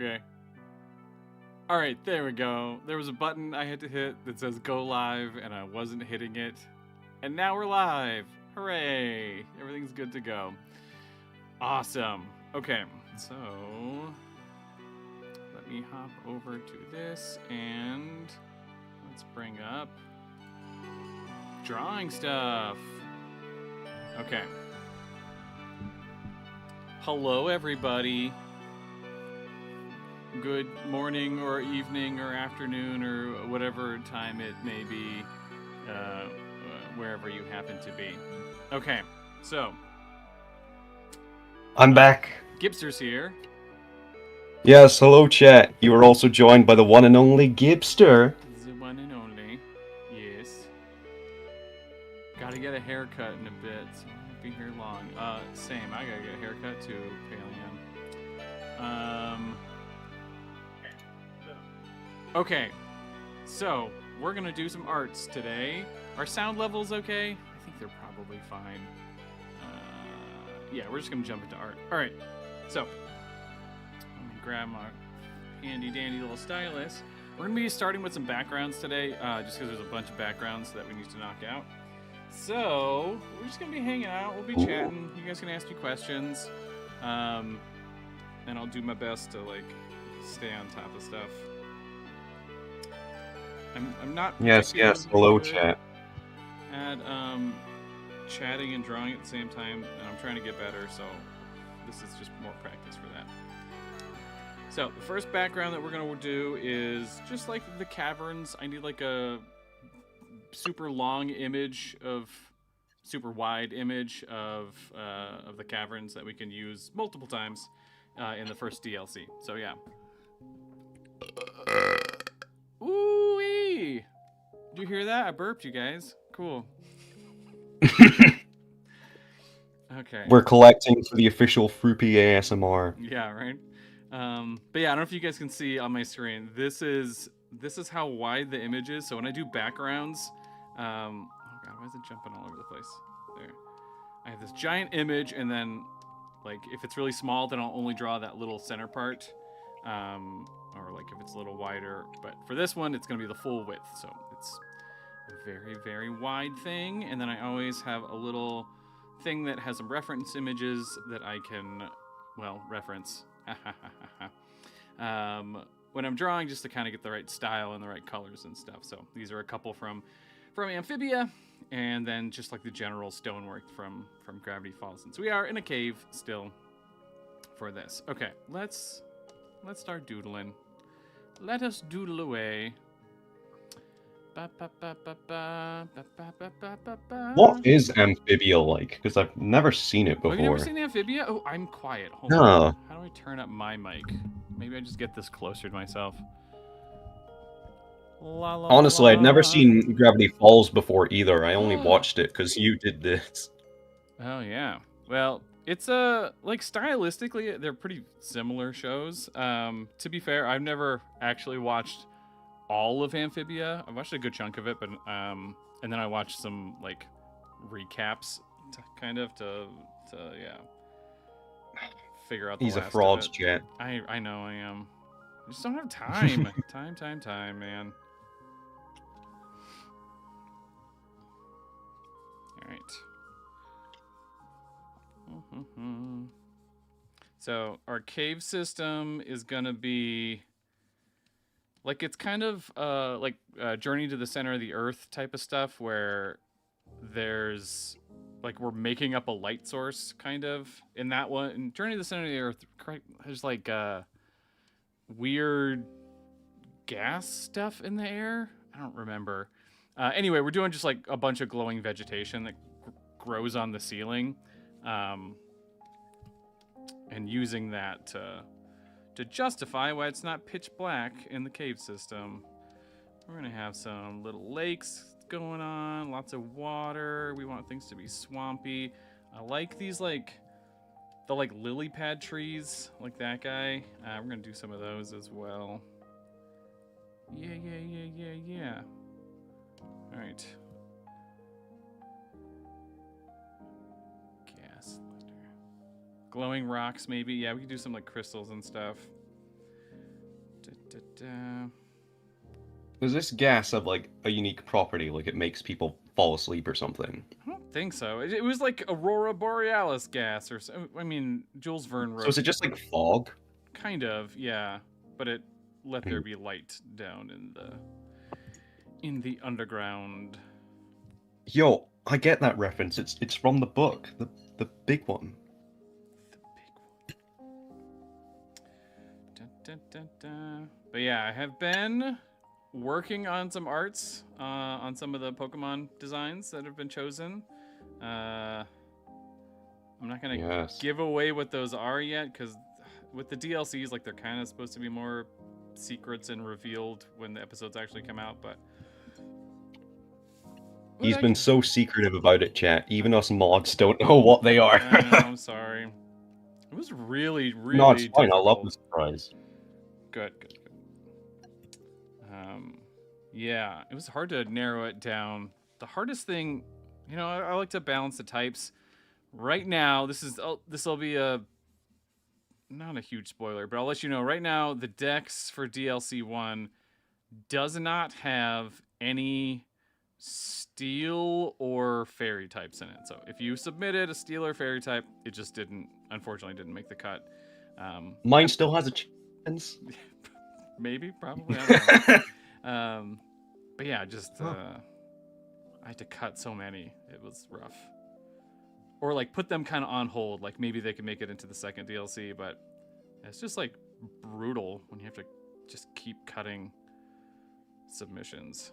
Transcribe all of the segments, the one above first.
Okay. All right, there we go. There was a button I had to hit that says go live, and I wasn't hitting it. And now we're live. Hooray! Everything's good to go. Awesome. Okay, so let me hop over to this and let's bring up drawing stuff. Okay. Hello, everybody. Good morning or evening or afternoon or whatever time it may be, wherever you happen to be. Okay, so I'm back. Gipster's here. Yes, hello chat. You are also joined by the one and only Gipster. The one and only. Yes. Gotta get a haircut in a bit, so I won't be here long. Same. I gotta get a haircut too, Palian. Okay, so we're gonna do some arts today. Are sound levels okay? I think they're probably fine. Yeah, we're just gonna jump into art. All right, so let me grab my handy dandy little stylus. We're gonna be starting with some backgrounds today, just because there's a bunch of backgrounds that we need to knock out. So we're just gonna be hanging out. We'll be chatting. You guys can ask me questions, and I'll do my best to like stay on top of stuff. I'm not Yes, hello chat. at chatting and drawing at the same time, and I'm trying to get better, so this is just more practice for that. So the first background that we're gonna do is just like the caverns. I need like a super long image super wide image of the caverns that we can use multiple times in the first DLC. So yeah. Ooh-wee! Did you hear that? I burped, you guys. Cool. Okay. We're collecting for the official Froopy ASMR. Yeah, right. But yeah, I don't know if you guys can see on my screen. This is how wide the image is. So when I do backgrounds, oh god, why is it jumping all over the place? There. I have this giant image, and then like if it's really small, then I'll only draw that little center part. Or like if it's a little wider. But for this one, it's gonna be the full width. So it's a very, very wide thing. And then I always have a little thing that has some reference images that I can, well, reference when I'm drawing, just to kind of get the right style and the right colors and stuff. So these are a couple from Amphibia, and then just like the general stonework from Gravity Falls. Since we are in a cave still for this. Okay, let's start doodling. Let us doodle away. What is Amphibia like? Because I've never seen it before. Have you never seen Amphibia? Oh, I'm quiet. Hold No. on. How do I turn up my mic? Maybe I just get this closer to myself. Honestly, I'd never seen Gravity Falls before either. I only watched it because you did this. Oh, yeah. Well, it's like stylistically, they're pretty similar shows. To be fair, I've never actually watched all of Amphibia. I watched a good chunk of it, but and then I watched some like recaps, to figure out. He's a fraud, chat. I know I am. I just don't have time. time, man. All right. So our cave system is gonna be like, it's kind of like Journey to the Center of the Earth type of stuff, where there's like we're making up a light source kind of in that one. In Journey to the Center of the Earth, there's like weird gas stuff in the air. I don't remember. Anyway, we're doing just like a bunch of glowing vegetation that grows on the ceiling, and using that to justify why it's not pitch black in the cave system. We're gonna have some little lakes going on, lots of water. We want things to be swampy. I like these like the like lily pad trees, like that guy. We're gonna do some of those as well. Yeah. All right. Gas lighter. Glowing rocks, maybe. Yeah, we could do some like crystals and stuff. Da-da-da. Does this gas have like a unique property, like it makes people fall asleep or something? I don't think so. It was like Aurora Borealis gas, or I mean, Jules Verne So is wrote it just like fog? kind of, yeah, but it let there Hmm. be light down in the underground. Yo, I get that reference. It's from the book, the big one. The big one. Dun, dun, dun, dun. But yeah, I have been working on some arts on some of the Pokemon designs that have been chosen. I'm not gonna Yes. give away what those are yet, because with the DLCs, like they're kind of supposed to be more secrets and revealed when the episodes actually come out. But He's been so secretive about it, chat. Even us mods don't know what they are. I know, I'm sorry. It was really, No, it's really fine. difficult. I love the surprise. Good. Yeah, it was hard to narrow it down. The hardest thing, I like to balance the types. Right now, this will be not a huge spoiler, but I'll let you know. Right now, the Dex for DLC 1 does not have any steel or fairy types in it. So if you submitted a steel or fairy type, it just unfortunately didn't make the cut. Mine still has a chance. Maybe, probably, I don't know. But yeah, I had to cut so many. It was rough. Or like put them kind of on hold. Like maybe they could make it into the second DLC, but it's just like brutal when you have to just keep cutting submissions.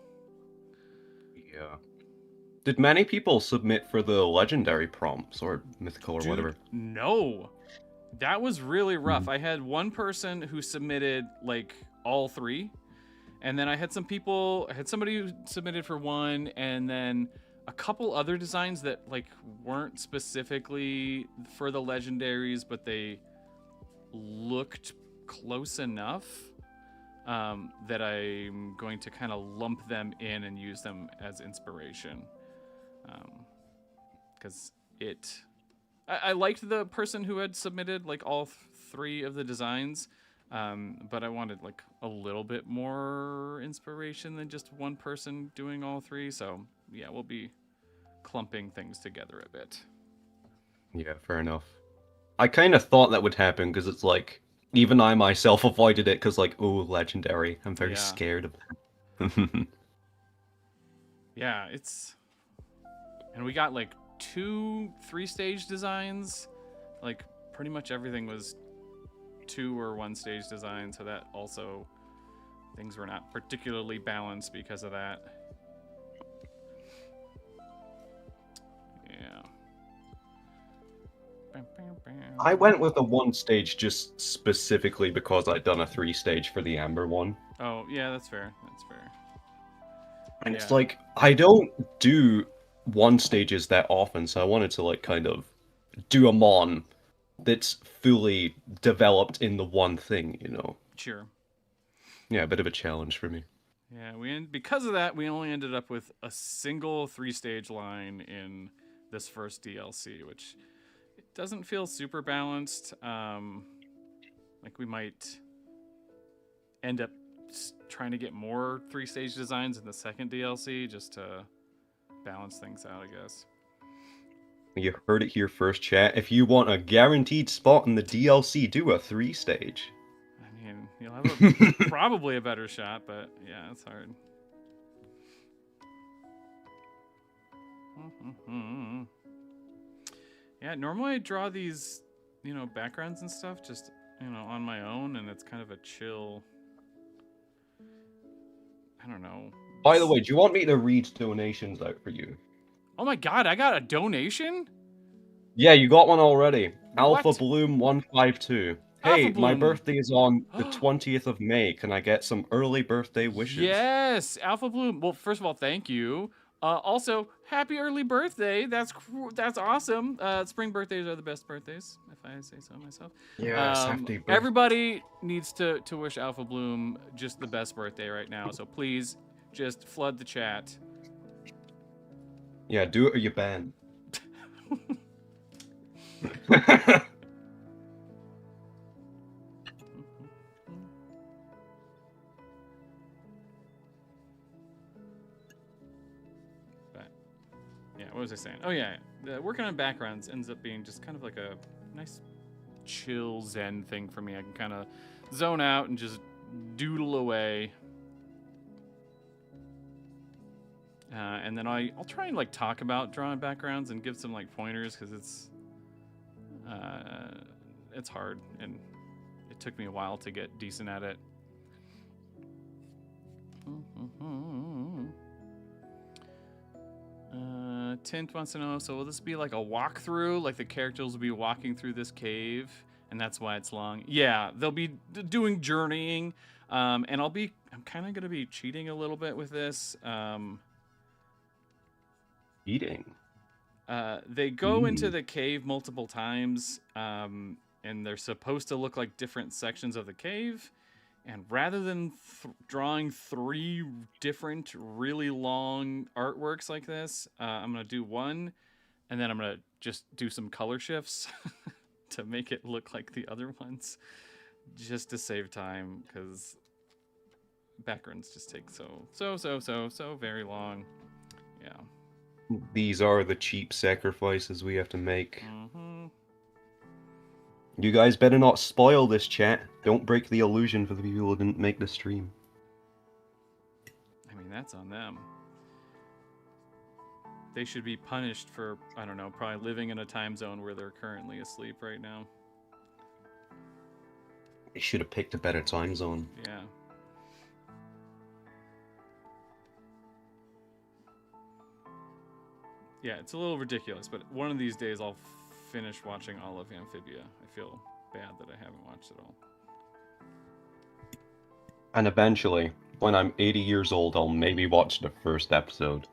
Yeah. Did many people submit for the legendary prompts or mythical or Dude, whatever? No. That was really rough. I had one person who submitted like all three. And then I had somebody who submitted for one, and then a couple other designs that like weren't specifically for the legendaries, but they looked close enough that I'm going to kind of lump them in and use them as inspiration. Because I liked the person who had submitted like all three of the designs. But I wanted like a little bit more inspiration than just one person doing all three. So yeah, we'll be clumping things together a bit. Yeah, fair enough. I kind of thought that would happen because it's like, even I myself avoided it because like, oh, legendary. I'm very scared of that. Yeah, and we got like 2 3-stage designs. Like pretty much everything was 2 or 1-stage design, so that also things were not particularly balanced because of that. Yeah. I went with a 1-stage just specifically because I'd done a 3-stage for the Amber one. Oh, yeah, that's fair. That's fair. And it's like, I don't do 1-stages that often, so I wanted to like kind of do a mon that's fully developed in the one thing, Sure. Yeah, a bit of a challenge for me. Yeah, because of that, we only ended up with a single 3-stage line in this first DLC, which it doesn't feel super balanced. Like we might end up trying to get more 3-stage designs in the second DLC just to balance things out, I guess. You heard it here first, chat. If you want a guaranteed spot in the DLC, do a 3-stage. I mean, you'll have probably a better shot, but yeah, it's hard. Yeah, normally I draw these, backgrounds and stuff just, on my own, and it's kind of a chill. I don't know. By the way, do you want me to read donations out for you? Oh my god, I got a donation? Yeah, you got one already. What? Alpha Bloom 152. Hey, Alpha my Bloom. birthday is on the 20th of May. Can I get some early birthday wishes? Yes, Alpha Bloom. Well, first of all, thank you. Also, happy early birthday. That's awesome. Spring birthdays are the best birthdays, if I say so myself. Yes, happy birthday. Everybody needs to wish Alpha Bloom just the best birthday right now. So please, just flood the chat. Yeah, do it or you ban. what was I saying? Oh yeah, working on backgrounds ends up being just kind of like a nice, chill zen thing for me. I can kind of zone out and just doodle away. And then I'll try and like talk about drawing backgrounds and give some like pointers because it's hard and it took me a while to get decent at it. Tint wants to know, so will this be like a walkthrough? Like the characters will be walking through this cave, and that's why it's long? Yeah, they'll be doing journeying, and I'm kind of gonna be cheating a little bit with this. Eating. They go into the cave multiple times, and they're supposed to look like different sections of the cave. And rather than drawing 3 different really long artworks like this, I'm going to do one, and then I'm going to just do some color shifts to make it look like the other ones, just to save time, because backgrounds just take so very long. Yeah. These are the cheap sacrifices we have to make. Mm-hmm. You guys better not spoil this, chat. Don't break the illusion for the people who didn't make the stream. I mean, that's on them. They should be punished for, I don't know, probably living in a time zone where they're currently asleep right now. They should have picked a better time zone. Yeah. Yeah, it's a little ridiculous, but one of these days I'll finish watching all of Amphibia. I feel bad that I haven't watched it all. And eventually, when I'm 80 years old, I'll maybe watch the first episode.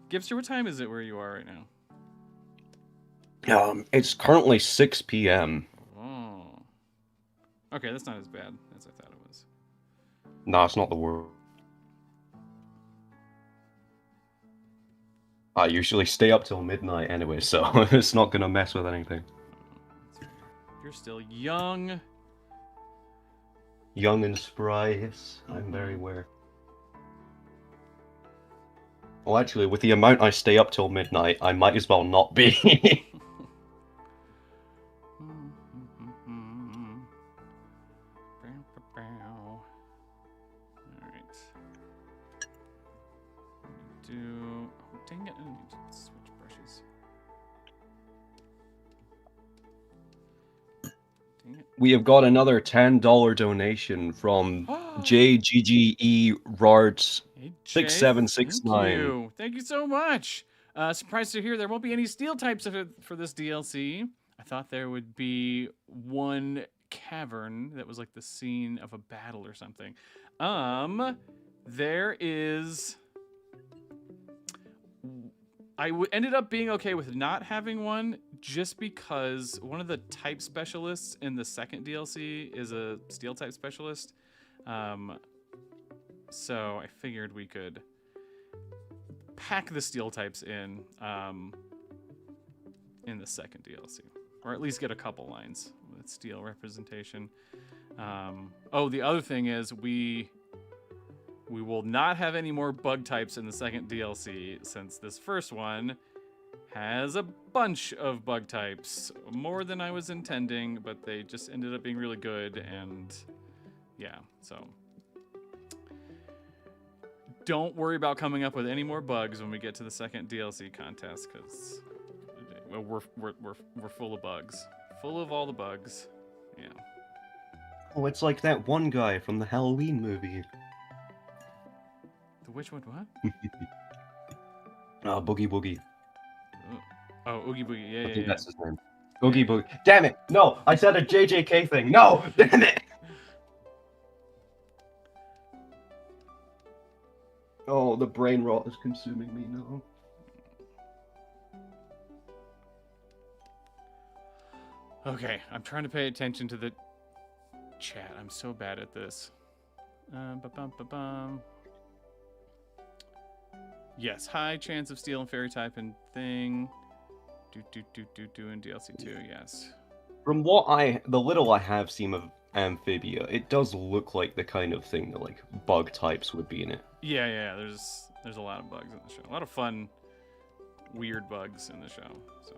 Gipster, what time is it where you are right now? It's currently 6 p.m. Oh. Okay, that's not as bad as I thought it was. Nah, it's not the worst. I usually stay up till midnight anyway, so it's not gonna mess with anything. You're still young. Young and spry, yes. I'm very aware. Well, actually, with the amount I stay up till midnight, I might as well not be. Dang it, I need to switch brushes. Dang it. We have got another $10 donation from JGGE Rarts Hey, 6769. Thank you so much. Surprised to hear there won't be any steel types for this DLC. I thought there would be one cavern that was like the scene of a battle or something. There is... ended up being okay with not having one just because one of the type specialists in the second DLC is a steel type specialist. So I figured we could pack the steel types in the second DLC, or at least get a couple lines with steel representation. Oh, the other thing is we will not have any more bug types in the second DLC, since this first one has a bunch of bug types. More than I was intending, but they just ended up being really good, and yeah, so. Don't worry about coming up with any more bugs when we get to the second DLC contest, because we're full of bugs. Full of all the bugs, yeah. Oh, it's like that one guy from the Halloween movie. Which one? What? Boogie Boogie. Oh, Oogie Boogie. Yeah, I think yeah. that's his name. Oogie Boogie. Damn it! No, I said a JJK thing. No, damn it! Oh, the brain rot is consuming me now. Okay, I'm trying to pay attention to the chat. I'm so bad at this. Ba-bum. Yes, high chance of steel and fairy type and thing. Do in DLC 2, yes. From the little I have seen of Amphibia, it does look like the kind of thing that like bug types would be in it. Yeah, there's There's a lot of bugs in the show. A lot of fun, weird bugs in the show. So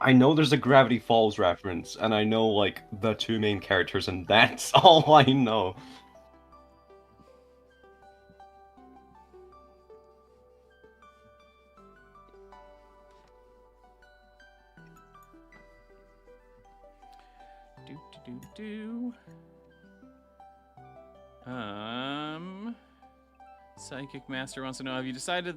I know there's a Gravity Falls reference, and I know like the two main characters, and that's all I know. do. Psychic Master wants to know, have you decided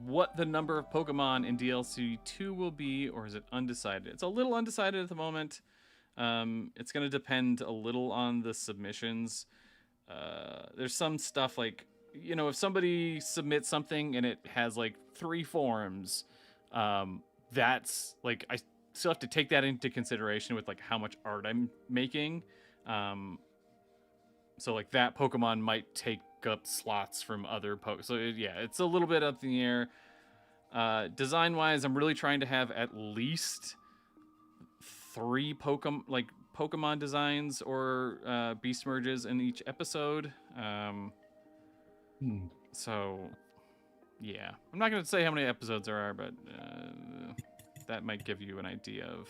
what the number of Pokemon in DLC 2 will be, or is it undecided? It's a little undecided at the moment. It's going to depend a little on the submissions. There's some stuff like, you know, if somebody submits something and it has like 3 forms, that's like, I still have to take that into consideration with like how much art I'm making. So like that Pokemon might take up slots from other Pokemon. So yeah, it's a little bit up in the air. Design wise, I'm really trying to have at least 3 Pokemon designs or beast merges in each episode. So yeah, I'm not gonna say how many episodes there are, but that might give you an idea of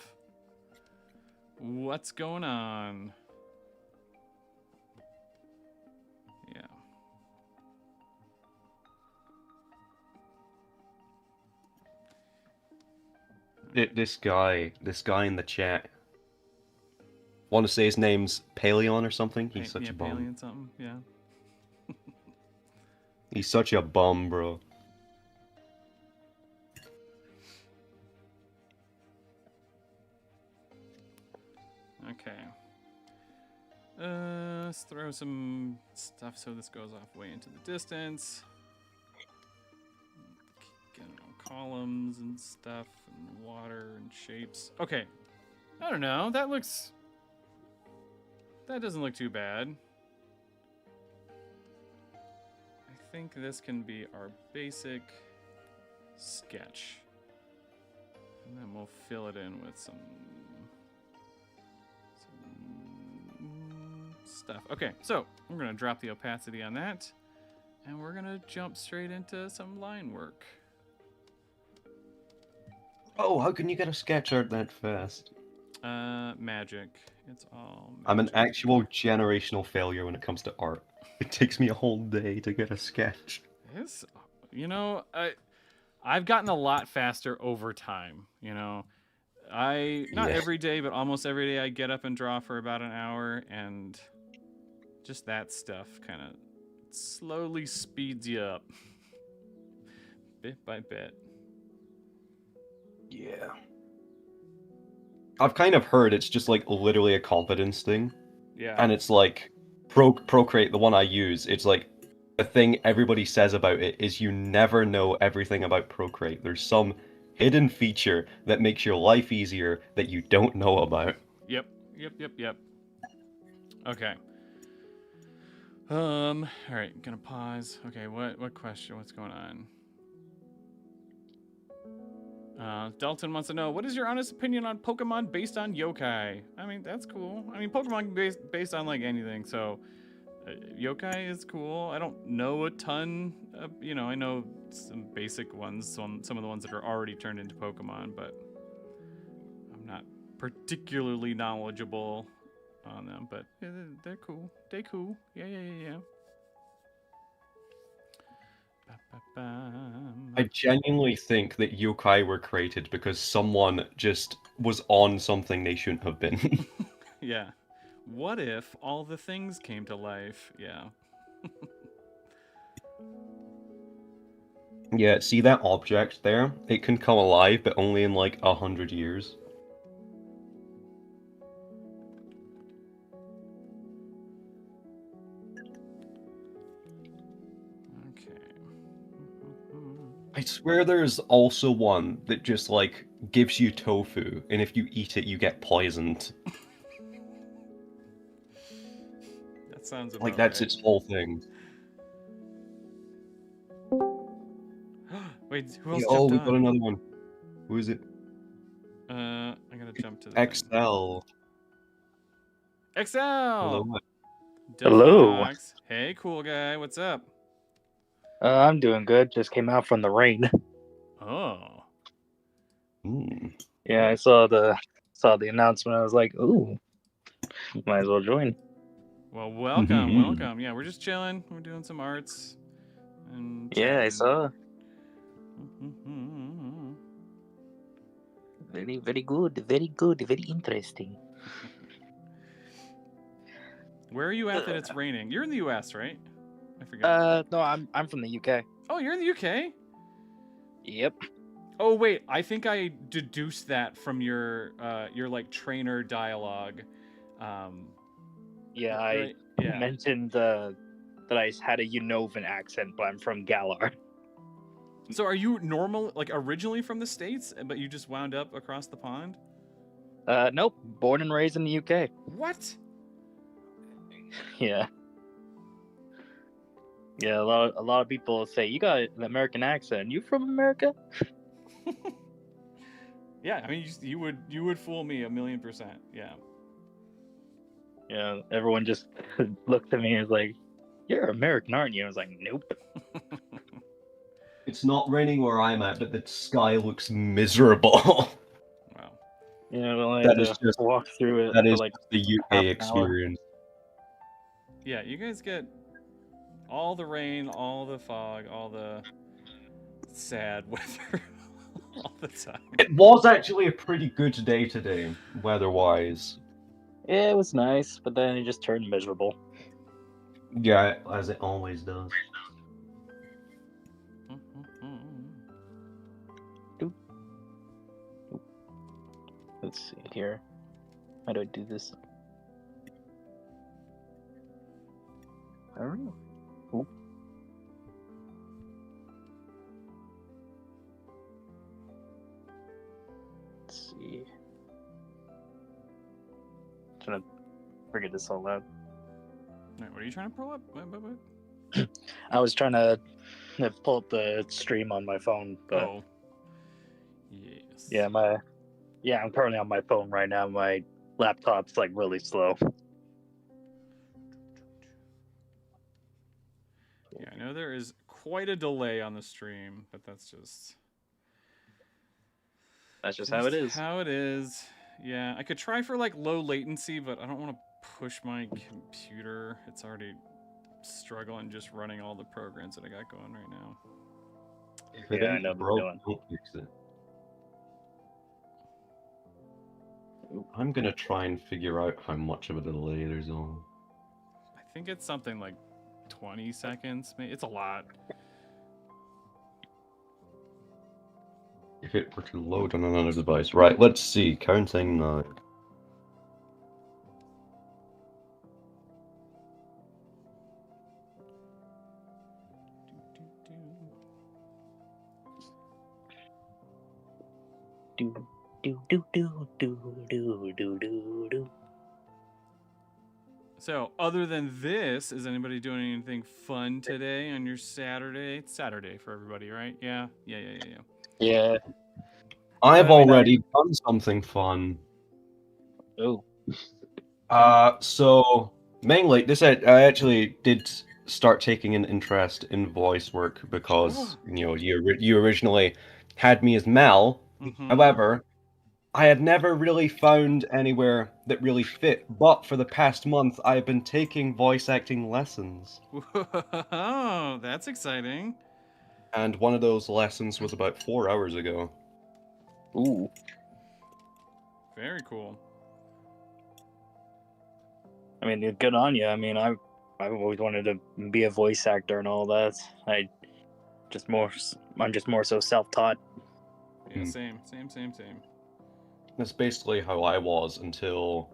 what's going on. This guy in the chat. Want to say his name's Paleon or something? He's such a bum. Paleon something, yeah. He's such a bum, bro. Okay. Let's throw some stuff so this goes off way into the distance. Columns and stuff and water and shapes. Okay. I don't know. That doesn't look too bad. I think this can be our basic sketch. And then we'll fill it in with some stuff. Okay, so we're going to drop the opacity on that. And we're going to jump straight into some line work. Oh, how can you get a sketch art that fast? Magic. It's all magic. I'm an actual generational failure when it comes to art. It takes me a whole day to get a sketch. It's, you know, I've gotten a lot faster over time, you know. Not every day, but almost every day I get up and draw for about an hour, and just that stuff kind of slowly speeds you up. Bit by bit. Yeah. I've kind of heard it's just like literally a confidence thing. Yeah. And it's like Procreate, the one I use, it's like the thing everybody says about it is you never know everything about Procreate. There's some hidden feature that makes your life easier that you don't know about. Yep. Okay. All right, gonna pause. Okay, what question? What's going on? Dalton wants to know, what is your honest opinion on Pokemon based on yokai? I mean, that's cool. I mean, Pokemon based on like anything, so yokai is cool. I don't know a ton. You know, I know some basic ones, some of the ones that are already turned into Pokemon, but I'm not particularly knowledgeable on them. But they're cool. They cool. Yeah. I genuinely think that yokai were created because someone just was on something they shouldn't have been. Yeah. What if all the things came to life? Yeah. Yeah, see that object there? It can come alive, but only in like 100 years. I swear there's also one that just, like, gives you tofu, and if you eat it, you get poisoned. That sounds about like, that's right. its whole thing. Wait, who else Oh, jumped we on? got another one. Who is it? I gotta jump to the XL. XL! Hello. Hello. Hey, cool guy, what's up? I'm doing good. Just came out from the rain. Oh. Yeah, I saw the announcement. I was like, ooh, might as well join. Well, welcome. Yeah, we're just chilling. We're doing some arts and Yeah, I chatting. saw. Very, very good. Very good. Very interesting. Where are you at that it's raining? You're in the U.S., right? I forget. No, I'm from the UK. Oh, you're in the UK? Yep. Oh wait, I think I deduced that from your like trainer dialogue. Yeah, Right? I Yeah. mentioned that I had a Unovan accent, but I'm from Galar. So are you normal, like originally from the States, but you just wound up across the pond? Nope. Born and raised in the UK. What? Yeah. Yeah, a lot of people say you got an American accent. You from America? Yeah, I mean you would fool me 1,000,000%. Yeah. Yeah, everyone just looked at me and was like, "You're American, aren't you?" I was like, "Nope." It's not raining where I'm at, but the sky looks miserable. Wow. Yeah, well, I That had is to just walk through it that for is like just the half UK an hour. experience. Yeah, you guys get all the rain, all the fog, all the sad weather all the time. It was actually a pretty good day today, weather-wise. Yeah, it was nice, but then it just turned miserable. Yeah, as it always does. Let's see here. How do I do this? I don't know. Oop. Let's see. Trying to figure this all out. Right, what are you trying to pull up? What? I was trying to pull up the stream on my phone, but Oh. Yes. yeah, I'm currently on my phone right now. My laptop's like really slow. Yeah, I know there is quite a delay on the stream, but that's just how it is. How it is. Yeah, I could try for like low latency, but I don't want to push my computer. It's already struggling just running all the programs that I got going right now. Yeah, I know Broke, doing. don't fix it. I'm gonna try and figure out how much of a delay there's on. I think it's something like 20 seconds. It's a lot. If it were to load on another device. Right, let's see. Counting now. So, other than this, is anybody doing anything fun today on your Saturday? It's Saturday for everybody, right? Yeah. Yeah. I've already done something fun. Oh. So mainly this I actually did start taking an interest in voice work because you originally had me as Mel. Mm-hmm. However, I had never really found anywhere that really fit. But for the past month, I've been taking voice acting lessons. Oh, that's exciting. And one of those lessons was about 4 hours ago. Ooh. Very cool. I mean, good on you. I mean, I've always wanted to be a voice actor and all that. I'm just more so self-taught. Yeah, same. That's basically how I was until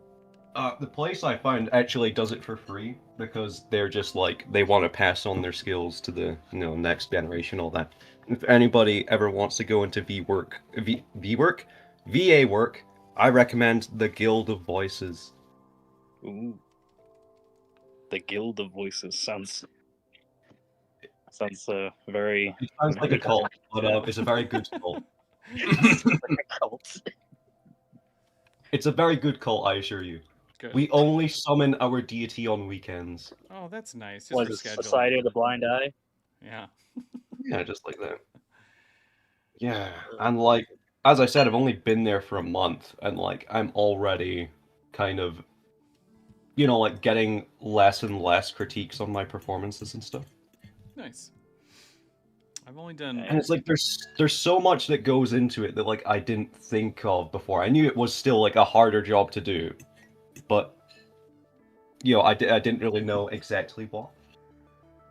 the place I found actually does it for free because they're just like they want to pass on their skills to the next generation, all that. If anybody ever wants to go into VA work, I recommend the Guild of Voices. Ooh. The Guild of Voices sounds very. It sounds like a cult, but it's a very good cult. Like a cult. It's a very good cult, I assure you. Good. We only summon our deity on weekends. Oh, that's nice. Just Was for it scheduling. Society of the Blind Eye? Yeah. Yeah, just like that. Yeah, and like as I said, I've only been there for a month, and like I'm already kind of, like getting less and less critiques on my performances and stuff. Nice. I've only done. And it's like there's so much that goes into it that like I didn't think of before. I knew it was still like a harder job to do, but I didn't really know exactly what.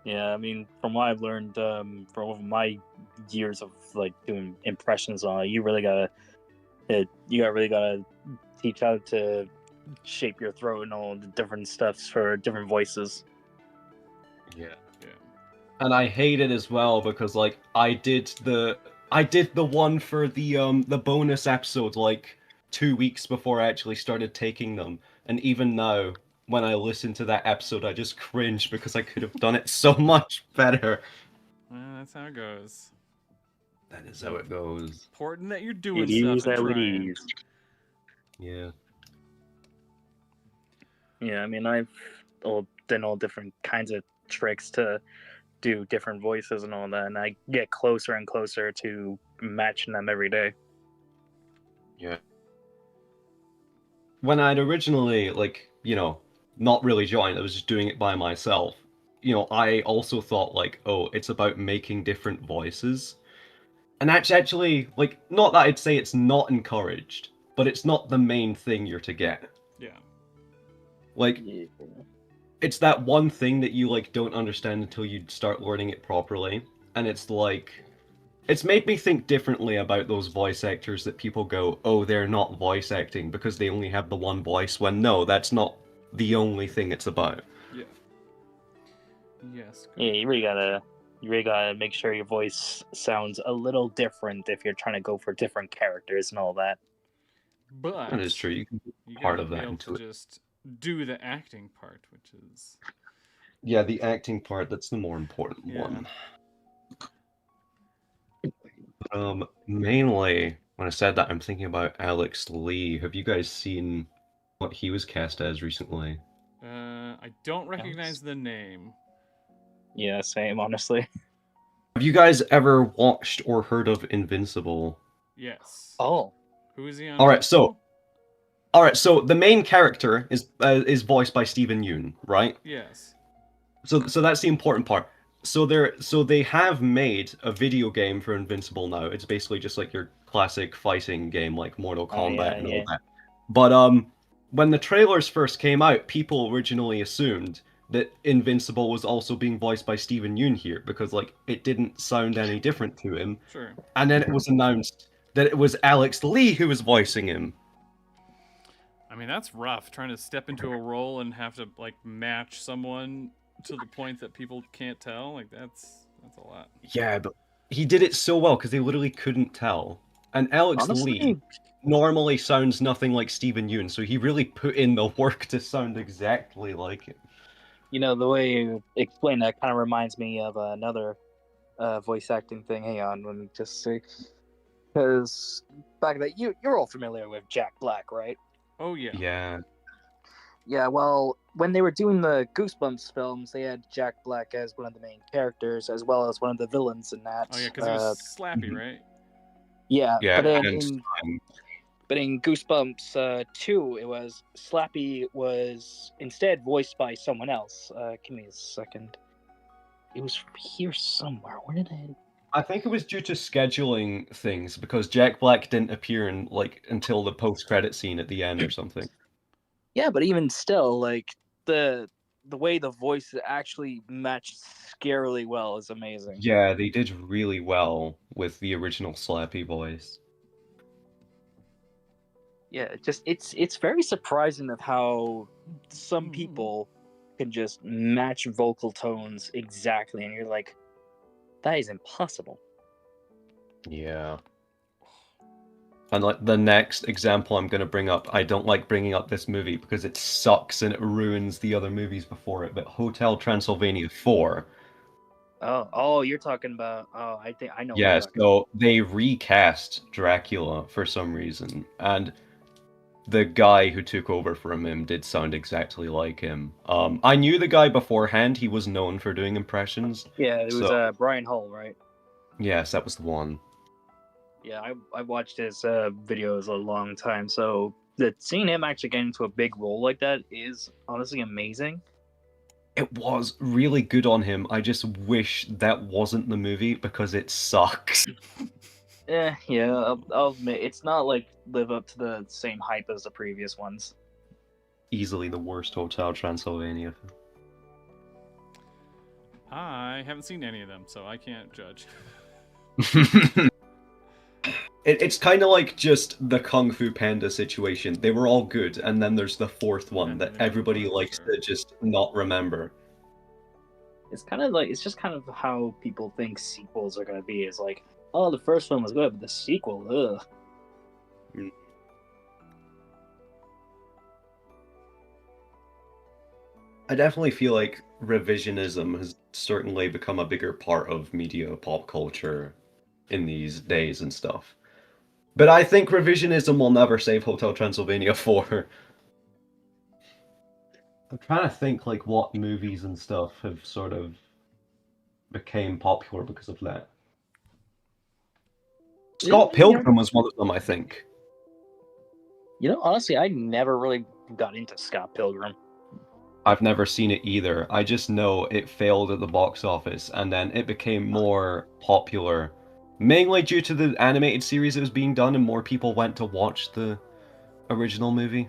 Yeah, I mean, from what I've learned from over my years of like doing impressions on it, you really really gotta teach how to shape your throat and all the different stuffs for different voices. Yeah. Yeah. And I hate it as well because like I did the one for the bonus episode like 2 weeks before I actually started taking them, and even now when I listen to that episode I just cringe because I could have done it so much better. Well, that's how it goes. That is how it goes. Important that you're doing It stuff is and how it trying. is. Yeah. Yeah, I mean, I've done all different kinds of tricks to do different voices and all that, and I get closer and closer to matching them every day. Yeah. When I'd originally like, not really joined, I was just doing it by myself. I also thought like, oh, it's about making different voices. And that's actually, like, not that I'd say it's not encouraged, but it's not the main thing you're to get. Yeah. Like, Yeah. it's that one thing that you, like, don't understand until you start learning it properly. And it's like, it's made me think differently about those voice actors that people go, oh, they're not voice acting because they only have the one voice, when no, that's not the only thing it's about. Yeah. Yes. Yeah, you really gotta make sure your voice sounds a little different if you're trying to go for different characters and all that. But That is true, you can put you part gotta of be that able into to it. just do the acting part, which is Yeah, the acting part, that's the more important yeah. one. Mainly, when I said that, I'm thinking about Alex Lee. Have you guys seen what he was cast as recently? I don't recognize the name. Yeah, same, honestly. Have you guys ever watched or heard of Invincible? Oh, Who is he on? All right, so Invincible? the main character is voiced by Steven Yeun, right? Yes. So that's the important part. So they have made a video game for Invincible now. It's basically just like your classic fighting game like Mortal oh Kombat yeah, and yeah. all that. But when the trailers first came out, people originally assumed that Invincible was also being voiced by Steven Yeun here because like it didn't sound any different to him. Sure. And then it was announced that it was Alex Lee who was voicing him. I mean, that's rough trying to step into a role and have to like match someone to the point that people can't tell. Like that's a lot. Yeah, but he did it so well because they literally couldn't tell. And Alex Honestly, Lee normally sounds nothing like Steven Yeun, so he really put in the work to sound exactly like him. you know, the way you explain that kind of reminds me of another voice acting thing. Hang on, let me just see. Because back that you're all familiar with Jack Black, right? Oh yeah. Yeah. Yeah, well, when they were doing the Goosebumps films, they had Jack Black as one of the main characters, as well as one of the villains in that. Oh yeah, because he was Slappy, mhm. right? Yeah, Yeah, but and in Goosebumps 2, it was Slappy was instead voiced by someone else. Give me a second. It was here somewhere. Where did I? I think it was due to scheduling things because Jack Black didn't appear in like until the post-credit scene at the end or something. Yeah, but even still, like the way the voice actually matched scarily well is amazing. Yeah, they did really well with the original Slappy voice. Yeah, it's very surprising of how some people can just match vocal tones exactly, and you're like, that is impossible. Yeah. And like the next example I'm going to bring up, I don't like bringing up this movie because it sucks and it ruins the other movies before it, but Hotel Transylvania 4. Oh, you're talking about. Oh, I think I know. Yeah, What you're talking so they recast Dracula for some reason, and the guy who took over from him did sound exactly like him. I knew the guy beforehand. He was known for doing impressions. Yeah, it was So Brian Hull, right? yes, that was the one. Yeah, I watched his videos a long time, so seeing him actually get into a big role like that is honestly amazing. It was really good on him. I just wish that wasn't the movie because it sucks. Yeah, I'll admit it's not like live up to the same hype as the previous ones. Easily the worst Hotel Transylvania. I haven't seen any of them, so I can't judge. It's kind of like just the Kung Fu Panda situation. They were all good, and then there's the fourth one And that then everybody for likes sure. to just not remember. It's kind of like it's just kind of how people think sequels are gonna be. It's like, oh, the first one was good, but the sequel, ugh. I definitely feel like revisionism has certainly become a bigger part of media pop culture in these days and stuff. But I think revisionism will never save Hotel Transylvania 4. I'm trying to think like what movies and stuff have sort of became popular because of that. Scott Pilgrim was one of them, I think. You know, honestly, I never really got into Scott Pilgrim. I've never seen it either. I just know it failed at the box office, and then it became more popular, mainly due to the animated series that was being done, and more people went to watch the original movie.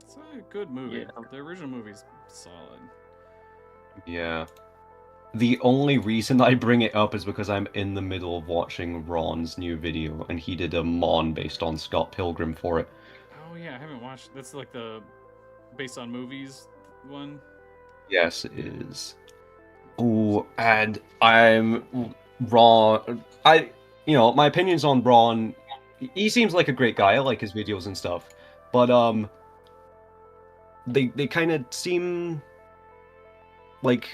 It's a good movie. Yeah. The original movie's solid. Yeah. The only reason I bring it up is because I'm in the middle of watching Ron's new video, and he did a mon based on Scott Pilgrim for it. Oh yeah, I haven't watched. That's like the based on movies one. Yes, it is. Ooh, and I'm Ron. My opinions on Ron. He seems like a great guy. I like his videos and stuff, but they kind of seem like,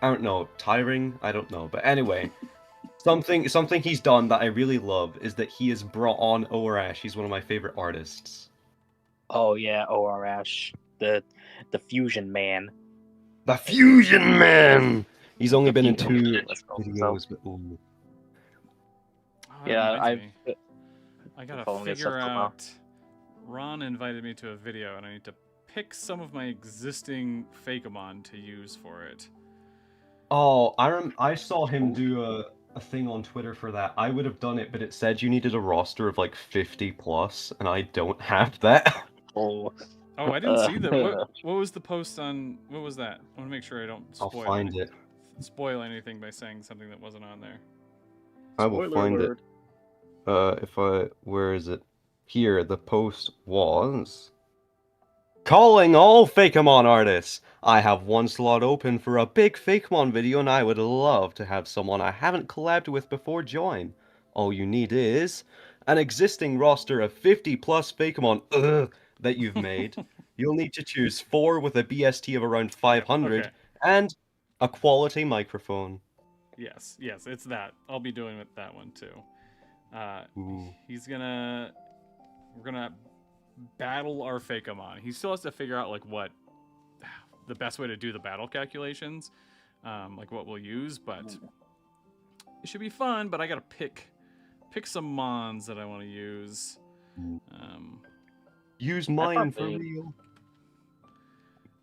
I don't know, tiring. I don't know, but anyway, something he's done that I really love is that he has brought on Orash. He's one of my favorite artists. Oh yeah, ORAsh, the Fusion Man. The Fusion Man. He's only been in 2 Let's go. videos, but ooh. Oh, that Yeah, reminds me. I gotta following this figure up tomorrow. out. Ron invited me to a video, and I need to pick some of my existing Fakemon to use for it. Oh, I saw him do a thing on Twitter for that. I would have done it, but it said you needed a roster of like 50 plus, and I don't have that. Oh, Oh, I didn't see that. What was the post on? What was that? I want to make sure I don't I'll spoil find it. spoil anything by saying something that wasn't on there. I will find it. Where is it? Here, the post was... Calling all Fakemon artists! I have one slot open for a big Fakemon video, and I would love to have someone I haven't collabed with before join. All you need is an existing roster of 50 plus Fakemon that you've made. You'll need to choose 4 with a BST of around 500 Okay. and a quality microphone. Yes, it's that. I'll be doing with that one too. Ooh. We're gonna battle our Fakemon. He still has to figure out like what the best way to do the battle calculations, like what we'll use. But it should be fun. But I gotta pick some mons that I want to use. Use mine for real.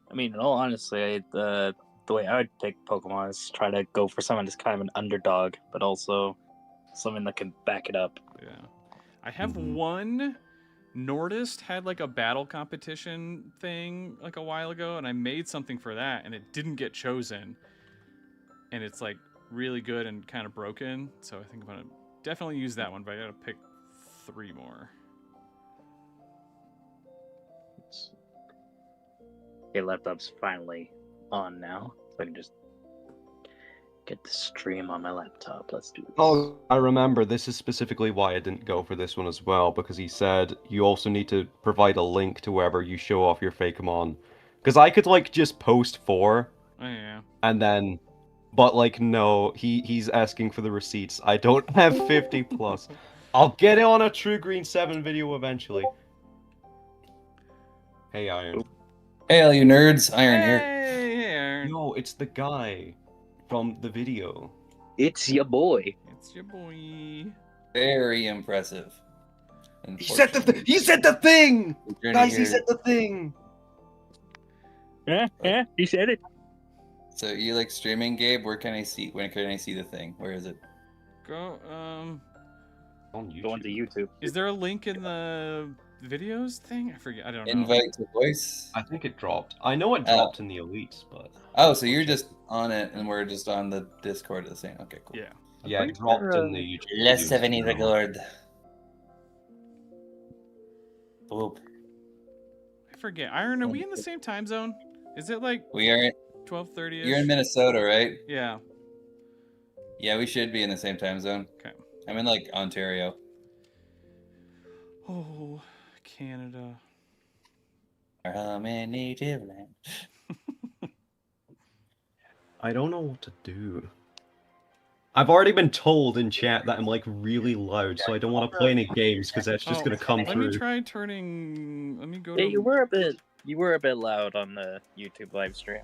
I mean, in all honesty, the way I would pick Pokemon is try to go for someone that's kind of an underdog, but also someone that can back it up. Yeah, I have one. Nordist had like a battle competition thing like a while ago, and I made something for that, and it didn't get chosen. And it's like really good and kind of broken, so I think I'm gonna definitely use that one. But I gotta pick 3 more. Okay, laptop's finally on now, so I can just get the stream on my laptop. Let's do this. Oh, I remember. This is specifically why I didn't go for this one as well, because he said you also need to provide a link to wherever you show off your Fakemon. Because I could, like, just post 4. Oh, yeah. And then... But, like, no, he's asking for the receipts. I don't have 50 plus. I'll get it on a True Green 7 video eventually. Hey, Iron. Hey, all you nerds, Iron here. Hey, Aaron. No, it's the guy from the video. It's your boy. It's your boy. Very impressive. He said the thing! Guys, he said the thing! Yeah, he said it. So you like streaming, Gabe? When can I see the thing? Where is it? Go. On YouTube. Go onto YouTube. Is there a link in the videos thing? I forget. I don't know. Invite to voice. I think it dropped. I know it dropped in the elites, but... Oh, so you're just on it, and we're just on the Discord at the same. Okay, cool. Yeah. Yeah, it dropped in the YouTube. Let's have any videos. regard. Boop. I forget. Iron, are we in the same time zone? Is it like We are. 12:30? You're in Minnesota, right? Yeah. Yeah, we should be in the same time zone. Okay. I'm in like Ontario. Oh, Canada. My native land. I don't know what to do. I've already been told in chat that I'm like really loud, so I don't want to play any games because that's just gonna come Let through. me try turning. Let me go. Yeah, to... you were a bit loud on the YouTube live stream.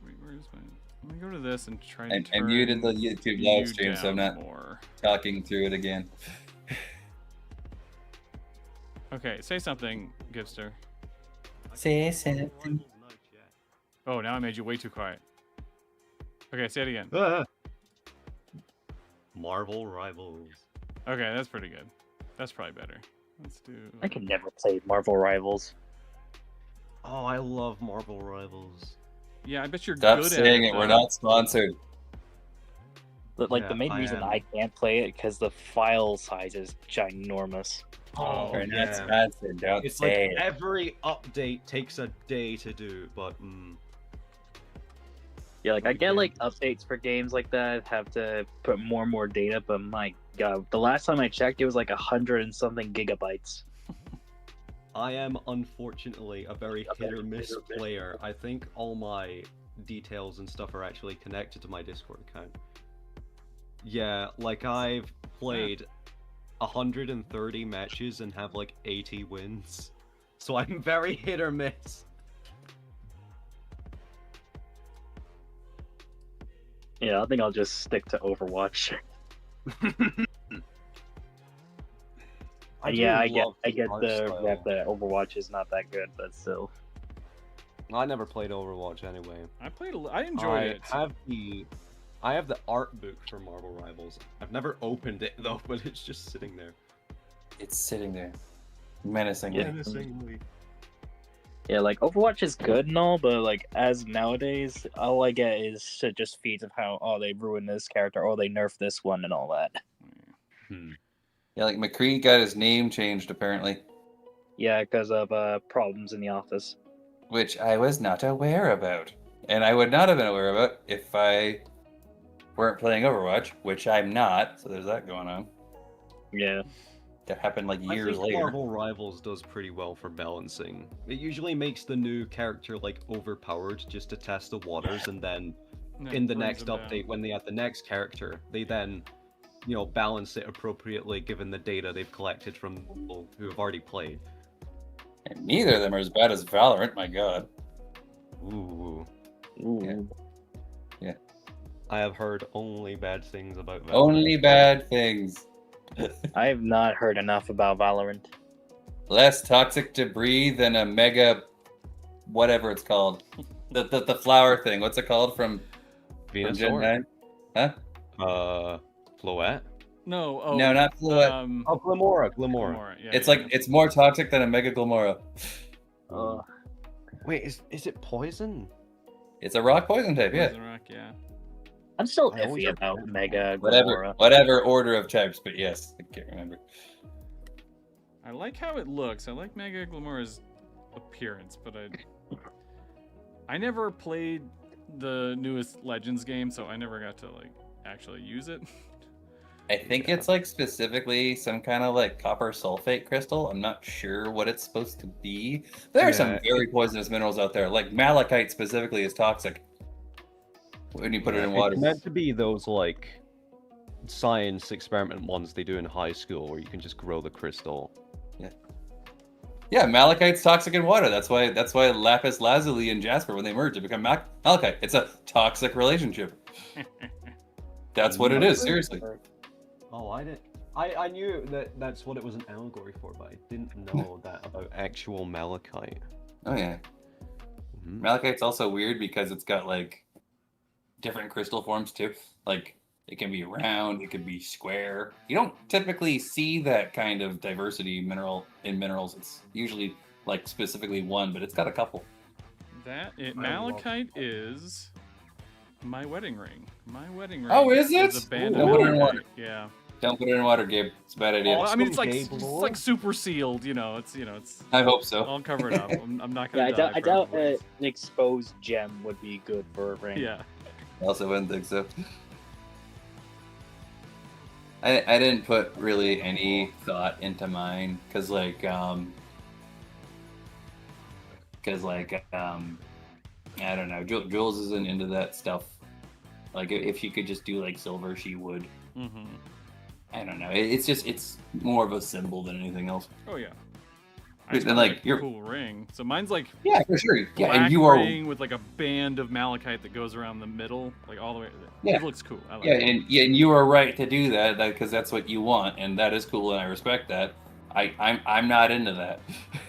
Wait, where's my? Let me go to this and try. I And muted the turn YouTube you live stream, so I'm down not more. talking through it again. Okay, say something, Gibster. Say something. Oh, now I made you way too quiet. Okay, say it again. Ah. Marvel Rivals. Okay, that's pretty good. That's probably better. Let's do. I can never play Marvel Rivals. Oh, I love Marvel Rivals. Yeah, I bet you're Stop good saying at it. it. We're though. not sponsored. But like Yeah, the main I reason am. I can't play it because the file size is ginormous. Oh, We're not yeah. sponsored. Don't It's like say it. every update takes a day to do, but Yeah, like I get Yeah. like updates for games like that, have to put more and more data, but my god, the last time I checked it was like 100 and something gigabytes. I am unfortunately a very hit or miss player. I think all my details and stuff are actually connected to my Discord account. Yeah, like I've played 130 matches and have like 80 wins. So I'm very hit or miss. Yeah, I think I'll just stick to Overwatch. Yeah, I get the rep that Overwatch is not that good, but still. I never played Overwatch anyway. I played. I enjoyed it. I have the art book for Marvel Rivals. I've never opened it though, but it's just sitting there. It's sitting there, menacingly. Menacingly. Yeah, like Overwatch is good and all, but like as nowadays, all I get is just feeds of how they ruined this character, they nerfed this one, and all that. Yeah, like McCree got his name changed apparently, Yeah, because of problems in the office. which I was not aware about, and I would not have been aware about if I weren't playing Overwatch, which I'm not. So there's that going on. Yeah. That happened like I years think later. Marvel Rivals does pretty well for balancing. It usually makes the new character like overpowered just to test the waters, and then No, in the brings next them down. update, when they add the next character, they then, you know, balance it appropriately given the data they've collected from people who have already played. And neither of them are as bad as Valorant. My God. Ooh, Ooh. Yeah. I have heard only bad things about Valorant. Only bad things. I have not heard enough about Valorant. Less toxic debris than a mega, whatever it's called. The flower thing. What's it called from Gen Venusaur? 9? Huh? Floette? No. Oh, No, not Fluid. Oh, Glamora. Yeah, It's yeah, like it's more toxic than a Mega Glamora. Wait, is it poison? It's a rock poison type, yeah. Poison Rock, yeah. I'm still I always iffy about remember Mega Whatever, Gamora. whatever order of types, but yes, I can't remember. I like how it looks. I like Mega Glamora's appearance, but I never played the newest Legends game, so I never got to like actually use it. I think it's like specifically some kind of like copper sulfate crystal. I'm not sure what it's supposed to be. There are some Yeah, very poisonous minerals out there. Like malachite specifically is toxic when you put it in water. It's meant to be those like science experiment ones they do in high school where you can just grow the crystal. Yeah, malachite's toxic in water. That's why lapis lazuli and jasper, when they merge, they become malachite. It's a toxic relationship. That's what it is. Seriously. Oh, I knew that's what it was an allegory for, but I didn't know that about actual malachite. Oh yeah. Malachite's also weird because it's got like different crystal forms too. Like it can be round, it could be square. You don't typically see that kind of diversity in minerals. It's usually like specifically one, but it's got a couple. Malachite is my wedding ring. My wedding ring. Oh, is it? A band Don't of put it in malachite. water. Yeah. Don't put it in water, Gabe. It's a bad idea. Oh, I mean, it's Gabe, like super sealed. It's. I hope so. I'll cover it up. I'm not gonna. Yeah, I doubt it. an exposed gem would be good for a ring. Yeah. I also wouldn't think so. I didn't put really any thought into mine because I don't know. Jules isn't into that stuff. Like if she could just do like silver, she would. Mm-hmm. I don't know. It's more of a symbol than anything else. Oh yeah. And like your cool ring. So mine's like yeah, for sure. Yeah, black and you are ring with like a band of malachite that goes around the middle, like all the way. Yeah. It looks cool. I like and you are right to do that because that's what you want, and that is cool, and I respect that. I'm not into that.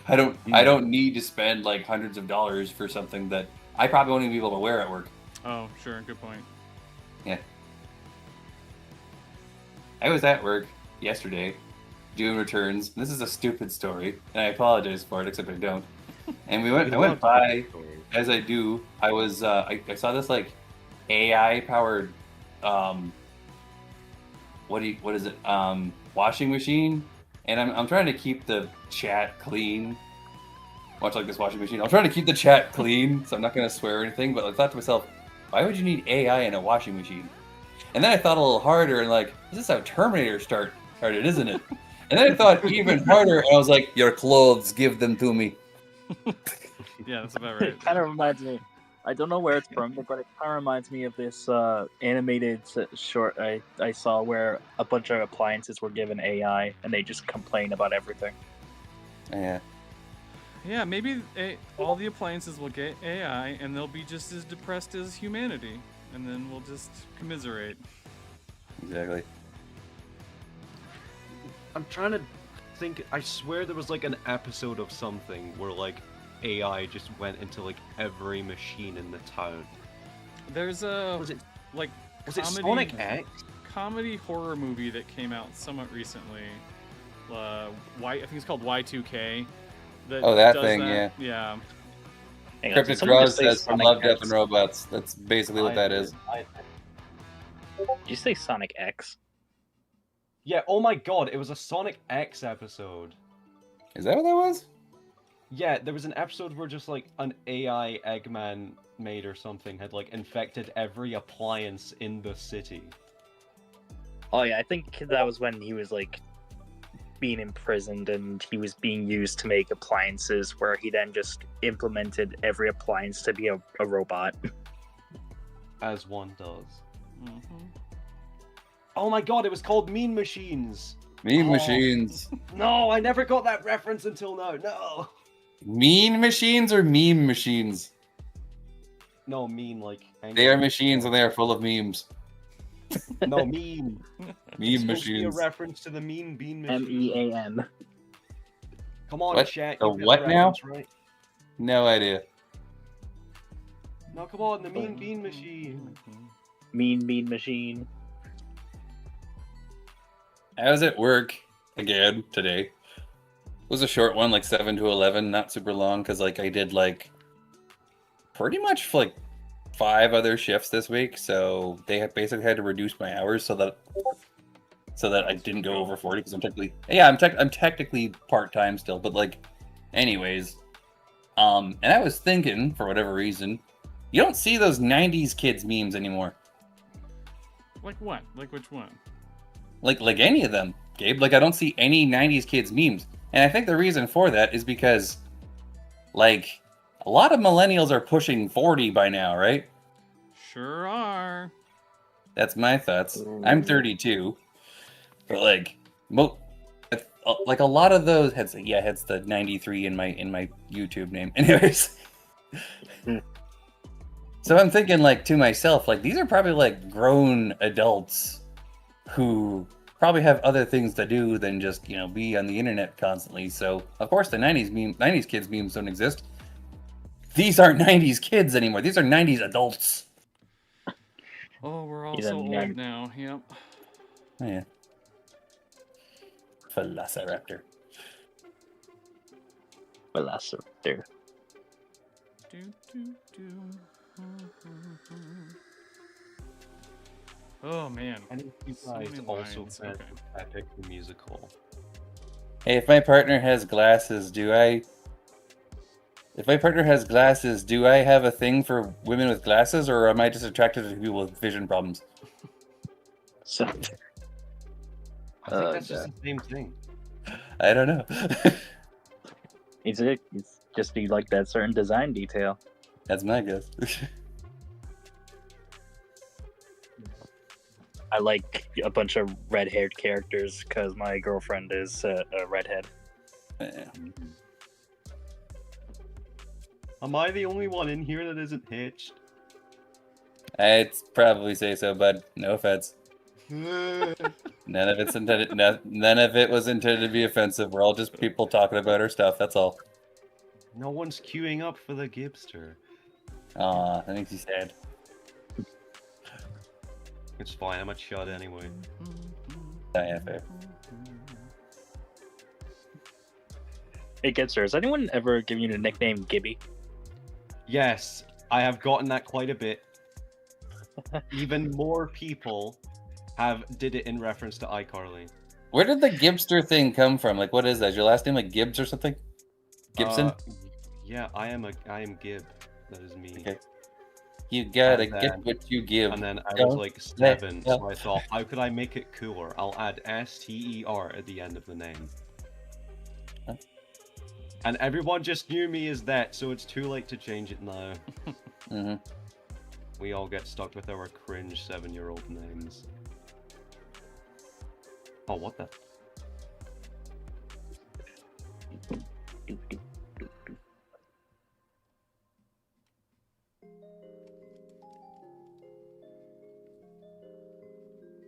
I don't need to spend like hundreds of dollars for something that I probably won't even be able to wear at work. Oh, sure, good point. Yeah. I was at work yesterday doing returns. This is a stupid story, and I apologize for it, except I don't. And I went by, as I do, I was I saw this like AI powered what is it? Washing machine. And I'm trying to keep the chat clean. Much like this washing machine. I'm trying to keep the chat clean, so I'm not gonna swear or anything, but I thought to myself, why would you need AI in a washing machine? And then I thought a little harder and like, this is how Terminator started, isn't it? And then I thought even harder and I was like, your clothes, give them to me. Yeah, that's about right. It kind of reminds me. I don't know where it's from, but it kind of reminds me of this animated short I saw where a bunch of appliances were given AI and they just complain about everything. Yeah. Yeah, maybe all the appliances will get AI and they'll be just as depressed as humanity. And then we'll just commiserate. Exactly. I'm trying to think. I swear there was like an episode of something where like AI just went into like every machine in the town. There's a Was it comedy, Sonic X? comedy horror movie that came out somewhat recently. I think it's called Y2K. That does thing, that. yeah. Yeah. Hang on, Cryptic did someone Rose just say says from Sonic Love, Death, X? and Robots. That's basically what that is. Did you say Sonic X? Yeah, oh my god, it was a Sonic X episode. Is that what that was? Yeah, there was an episode where just like an AI Eggman maid or something had like infected every appliance in the city. Oh yeah, I think that was when he was like being imprisoned and he was being used to make appliances where he then just implemented every appliance to be a robot. As one does. Mm-hmm. Oh my god, it was called Mean Machines! Mean Machines. No, I never got that reference until now, no! Mean Machines or meme machines? No, mean, like... They are machines and they are full of memes. No, mean. Meme It's supposed to be a machines. reference to the Mean Bean Machine. MEAN. Come on, What? chat. The you get what now? reference right. No idea. No, come on, the Mean Bean Machine. Mean machine. I was at work again today. It was a short one, like 7 to 11, not super long, because like I did like pretty much like 5 other shifts this week, so they basically had to reduce my hours so that I didn't go over 40 because I'm technically part-time still, but like anyways, and I was thinking for whatever reason, you don't see those 90s kids memes anymore. Like what? Like which one? Like any of them, Gabe. Like I don't see any 90s kids memes. And I think the reason for that is because like a lot of millennials are pushing 40 by now, right? Sure are. That's my thoughts. I'm 32. But like like a lot of those hence the 93 in my YouTube name. Anyways. So I'm thinking like to myself, like these are probably like grown adults who probably have other things to do than just, be on the internet constantly. So of course the 90s kids memes don't exist. These aren't 90s kids anymore. These are 90s adults. Oh, we're all He's so a old nerd. now. Yep. Oh, yeah. Velociraptor. Velociraptor. Do, do, do. Oh man. And if you So guys many also lines, read okay. Epic the Musical. Hey, if my partner has glasses, do I have a thing for women with glasses, or am I just attracted to people with vision problems? So, I think that's just the same thing. I don't know. it's just be like that certain design detail. That's my guess. I like a bunch of red-haired characters because my girlfriend is a redhead. Yeah. Am I the only one in here that isn't hitched? I'd probably say so, bud. No offense. None of it's intended. None of it was intended to be offensive. We're all just people talking about our stuff. That's all. No one's queuing up for the Gibster. Aw, that makes you sad. It's fine, I'm a chud anyway. Yeah, fair. Hey, Gibster, has anyone ever given you the nickname Gibby? Yes, I have gotten that quite a bit. Even more people did it in reference to iCarly. Where did the Gibster thing come from? Like, what is that? Is your last name like Gibbs or something? Gibson? Yeah, I am Gib. That is me. Okay. You gotta And get then- what you give. And then I Don't was like let 7, go. so I thought, how could I make it cooler? I'll add STER at the end of the name. Huh? And everyone just knew me as that, so it's too late to change it now. Mm-hmm. We all get stuck with our cringe 7-year-old names. Oh, what the?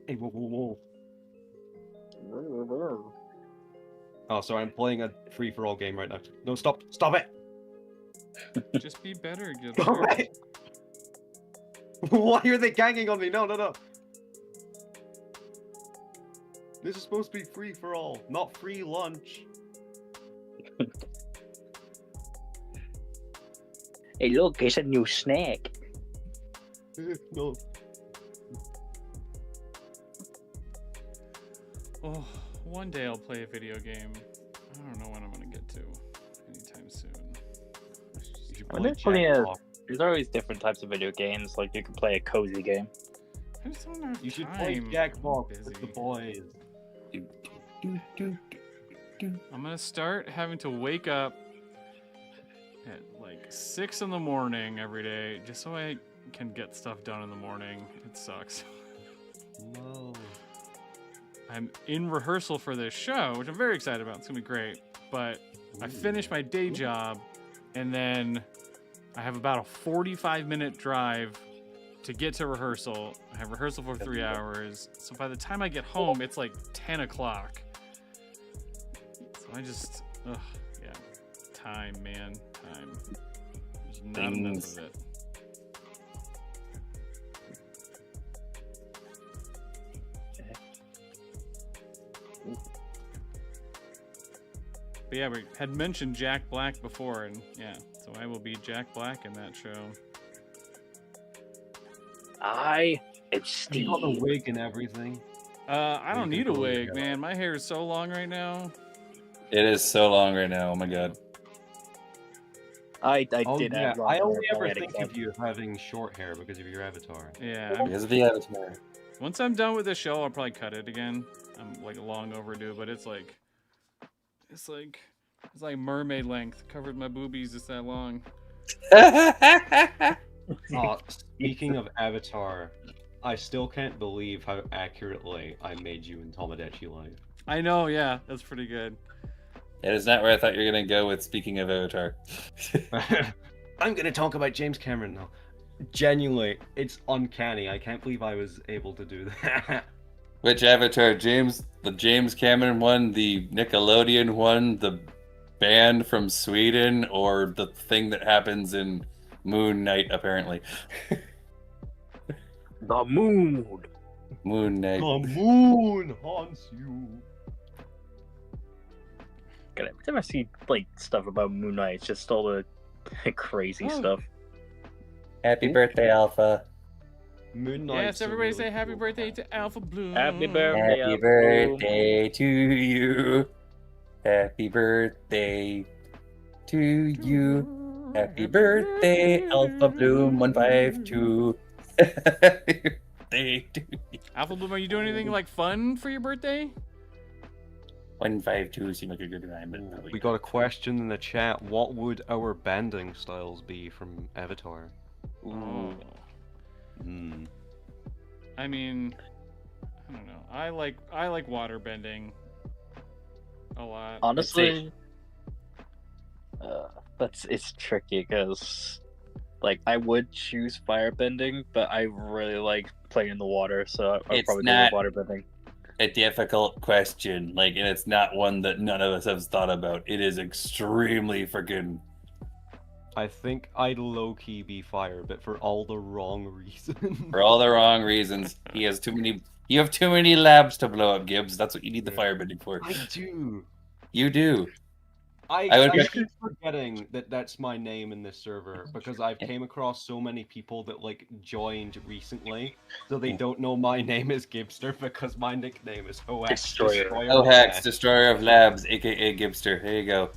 Hey, whoa, whoa, whoa. Oh, sorry, I'm playing a free-for-all game right now. No, stop! Stop it! Just be better, Stop Gibster. it! Why are they ganging on me? No, no, no! This is supposed to be free-for-all, not free lunch. Hey, look, it's a new snack. No. Oh, one day I'll play a video game. I don't know when I'm gonna get to anytime soon. You should Well, play there's plenty of- Jackbox. There's always different types of video games. Like, you can play a cozy game. I just don't have You should time. play I'm Jackbox busy. with the boys. I'm gonna start having to wake up at like 6 in the morning every day just so I can get stuff done in the morning. It sucks. No. I'm in rehearsal for this show, which I'm very excited about. It's gonna be great. But I finish my day job, and then I have about a 45-minute drive to get to rehearsal. I have rehearsal for 3 hours. So by the time I get home, it's like 10 o'clock. So I just, yeah. Time, man. Time. There's not enough of it. But yeah, we had mentioned Jack Black before, and yeah, so I will be Jack Black in that show. It's You got the Steve. wig and everything. I don't You need can a go wig, together. man. My hair is so long right now. It is so long right now. Oh my god. I Oh did yeah, have long I hair only before ever I had a think kid. of you having short hair because of your avatar. Yeah. Because of the avatar. Once I'm done with this show, I'll probably cut it again. I'm like long overdue, but it's like mermaid length. Covered my boobies. It's that long. Oh, speaking of Avatar, I still can't believe how accurately I made you in Tomodachi Life. I know, yeah, that's pretty good. That is not where I thought you were gonna go with speaking of Avatar. I'm gonna talk about James Cameron now. Genuinely, it's uncanny. I can't believe I was able to do that. Which Avatar, James? The James Cameron one, the Nickelodeon one, the band from Sweden, or the thing that happens in Moon Knight, apparently. The moon. Moon Knight. The moon haunts you. God, every time I see like stuff about Moon Knight, it's just all the crazy Oh. stuff. Happy birthday, Alpha. Moon Knight. Yes, everybody say happy birthday to Alpha Bloom. Happy birthday. Happy Alpha. birthday to you. Happy birthday to you. Happy birthday, Alpha Bloom 152. Happy birthday to you. Alpha Bloom, are you doing anything like fun for your birthday? 152 seemed like a good time, but probably We got a question in the chat. What would our bending styles be from Avatar? Oh. Hmm. I mean, I don't know. I like water bending a lot. Honestly, it's tricky because, like, I would choose firebending, but I really like playing in the water, so I'd It's probably not- go with waterbending. a difficult question, like, and it's not one that none of us have thought about. It is extremely freaking. I think I'd low-key be fire, but for all the wrong reasons. For all the wrong reasons. He has too many. You have too many labs to blow up, Gibbs. That's what you need the firebending for. I do. You do. I would I pick- keep forgetting that that's my name in this server because I've came across so many people that like joined recently, so they don't know my name is Gibster because my nickname is Hoax Destroyer. Oh, Hex, Labs. Destroyer of Labs, aka Gibster. There you go.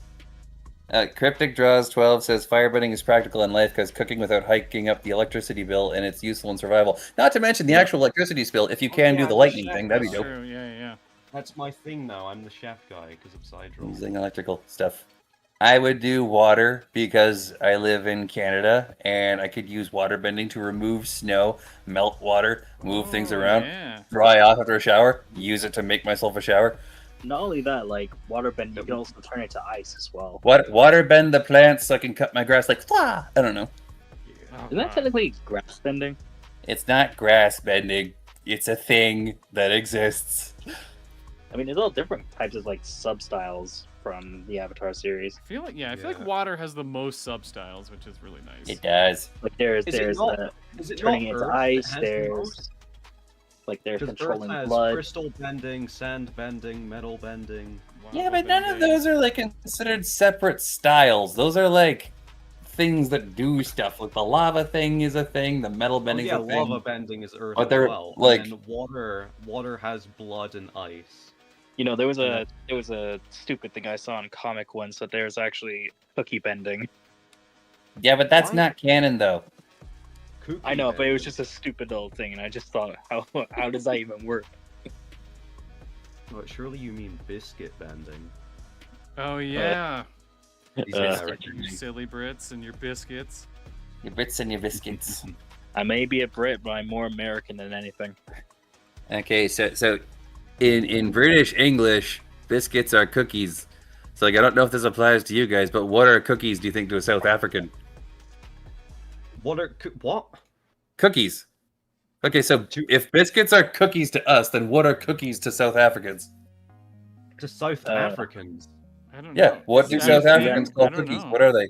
Cryptic Draws 12 says firebending is practical in life because cooking without hiking up the electricity bill, and it's useful in survival. Not to mention the actual electricity spill. If you can yeah, do the the lightning chef, thing, that'd be That's dope. true. Yeah. That's my thing now. I'm the chef guy because of side roll. Using electrical stuff. I would do water because I live in Canada and I could use water bending to remove snow, melt water, move things Oh, around, Yeah. dry off after a shower, use it to make myself a shower. Not only that, like waterbending, you can also turn it to ice as well. Water bend the plants so I can cut my grass like flah. I don't know. Oh, Isn't that God. technically grass bending? It's not grass bending. It's a thing that exists. I mean, there's all different types of like sub-styles from the Avatar series. I feel like Yeah. water has the most substyles, which is really nice. It does. Like there's Is it not- Is it turning not it into Earth that ice. has the There's most? like there's 'Cause Earth controlling has blood. crystal bending, sand bending, metal bending. Yeah, Lava but none of bending. those are like considered separate styles. Those are like things that do stuff. Like the lava thing is a thing, the metal Oh, bending yeah, is a thing. lava bending is Earth But as they're, well. like- And then water has blood and ice. You know, there was a stupid thing I saw in comic once that there's actually cookie bending. Yeah, but that's Why? not canon though. Cookie I know, but it was bending. just a stupid little thing, and I just thought, how does that even work? But surely you mean biscuit bending. Oh yeah. These Uh, American You names. silly Brits and your biscuits. Your bits and your biscuits. I may be a Brit, but I'm more American than anything. Okay, so in British English, biscuits are cookies. So like I don't know if this applies to you guys, but what are cookies do you think to a South African? What? Cookies. Okay, so if biscuits are cookies to us, then what are cookies to South Africans? To South Africans. I don't Yeah, know. what Is do that- South yeah, Africans I call don't cookies? know. What are they?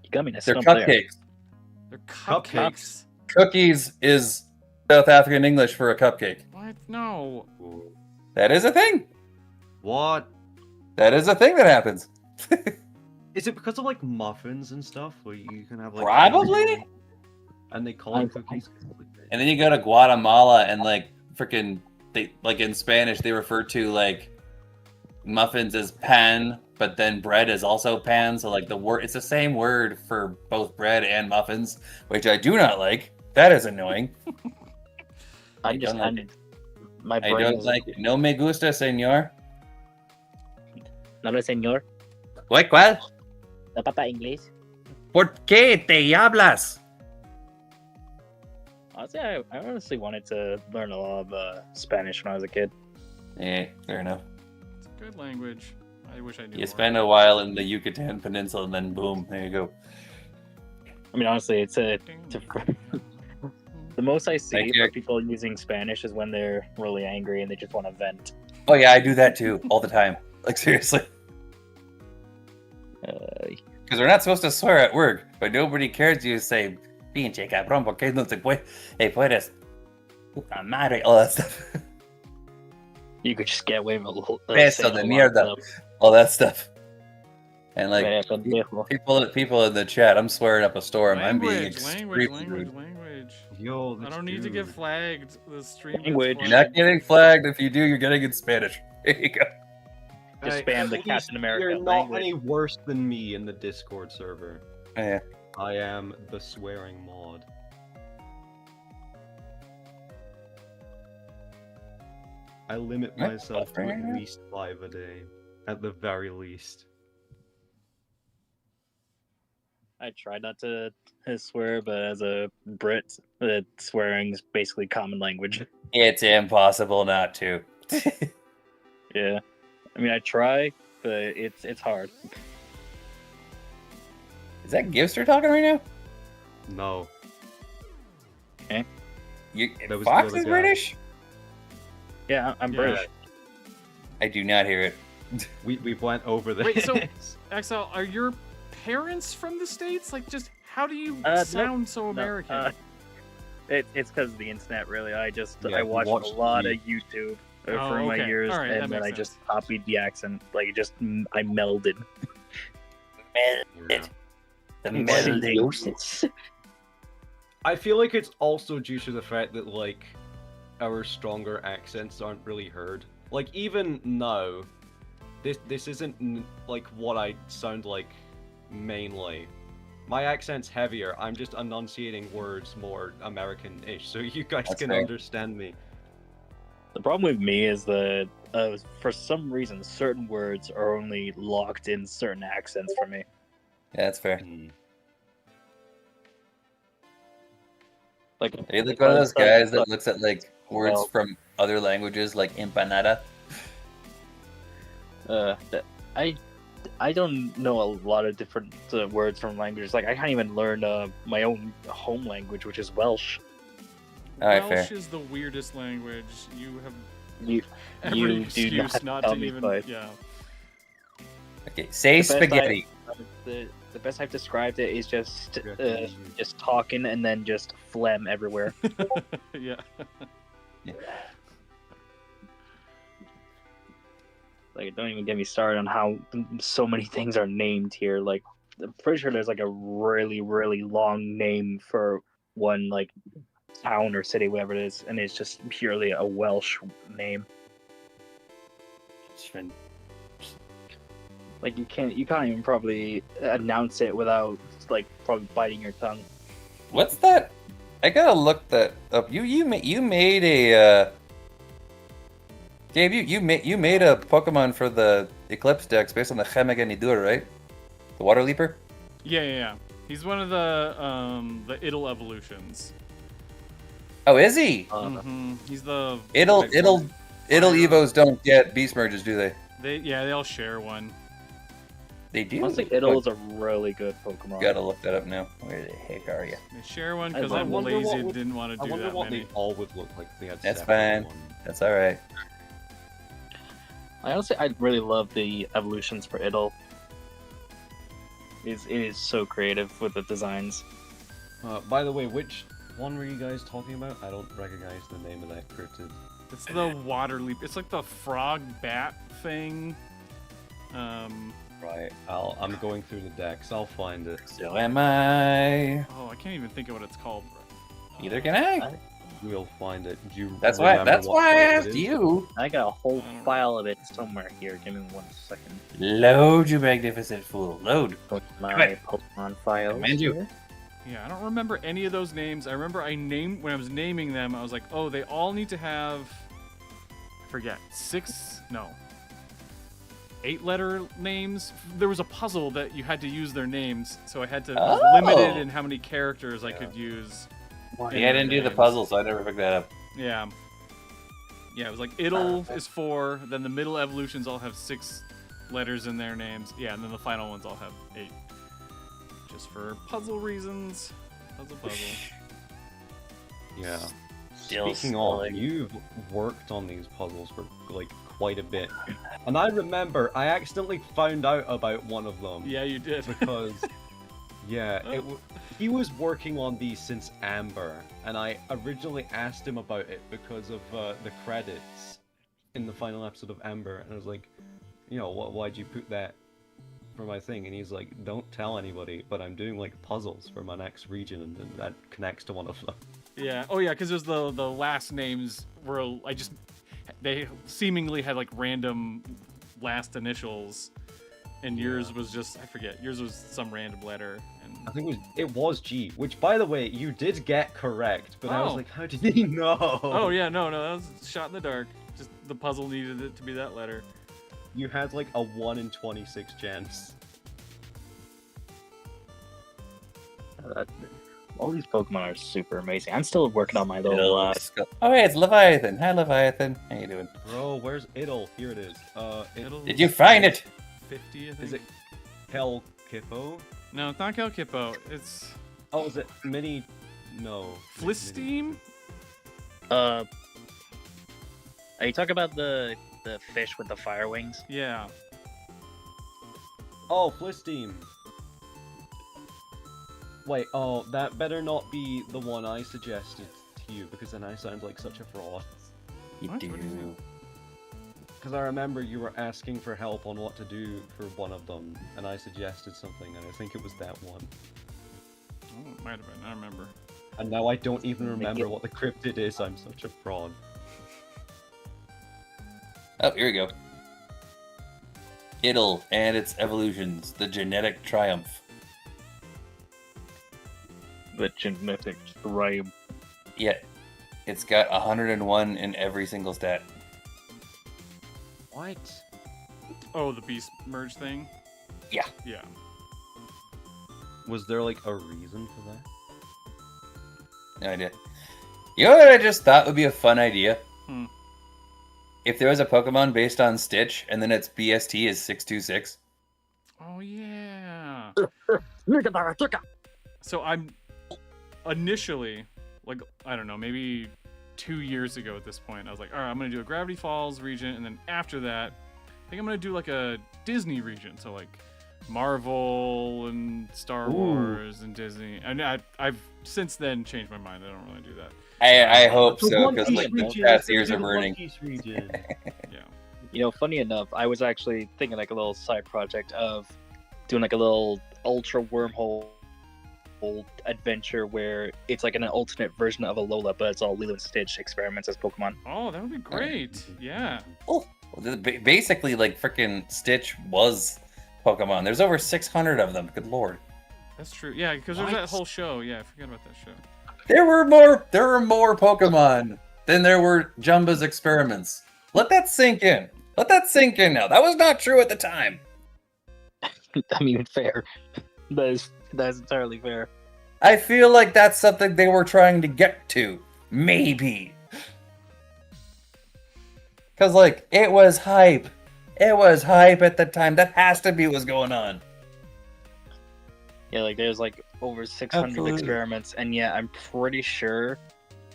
You got me to They're stump there. cupcakes. They're Cupcakes. cupcakes. Cookies is South African English for a cupcake. What? No. That is a thing. What? That is a thing that happens. Is it because of like muffins and stuff where you can have like Probably. and they call them cookies? And then you go to Guatemala and like freaking they like in Spanish they refer to like muffins as pan, but then bread is also pan. So like the word it's the same word for both bread and muffins, which I do not like. That is annoying. I I'm just, don't like I'm, my I brain don't is like it. No me gusta, señor. no lo señor. ¿Cuál? La papa inglés. ¿Por qué te hablas? Honestly, I honestly wanted to learn a lot of Spanish when I was a kid. fair enough. It's a good language. I wish I knew You more. spend a while in the Yucatan Peninsula, and then boom, there you go. I mean, honestly, it's the most I see Thank you. for people using Spanish is when they're really angry and they just want to vent. Oh yeah, I do that too, all the time. Like seriously. Because we're not supposed to swear at work, but nobody cares you say, pinche cabrón, porque no se puede, puedes, puta madre, all that stuff. You could just get away with a little. Peso de mierda, all that stuff. And like, Pendejo. people in the chat, I'm swearing up a storm. I'm being extremely rude. Language. Yo, I don't need to get flagged. The stream gets Language. You're flagged. not getting flagged. If you do, you're getting in Spanish. There you go. Just spam the Captain America You're not language. any worse than me in the Discord server. Yeah. I am the swearing mod. I limit What? myself to at least 5 a day, at the very least. I try not to swear, but as a Brit, swearing's basically common language. It's impossible not to. Yeah, I mean, I try, but it's hard. Is that Gibster talking right now? No. You, That was Fox the is other guy. British? Yeah, I'm British. I do not hear it. We went over this. Wait, so Axel, are your parents from the States? Like, just how do you Nope. sound so No, American? It's because of the internet, really. I Yeah, I you watched a watched lot the- of YouTube Oh, for my okay. years, All right, that and then makes I just sense. copied the accent. Like, I melded. Yeah. The Melding. I feel like it's also due to the fact that, like, our stronger accents aren't really heard. Like, even now, this isn't, like, what I sound like mainly. My accent's heavier, I'm just enunciating words more American-ish, so you guys That's can fair. understand me. The problem with me is that for some reason, certain words are only locked in certain accents for me. Yeah, that's fair. Like, Are you like one of those guys that looks at like words Well- from other languages, like empanada? I don't know a lot of different words from languages. Like, I can't even learn my own home language, which is Welsh. All right, Welsh fair. is the weirdest language. You have You every you do excuse not tell to me even. twice. Yeah. Okay, say The best spaghetti. The best I've described it is just Spaghetti. just talking and then just phlegm everywhere. Yeah. Like, don't even get me started on how so many things are named here. Like, I'm pretty sure there's like a really, really long name for one like town or city, whatever it is, and it's just purely a Welsh name. Like, you can't even probably announce it without like probably biting your tongue. What's that? I gotta look that up. You made a Gabe, you made a Pokemon for the Eclipse decks based on the Hemagenidur, right? The Water Leaper? Yeah. He's one of the Idle evolutions. Oh, is he? He's the It'll Evos don't get Beast Merges, do they? they all share one. They do? Honestly, Idle is a really good Pokemon. Gotta look that up now. Where the heck are you? They share one I because I'm wonder lazy what and would- didn't want to I do wonder that what many. they all would look like if they had That's separate fine. ones. That's alright. I really love the evolutions for Idle. It is so creative with the designs. By the way, which one were you guys talking about? I don't recognize the name of that cryptid. It's the water leap. It's like the frog bat thing. Right, I'm going through the decks. I'll find it. So am I. Oh, I can't even think of what it's called. Neither can I. We'll find it. Do you That's why remember what I type it asked is? you. I got a whole file of it somewhere here. Give me 1 second. Load, you magnificent fool. Load. Put my Come here. Pokemon files. Command you. here. Yeah, I don't remember any of those names. I remember when I was naming them, I was like, oh, they all need to have, I forget, 8-letter names. There was a puzzle that you had to use their names, so I had to Oh. limit it in how many characters I could use. Yeah, I didn't do the names. puzzle, so I never picked that up. Yeah. Yeah, it was like Idle is 4, then the middle evolutions all have 6 letters in their names. Yeah, and then the final ones all have 8. Just for puzzle reasons. Puzzle. Yeah. Still Speaking of, like, you've worked on these puzzles for like quite a bit, and I remember I accidentally found out about one of them. Yeah, you did. Because yeah, he was working on these since Amber, and I originally asked him about it because of the credits in the final episode of Amber, and I was like, why'd you put that for my thing? And he's like, don't tell anybody, but I'm doing like puzzles for my next region, and that connects to one of them. Yeah. Oh yeah, because there's the last names were they seemingly had like random last initials, and yours was just I forget. Yours was some random letter. And I think it was G, which by the way you did get correct, but I was Oh. like, how did he know? oh yeah, no, that was a shot in the dark. Just the puzzle needed it to be that letter. You had like a 1 in 26 chance. all these Pokemon are super amazing. I'm still working on my little. Oh, hey, it's Leviathan. Hi, Leviathan. How you doing? Bro, where's Idle? Here it is. Did you find it? 50, I think. Is it Kel Kippo? No, it's not Kelkippo. It's Oh, is it Mini? No. Flisteam? Are you talking about the fish with the fire wings? Yeah. Oh, Flisteam. Wait, oh, that better not be the one I suggested to you, because then I sound like such a fraud. You What? do. What do you mean? Because I remember you were asking for help on what to do for one of them, and I suggested something, and I think it was that one. Oh, it might have been. I don't remember. And now I don't even Make remember it- what the cryptid is, I'm such a fraud. Oh, here we go. Idle and its evolutions, the genetic triumph. The genetic triumph. Yeah, it's got 101 in every single stat. What? Oh, the beast merge thing? Yeah. Yeah. Was there like a reason for that? No idea. You know what I just thought would be a fun idea? Hmm. If there was a Pokemon based on Stitch, and then its BST is 626. Oh, yeah. So I'm initially, like, I don't know, maybe 2 years ago at this point, I was like, all right, I'm going to do a Gravity Falls region, and then after that, I think I'm going to do like a Disney region. So like Marvel and Star Ooh. Wars and Disney. And I've since then changed my mind. I don't really do that. I hope The so, One because Piece like region, past let's years do are the One burning. Piece region. Yeah. You know, funny enough, I was actually thinking like a little side project of doing like a little ultra wormhole adventure where it's like an alternate version of Alola, but it's all Lilo and Stitch experiments as Pokemon. Oh, that would be great. Yeah. Oh, basically, like freaking Stitch was Pokemon. There's over 600 of them. Good lord. That's true. Yeah, because there's that What? whole show. Yeah, I forgot about that show. There were more Pokemon than there were Jumba's experiments. Let that sink in. Let that sink in now. That was not true at the time. I mean, fair. That is entirely fair. I feel like that's something they were trying to get to. Maybe. Because, like, it was hype. It was hype at the time. That has to be what's going on. Yeah, like there's like over 600 Absolutely. experiments, and yeah, I'm pretty sure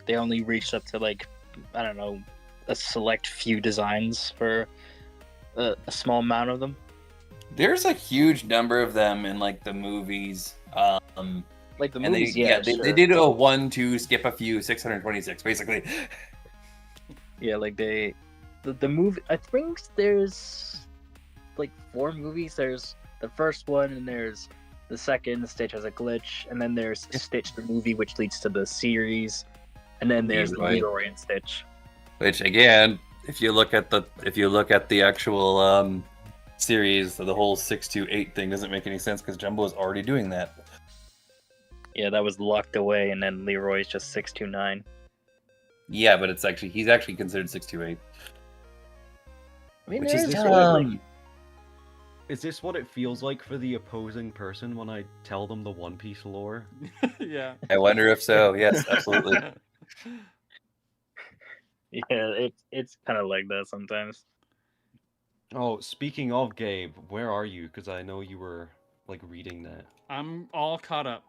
they only reached up to like, I don't know, a select few designs for a small amount of them. There's a huge number of them in, like, the movies. Like the And movies, they sure. did a 1-2, skip a few, 626, basically. Yeah, like the movie. I think there's like 4 movies. There's the first one, and there's the second. Stitch has a glitch, and then there's Stitch the movie, which leads to the series, and then there's Right. Leroy and Stitch. Which, again, if you look at the actual series, the whole 628 thing doesn't make any sense because Jumbo is already doing that. Yeah, that was locked away, and then Leroy's just 629. Yeah, but he's actually considered 628. I mean, Which there's is Is this what it feels like for the opposing person when I tell them the One Piece lore? Yeah. I wonder if so. Yes, absolutely. Yeah, it's kind of like that sometimes. Oh, speaking of Gabe, where are you? Because I know you were like reading that. I'm all caught up.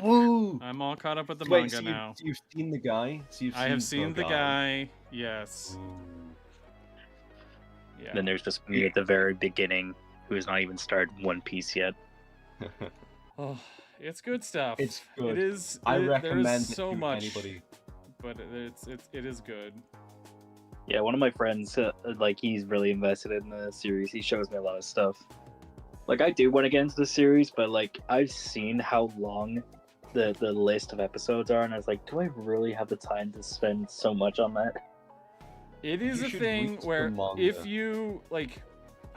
Woo! I'm all caught up with the Wait, manga so now. you've seen the guy? So you've I have seen the guy. Yes. Ooh. Yeah. Then there's just me at the very beginning, who has not even started One Piece yet. Oh, it's good stuff. It's good. It is. I there recommend is it so to much, anybody. but it is good. Yeah, one of my friends, like, he's really invested in the series. He shows me a lot of stuff. Like, I do want to get into the series, but like, I've seen how long the list of episodes are, and I was like, do I really have the time to spend so much on that? It is You a should thing read the where manga. if you like,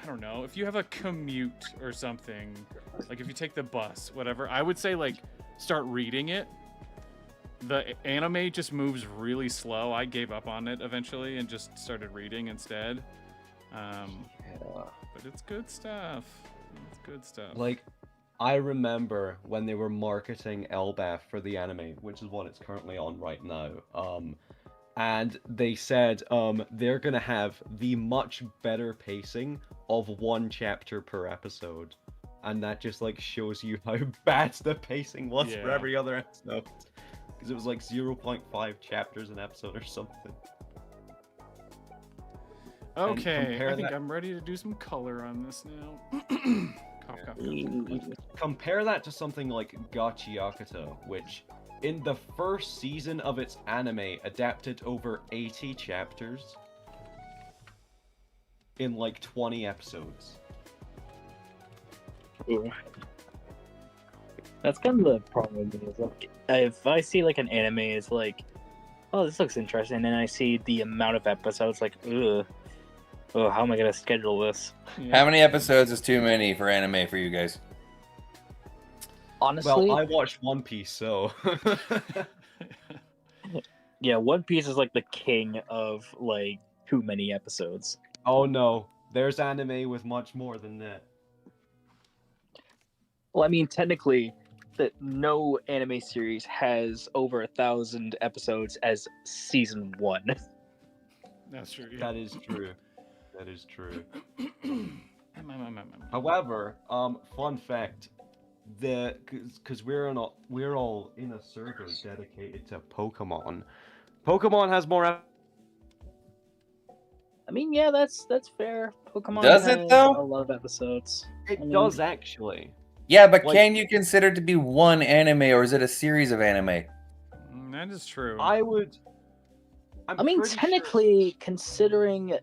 I don't know, if you have a commute or something, like if you take the bus, whatever, I would say like start reading it. The anime just moves really slow. I gave up on it eventually and just started reading instead. Yeah. But it's good stuff. It's good stuff. Like, I remember when they were marketing Elbaf for the anime, which is what it's currently on right now. And they said they're gonna have the much better pacing of one chapter per episode, and that just like shows you how bad the pacing was for Yeah. every other episode, because it was like 0.5 chapters an episode or something. Okay, compare I think that- I'm ready to do some color on this now. Cough, cough, cough. Compare that to something like Gachiakuta, which in the first season of its anime adapted over 80 chapters in like 20 episodes. That's kind of the problem with it. Is like, if I see like an anime, it's like, oh, this looks interesting, and I see the amount of episodes, like, ugh, oh, how am I gonna schedule this? Yeah. How many episodes is too many for anime for you guys? Honestly, Well, I watched One Piece, so yeah, One Piece is like the king of like too many episodes. oh no, there's anime with much more than that. Well, I mean, technically, that no anime series has over 1,000 episodes as season one. That's true. Yeah. That is true. That is true. How However, fun fact, because we're all in a server dedicated to Pokemon. Pokemon has more. I mean, yeah, that's fair. Pokemon Does it, has though? a lot of episodes. It I mean- does actually. Yeah, but Like- can you consider it to be one anime, or is it a series of anime? That is true. I would. I mean, pretty sure- technically, considering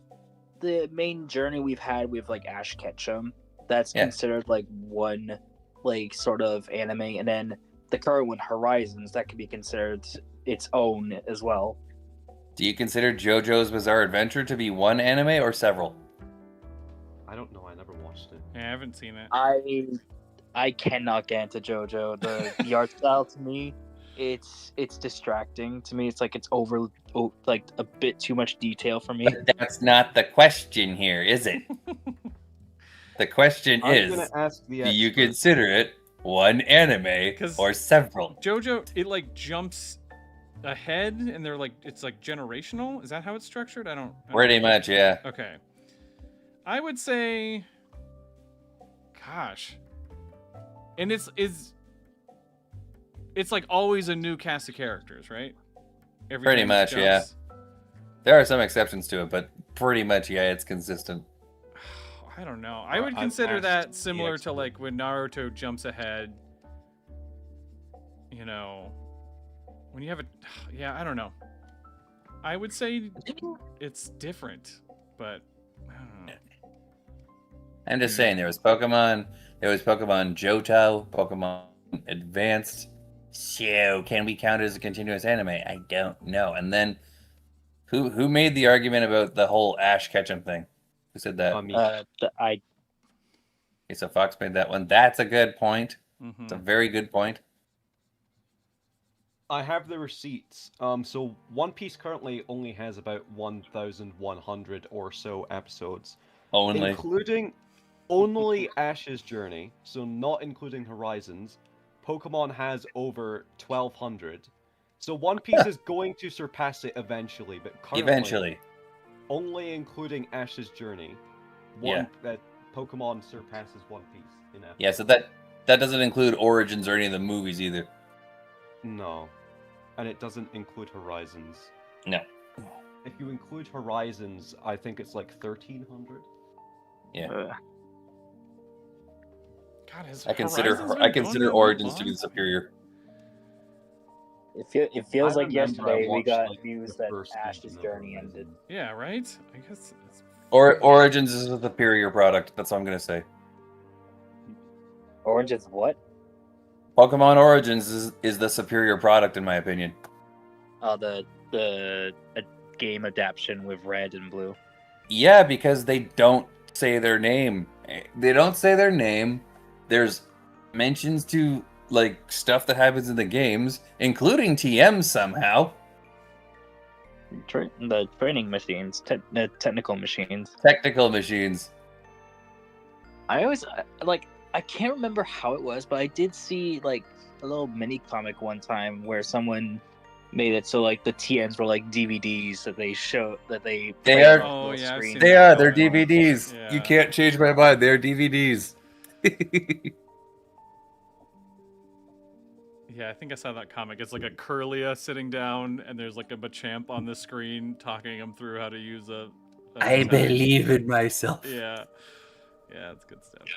the main journey we've had with like Ash Ketchum, that's Yeah. considered like one like sort of anime, and then the current one, Horizons, that could be considered its own as well. Do you consider JoJo's Bizarre Adventure to be one anime or several? I don't know. I never watched it. Yeah, I haven't seen it. I cannot get into JoJo. The art style to me, it's distracting to me. It's like it's like a bit too much detail for me. But that's not the question here, is it? The question I'm is, gonna ask the do you expert. consider it one anime 'Cause- or several? JoJo, it like jumps ahead, and they're like it's like generational. Is that how it's structured? I don't. Pretty much, yeah. Okay. I would say, gosh, and it's like always a new cast of characters, right? Every Pretty time it much, yeah. jumps. There are some exceptions to it, but pretty much, yeah, it's consistent. I don't know. I Or would I've consider asked that the similar to expert. like when Naruto jumps ahead. You know, when you have a, yeah, I don't know. I would say it's different, but I don't know. I'm just saying, there was Pokemon Johto, Pokemon Advanced. So, can we count it as a continuous anime? I don't know. And then, who made the argument about the whole Ash Ketchum thing? Who said that? Me. I Okay, so Fox made that one. That's a good point. Mhm. It's a very good point. I have the receipts. So One Piece currently only has about 1,100 or so episodes, Only. including only Ash's journey. So not including Horizons. Pokemon has over 1,200, So One Piece is going to surpass it eventually, but currently, Eventually. only including Ash's Journey, Yeah. that Pokemon surpasses One Piece in effort. Yeah, so that doesn't include Origins or any of the movies either. No. And it doesn't include Horizons. No. If you include Horizons, I think it's like 1,300. Yeah. God, has I consider Horizons been going that Origins to be long? the superior. It feels I like remember I yesterday we watched, got like, news the that first Ash's season of journey Horizon. ended. Yeah, right? I guess it's... Origins is a superior product. That's all I'm gonna say. Origins what? Pokemon Origins is the superior product in my opinion. The game adaptation with red and blue. Yeah, because they don't say their name. They don't say their name. There's mentions to like stuff that happens in the games, including TM somehow. The training machines, technical machines. Technical machines. I always I can't remember how it was, but I did see like a little mini comic one time where someone made it so like the TNs were like DVDs that they They played are- on Oh, little yeah, I've screens. seen They that are. They're going on. DVDs. Yeah. You can't change my mind. They're DVDs. Yeah, I think I saw that comic. It's like a Curlia sitting down, and there's like a Machamp on the screen talking him through how to use a attack. in myself. Yeah. Yeah, it's good stuff.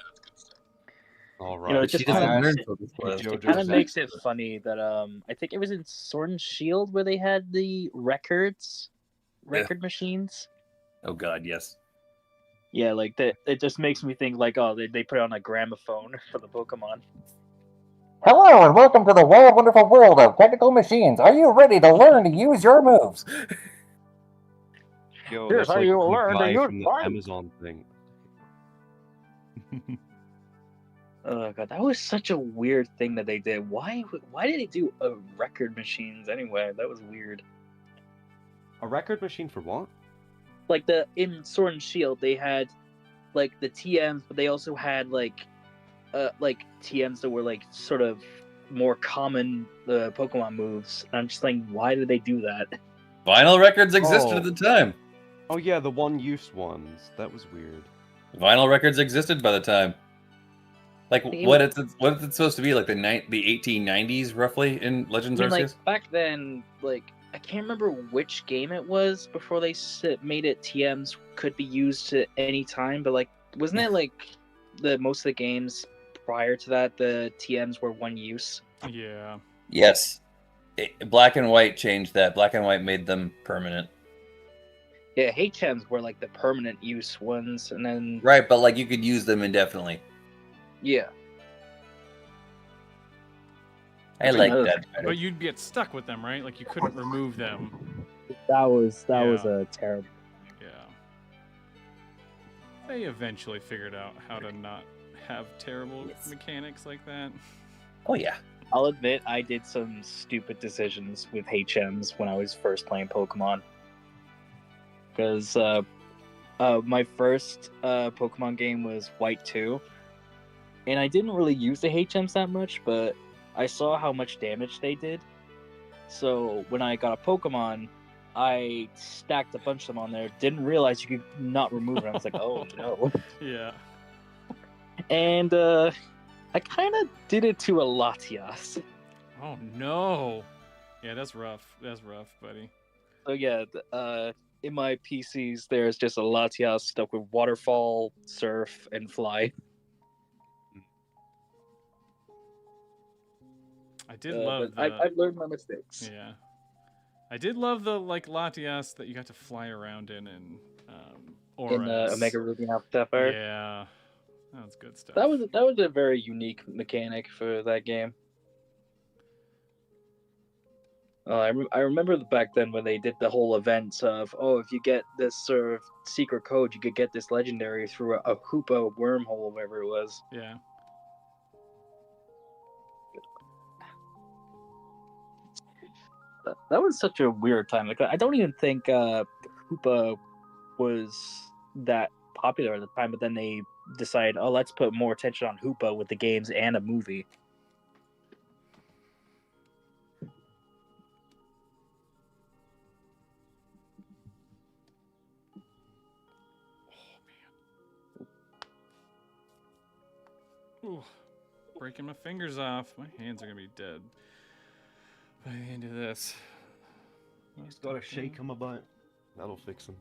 Alright. You know, it just She doesn't kinda- learn it- from this It one. JoJo's It kind of makes it excellent. funny that I think it was in Sword and Shield where they had the record machines. Oh god, yes. Yeah, like that. It just makes me think like, oh, they put it on a gramophone for the Pokemon. Hello and welcome to the wild, wonderful world of technical machines. Are you ready to learn to use your moves? Yo, Here's that's how like you the learn to guy use from the fire. Amazon thing. Oh god, that was such a weird thing that they did. Why did they do record machines anyway? That was weird. A record machine for what? Like in Sword and Shield, they had like the TMs, but they also had like TMs that were like sort of more common Pokemon moves. And I'm just like, why did they do that? Vinyl records existed Oh. at the time. Oh yeah, the one-use ones. That was weird. Vinyl records existed by the time. Like You- what it's supposed to be like the 1890s roughly in Legends I mean, Arceus. like back then, like I can't remember which game it was before they made it TMs could be used at any time, but like wasn't it like most of the games prior to that the TMs were one use? Yeah. Yes. Black and White changed that. Black and White made them permanent. Yeah, HMs were like the permanent use ones, and then Right, but like you could use them indefinitely. yeah, I That's like another that thing. better. But you'd get stuck with them, right? Like you couldn't remove them. that was Yeah. a terrible. Yeah. They eventually figured out how to not have terrible Yes. mechanics like that. Oh yeah. I'll admit I did some stupid decisions with HMs when I was first playing Pokemon. Because my first Pokemon game was White 2. And I didn't really use the HMs that much, but I saw how much damage they did. So when I got a Pokemon, I stacked a bunch of them on there. Didn't realize you could not remove them. I was like, oh no. Yeah. And I kind of did it to a Latias. Oh no. Yeah, that's rough. That's rough, buddy. So yeah, in my PCs, there's just a Latias stuck with Waterfall, Surf, and Fly. I did love but the... I've learned my mistakes. Yeah. I did love the like Latias that you got to fly around in Auras. In Omega Ruby and Alpha Sapphire. Yeah. That was good stuff. That was a very unique mechanic for that game. I remember back then when they did the whole event of, oh, if you get this sort of secret code, you could get this legendary through a Hoopa wormhole, whatever it was. Yeah. That was such a weird time. Like, I don't even think Hoopa was that popular at the time, but then they decided, oh, let's put more attention on Hoopa with the games and a movie. Ooh, breaking my fingers off. My hands are gonna be dead by the end of this. Just gotta shake him about. That'll fix him.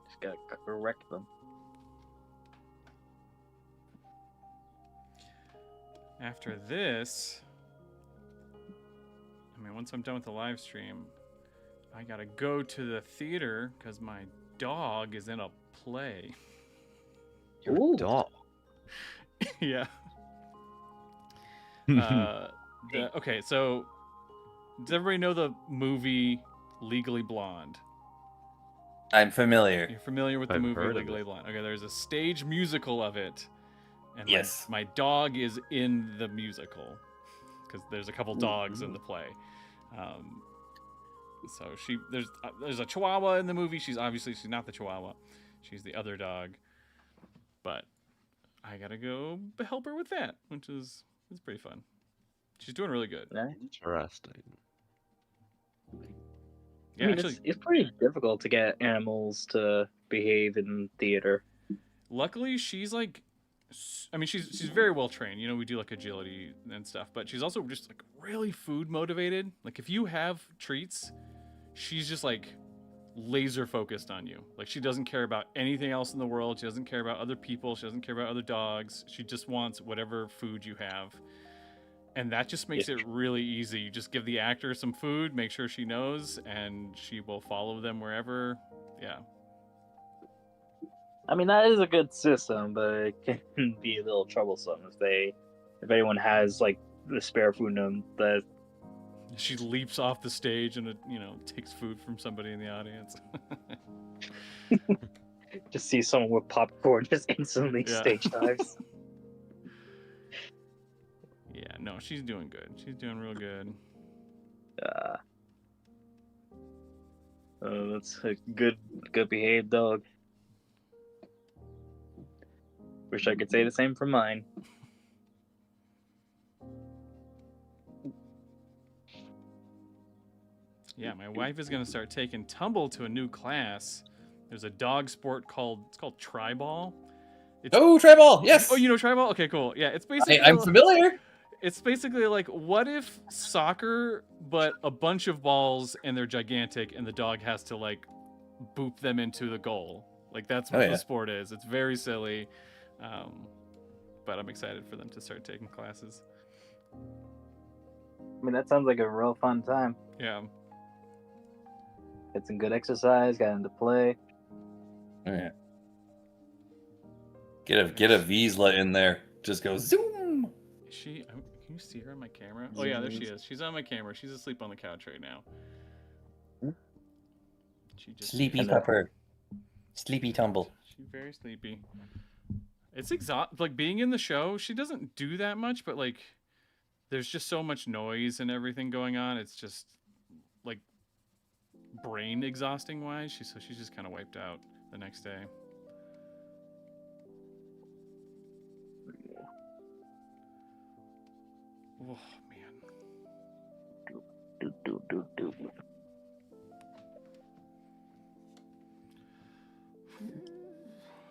Just gotta correct them. After this, I mean, once I'm done with the live stream, I gotta go to the theater because my dog is in a play. Your Ooh. dog. Yeah. Okay, so does everybody know the movie Legally Blonde? I'm familiar. You're familiar with the I've movie heard of Legally it. Blonde? Okay, there's a stage musical of it, and Yes. my dog is in the musical because there's a couple dogs in the play. So there's a Chihuahua in the movie. She's not the Chihuahua. She's the other dog. But I gotta go help her with that, which is pretty fun. She's doing really good. Nice. Interesting. Yeah, I mean, actually, it's pretty difficult to get animals to behave in theater. luckily she's like, I mean, she's very well trained. You know, we do like agility and stuff, but she's also just like really food motivated. Like if you have treats, she's just like laser focused on you. Like she doesn't care about anything else in the world. She doesn't care about other people. She doesn't care about other dogs. She just wants whatever food you have. And that just makes it really easy. You just give the actor some food, make sure she knows, and she will follow them wherever. Yeah. I mean, that is a good system, but it can be a little troublesome if anyone has like the spare food in them. That She leaps off the stage and takes food from somebody in the audience. just see someone with popcorn just instantly Yeah. stage dives. Yeah, no, she's doing good. She's doing real good. That's a good behaved dog. Wish I could say the same for mine. Yeah, my wife is gonna start taking Tumble to a new class. There's a dog sport called Tri-Ball. Oh, Tribal! Yes! Oh, you know Tri-Ball? Okay, cool. Yeah, it's basically I'm familiar. It's basically like, what if soccer, but a bunch of balls and they're gigantic, and the dog has to like boop them into the goal. Like that's what the sport is. It's very silly, but I'm excited for them to start taking classes. I mean, that sounds like a real fun time. Yeah. Get some good exercise, got into play. Oh, yeah. Get a Vizsla in there. Just go zoom. Is she? Can you see her on my camera? Oh yeah, there she is. She's on my camera. She's asleep on the couch right now. She just Sleepy pepper. Sleepy tumble. She's very sleepy. It's like being in the show. She doesn't do that much, but like, there's just so much noise and everything going on. It's just like brain exhausting wise. She's just kind of wiped out the next day. Oh man.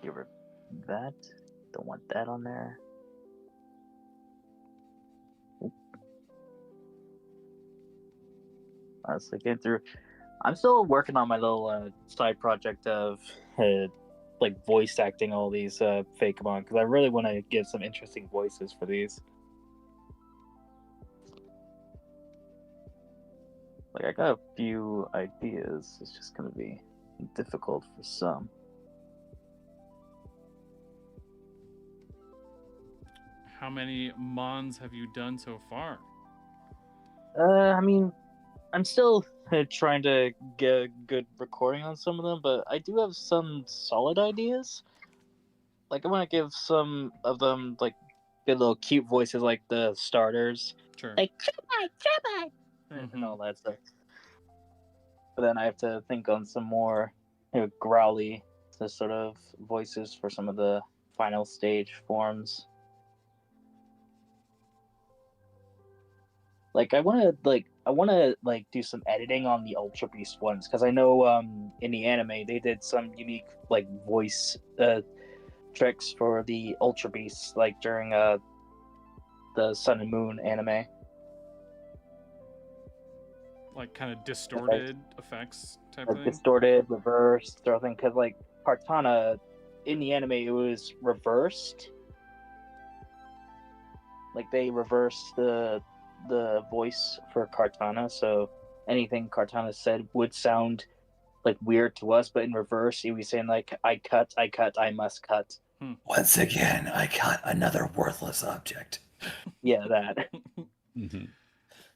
Give her that. Don't want that on there. Honestly, getting through. I'm still working on my little side project of like voice acting all these Fakemon because I really want to give some interesting voices for these. Like I got a few ideas. It's just gonna be difficult for some. How many Mons have you done so far? I mean, I'm still trying to get a good recording on some of them, but I do have some solid ideas. Like I want to give some of them like good little cute voices, like the starters, Sure. like Tribby, and all that stuff. But then I have to think on some more growly sort of voices for some of the final stage forms. Like I want to do some editing on the Ultra Beast ones because I know in the anime they did some unique like voice tricks for the Ultra Beasts, like during the Sun and Moon anime. Like kind of distorted effects type Like thing. distorted, reversed, or thing. Because like Kartana, in the anime, it was reversed. Like they reversed the voice for Kartana, so anything Kartana said would sound like weird to us, but in reverse, he was saying like, I cut, I must cut." Once again, I got another worthless object. Yeah, that. Mhm.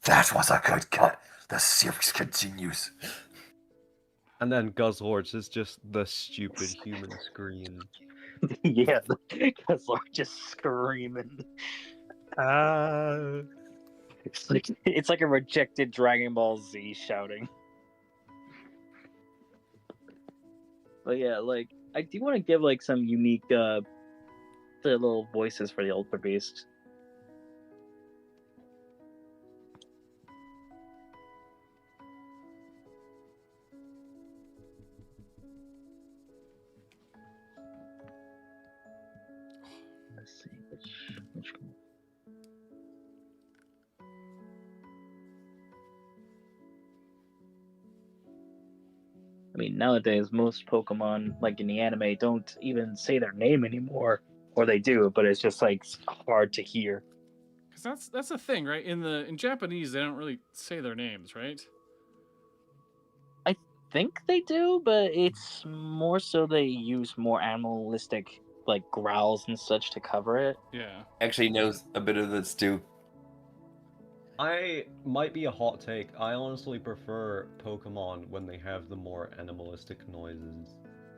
That was a good cut. The series continues. And then Guzzlords is just the stupid human scream. Yeah, because Lord just screaming. It's like a rejected Dragon Ball Z shouting. But yeah, like I do want to give like some unique the little voices for the Ultra Beast. Let's see which one. I mean, nowadays most Pokemon, like in the anime, don't even say their name anymore, or they do, but it's just like hard to hear. Because that's the thing, right? In Japanese, they don't really say their names, right? I think they do, but it's more so they use more animalistic like growls and such to cover it. Yeah. Actually knows a bit of this too. I might be a hot take. I honestly prefer Pokemon when they have the more animalistic noises.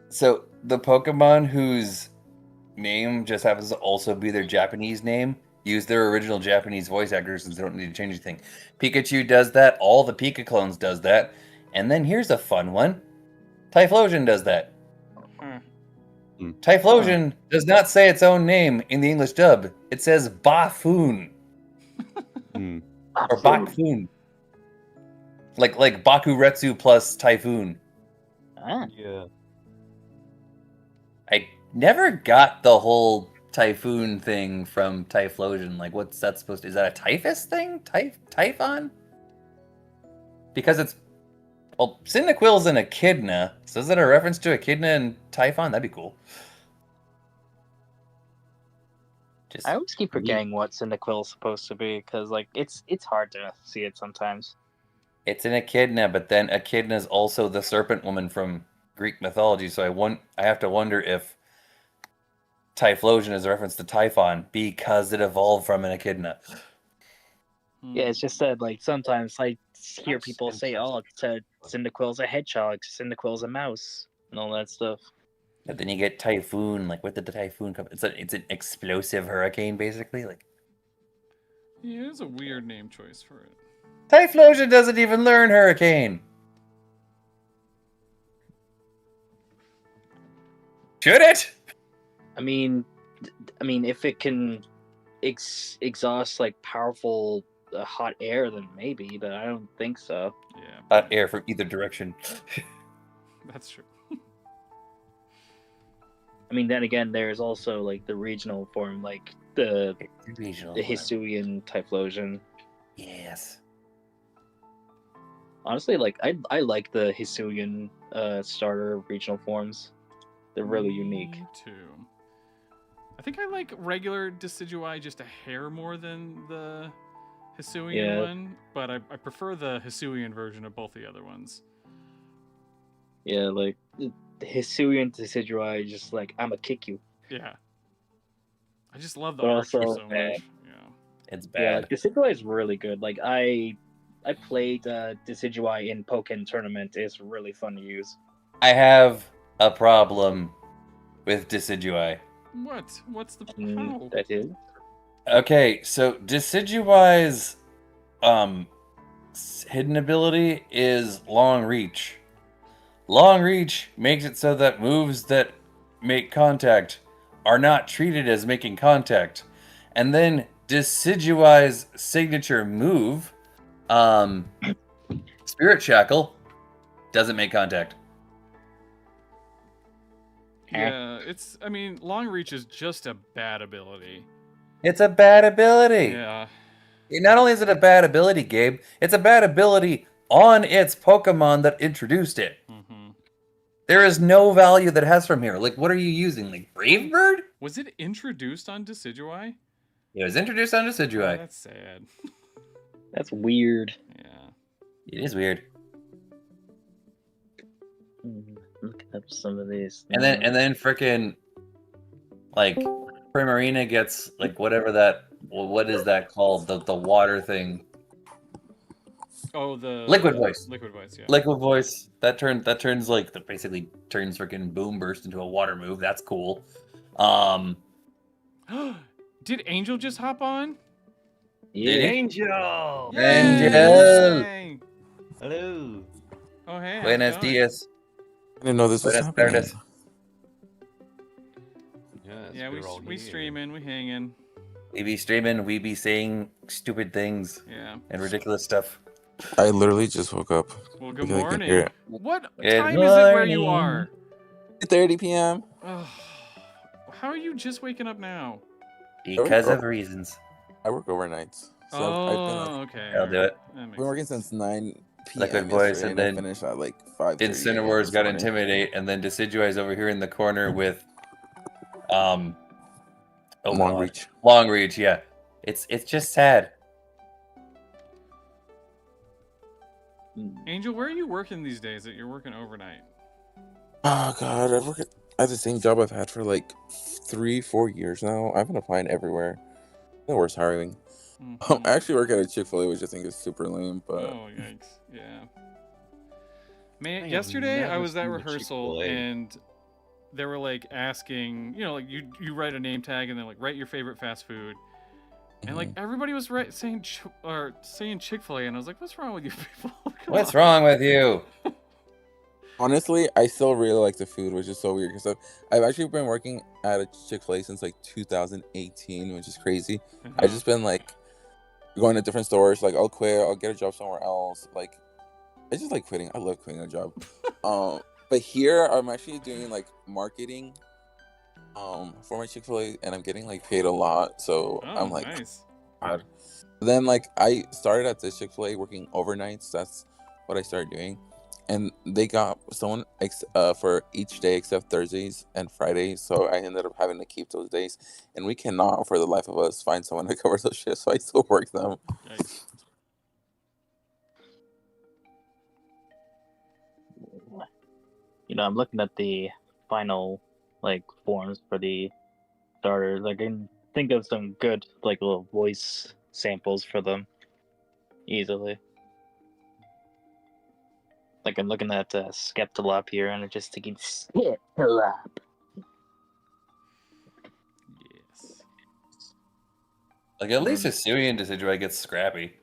So the Pokemon whose name just happens to also be their Japanese name use their original Japanese voice actors since they don't need to change anything. Pikachu does that. All the Pika clones does that. And then here's a fun one. Typhlosion does that. Huh. Typhlosion does not say its own name in the English dub. It says Bafoon. Hmm. Or Bakfoon. Like Bakuretsu plus Typhoon. Ah. Yeah. I never got the whole Typhoon thing from Typhlosion. Like, what's that supposed to... Is that a typhus thing? Typhon? Because it's... Well, Cyndaquil's an echidna. So is that a reference to echidna and Typhon? That'd be cool. Just... I always keep forgetting what Cyndaquil's supposed to be because like it's hard to see it sometimes. It's an echidna, but then echidna is also the serpent woman from Greek mythology. So I have to wonder if Typhlosion is a reference to Typhon because it evolved from an echidna. Yeah, it's just that like sometimes I hear That's people say, "Oh, Cyndaquil's a hedgehog, Cyndaquil's a mouse," and all that stuff. But then you get Typhoon. Like, what did the Typhoon come? It's an explosive hurricane, basically. Like, Yeah, it's a weird name choice for it. Typhlosion doesn't even learn hurricane. Should it? I mean, if it can exhaust like powerful hot air, then maybe, but I don't think so. Yeah, Hot air from either direction. that's true. I mean, then again, there's also like the regional form, like the Regional. Hisuian Typhlosion. Yes. Honestly, like I like the Hisuian starter regional forms. They're really unique. Me too. I think I like regular Decidueye just a hair more than the Hisuian one, but I prefer the Hisuian version of both the other ones. Yeah, like the Hisuian Decidueye, just like I'ma kick you. Yeah. I just love the But art also, so much. Yeah. It's Yeah, bad. like Decidueye is really good. Like I played Decidueye in Pokken tournament. It's really fun to use. I have a problem with Decidueye. What? What's the how? That is. Okay, so Decidueye's hidden ability is Long Reach. Long Reach makes it so that moves that make contact are not treated as making contact. And then Decidueye's signature move, Spirit Shackle, doesn't make contact. Yeah, it's. I mean, long reach is just a bad ability. It's a bad ability. Yeah. Not only is it a bad ability, Gabe, it's a bad ability on its Pokemon that introduced it. Mm-hmm. There is no value that it has from here. Like, what are you using? Like, Brave Bird? Was it introduced on Decidueye? It was introduced on Oh, Decidueye. that's sad. That's weird. Yeah. It is weird. Looking up some of these. And then frickin' like Primarina gets like whatever that. Well, what is that called? The water thing. Oh, the Liquid Voice. Liquid Voice, yeah. Liquid Voice. That turns like that basically turns frickin' Boom Burst into a water move. That's cool. Did Angel just hop on? Yeah. Angel! Angel! Yay! Hello! Oh, hey. how's it Buenos going? dias. I didn't know this was Buenas happening. tardes. Yes, Yeah, we're all we here. streaming, we hanging. We be streaming, we be saying stupid things Yeah. and ridiculous stuff. I literally just woke up. Well, good Because I can hear morning. it. What Good time is it where you morning. are? 8:30 p.m. Ugh. How are you just waking up now? Because of reasons. I work overnights. So Oh, okay. I'll do it. That makes I've been working sense. since 9 p.m. Liquid Voice, yesterday, and and I then finished at like 5:30. Incineroar's got Intimidate, and then Decidueye's over here in the corner with oh Long God. reach. Long reach, yeah. It's just sad. Angel, where are you working these days that you're working overnight? Oh god, I've worked at the same job I've had for like 3-4 years now. I've been applying everywhere. The worst hiring. Mhm. I actually work at a Chick-fil-A, which I think is super lame, but Oh, yikes. Yeah. Man, have yesterday I never was at seen a rehearsal Chick-fil-A. and they were like asking, you know, like you write a name tag and then like write your favorite fast food. And like everybody was saying Chick-fil-A and I was like, what's wrong with you people? Come What's on. wrong with you? honestly, I still really like the food, which is so weird because I've actually been working at a Chick-fil-A since like 2018, which is crazy. I've just been like going to different stores. Like I'll quit, I'll get a job somewhere else. Like I just like quitting. I love quitting a job. But here I'm actually doing like marketing for my Chick-fil-A, and I'm getting like paid a lot. So Oh, I'm like, nice. God. Then like I started at this Chick-fil-A working overnights. That's what I started doing, and they got someone for each day except Thursdays and Fridays. So I ended up having to keep those days, and we cannot for the life of us find someone to cover those shifts. So I still work them. Yikes. You know, I'm looking at the final like forms for the starters. I can think of some good like little voice samples for them easily. Like I'm looking at Skeptalop here, and I'm just thinking Skeptalop. Yes. Like at least Hisuian Decidueye gets scrappy.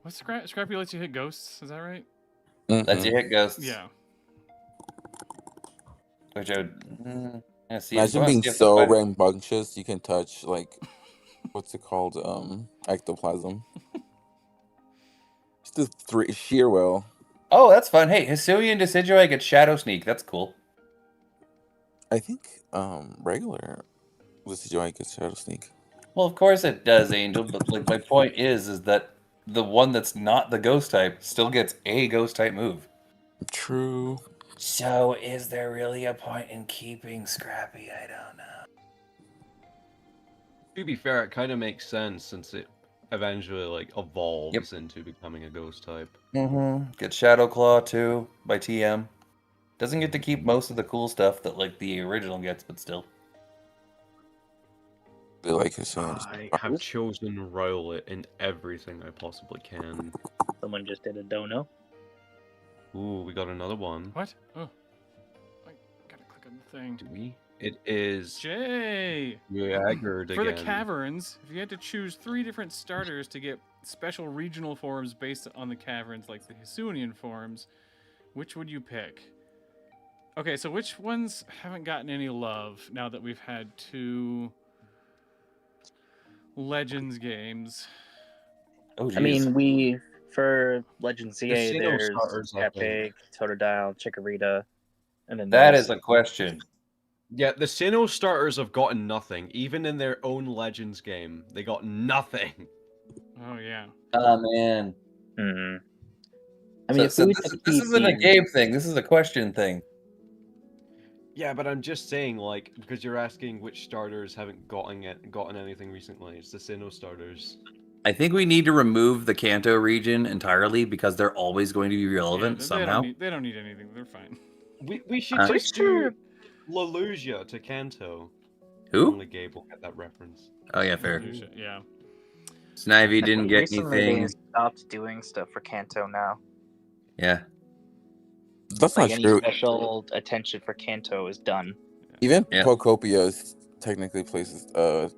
What's Scrappy lets you hit ghosts? Is that right? Lets you hit ghosts. Yeah. Which I would see. Imagine being so rambunctious you can touch like what's it called? Ectoplasm. Just the sheer will. Oh, that's fun. Hey, Hisuian Decidueye gets Shadow Sneak. That's cool. I think regular Decidueye gets Shadow Sneak. Well, of course it does, Angel. But like my point is that the one that's not the ghost type still gets a ghost type move. True. So is there really a point in keeping Scrappy? I don't know. To be fair, it kind of makes sense since it eventually like evolves into becoming a ghost type. Get Shadow Claw too by TM. Doesn't get to keep most of the cool stuff that like the original gets, but still. They like his I have chosen Rowlet in everything I possibly can. Someone just did a dono. Ooh, we got another one. What? Oh. I gotta click on the thing. Do we? It is Jay! Jaggered again. For the caverns, if you had to choose 3 different starters to get special regional forms based on the caverns, like the Hisuian forms, which would you pick? Okay, so which ones haven't gotten any love now that we've had 2 Legends games? Oh, I mean, for Legends CA, Casino there's starters, I think. Epic, Totodile, Chikorita, And then That there's- is a question. Yeah, the Sinnoh starters have gotten nothing. Even in their own Legends game, they got nothing. Oh yeah. Oh man. Hmm. I mean, So if we this isn't a game thing. This is a question thing. Yeah, but I'm just saying, like, because you're asking which starters haven't gotten anything recently. It's the Sinnoh starters. I think we need to remove the Kanto region entirely because they're always going to be relevant They somehow. don't need anything. They're fine. We should Uh, just do Lelusia to Kanto. Who? Only Gabe will get that reference. Oh yeah, fair. Lucia, yeah. Snivy didn't get Recently, anything. they stopped doing stuff for Kanto now. Yeah. That's Like not any true. special attention for Kanto is done. Even Yeah. Pokopia is technically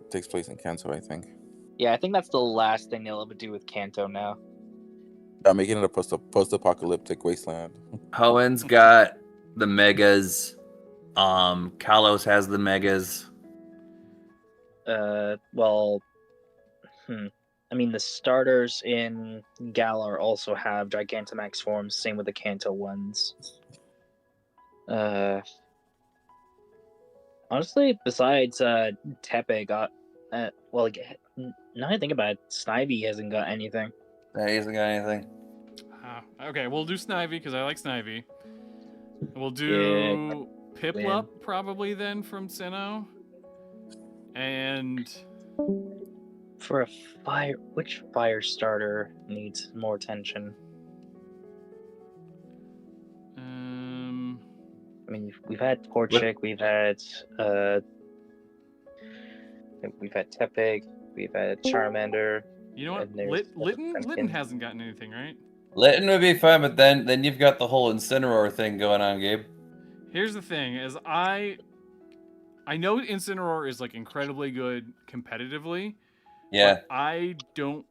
takes place in Kanto, I think. Yeah, I think that's the last thing they'll ever do with Kanto now. Yeah, making it a post-apocalyptic wasteland. Hoen's got the megas. Kalos has the megas. Well, I mean, the starters in Galar also have Gigantamax forms. Same with the Kanto ones. Honestly, besides Tepe got, well, now I think about it, Snivy hasn't got anything. Yeah, he hasn't got anything. Okay, we'll do Snivy because I like Snivy. We'll do Piplup probably then from Sinnoh. And For a fire, which fire starter needs more attention? I mean, we've had Torchic, we've had Tepig, we've had Charmander. you know what? And there's Litten Fennekin. hasn't gotten anything, right? Litten would be fine, but then you've got the whole Incineroar thing going on, Gabe. Here's the thing: is I know Incineroar is like incredibly good competitively. Yeah. But I don't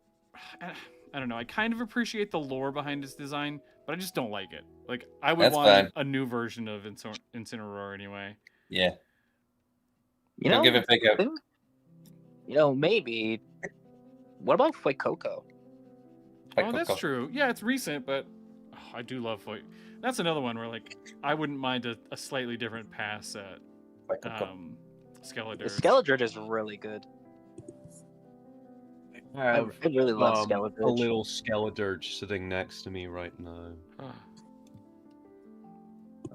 know. I kind of appreciate the lore behind its design, but I just don't like it. Like I would That's want fine. a new version of Incineroar anyway. Yeah. You Don't know, give it pick up. maybe. What about Fuecoco? Oh, that's true. Yeah, it's recent, but I do love Foy. That's another one where like I wouldn't mind a slightly different pass at Skeledirge. The Skeledirge is really good. I really love Skeledirge. a little Skeledirge sitting next to me right now.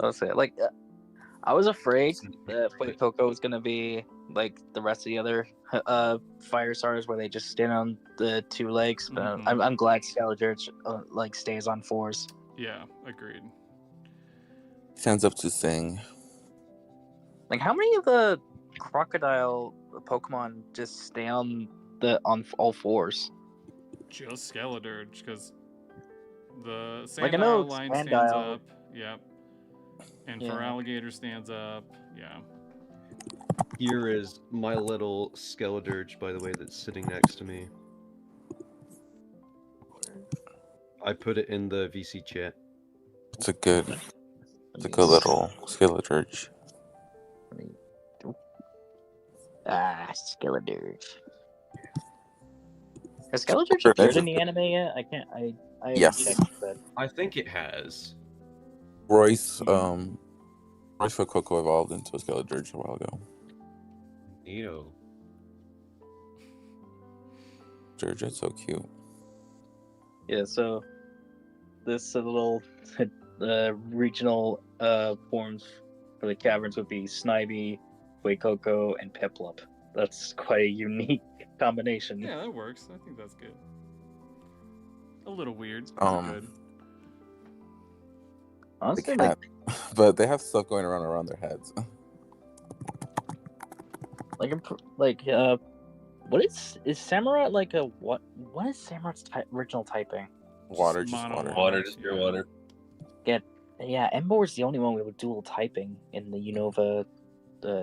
I'll say, like, I was afraid that Fuecoco was gonna be like the rest of the other fire starters, where they just stand on the two legs. But I'm glad Skeledirge like stays on fours. Yeah, agreed. Stands up to sing. Like, how many of the crocodile Pokemon just stay on all fours? Just Skeledirge, because the Like, I know Sandile line stands Sandile- up. Yep. And Yeah. for Alligator stands up. Yeah. Here is my little Skeledirge, by the way, that's sitting next to me. I put it in the VC chat. It's a good little Skeledirge. Skeledirge. Has Skeledirge appeared in the anime yet? I can't. I haven't Yes. checked, but I think it has. Royce Fuecoco evolved into a Skeledirge a while ago. Neato. Dirge, it's so cute. yeah. So this little regional forms for the caverns would be Snivy, Fuecoco, and Piplup. That's quite a unique combination. Yeah, that works. I think that's good. A little weird. Um, But good. They Honestly, can't, but they have stuff going around their heads. what is Samurott like a what? What is Samurott's original typing? Water, Just just mono water. Water, just pure water. Yeah, Emboar is the only one with dual typing in the Unova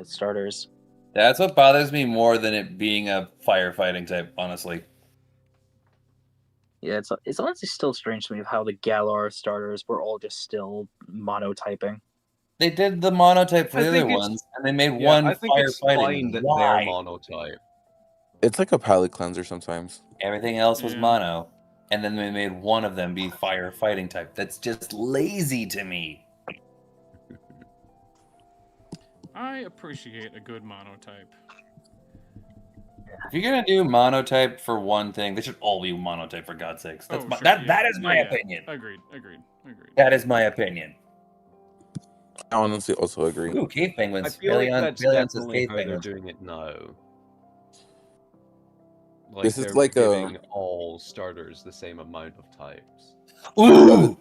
starters. That's what bothers me more than it being a firefighting type, honestly. Yeah, it's honestly still strange to me how the Galar starters were all just still monotyping. They did the monotype for I the other think it's- ones, and they made Yeah, one I think it's fine firefighting. that Why? they're monotype. It's like a palate cleanser sometimes. Everything else was Yeah. mono, and then they made one of them be firefighting type. That's just lazy to me. I appreciate a good monotype. If you're gonna do monotype for one thing, they should all be monotype for God's sakes. That's Oh, my, sure, that yeah. that is my Yeah. opinion. Agreed. That is my opinion. I honestly also agree. Ooh, cave I penguins. feel like Paleon, that's Paleon says definitely cave how they're penguins. doing it now. Like This is they're like giving all starters the same amount of types. Ooh,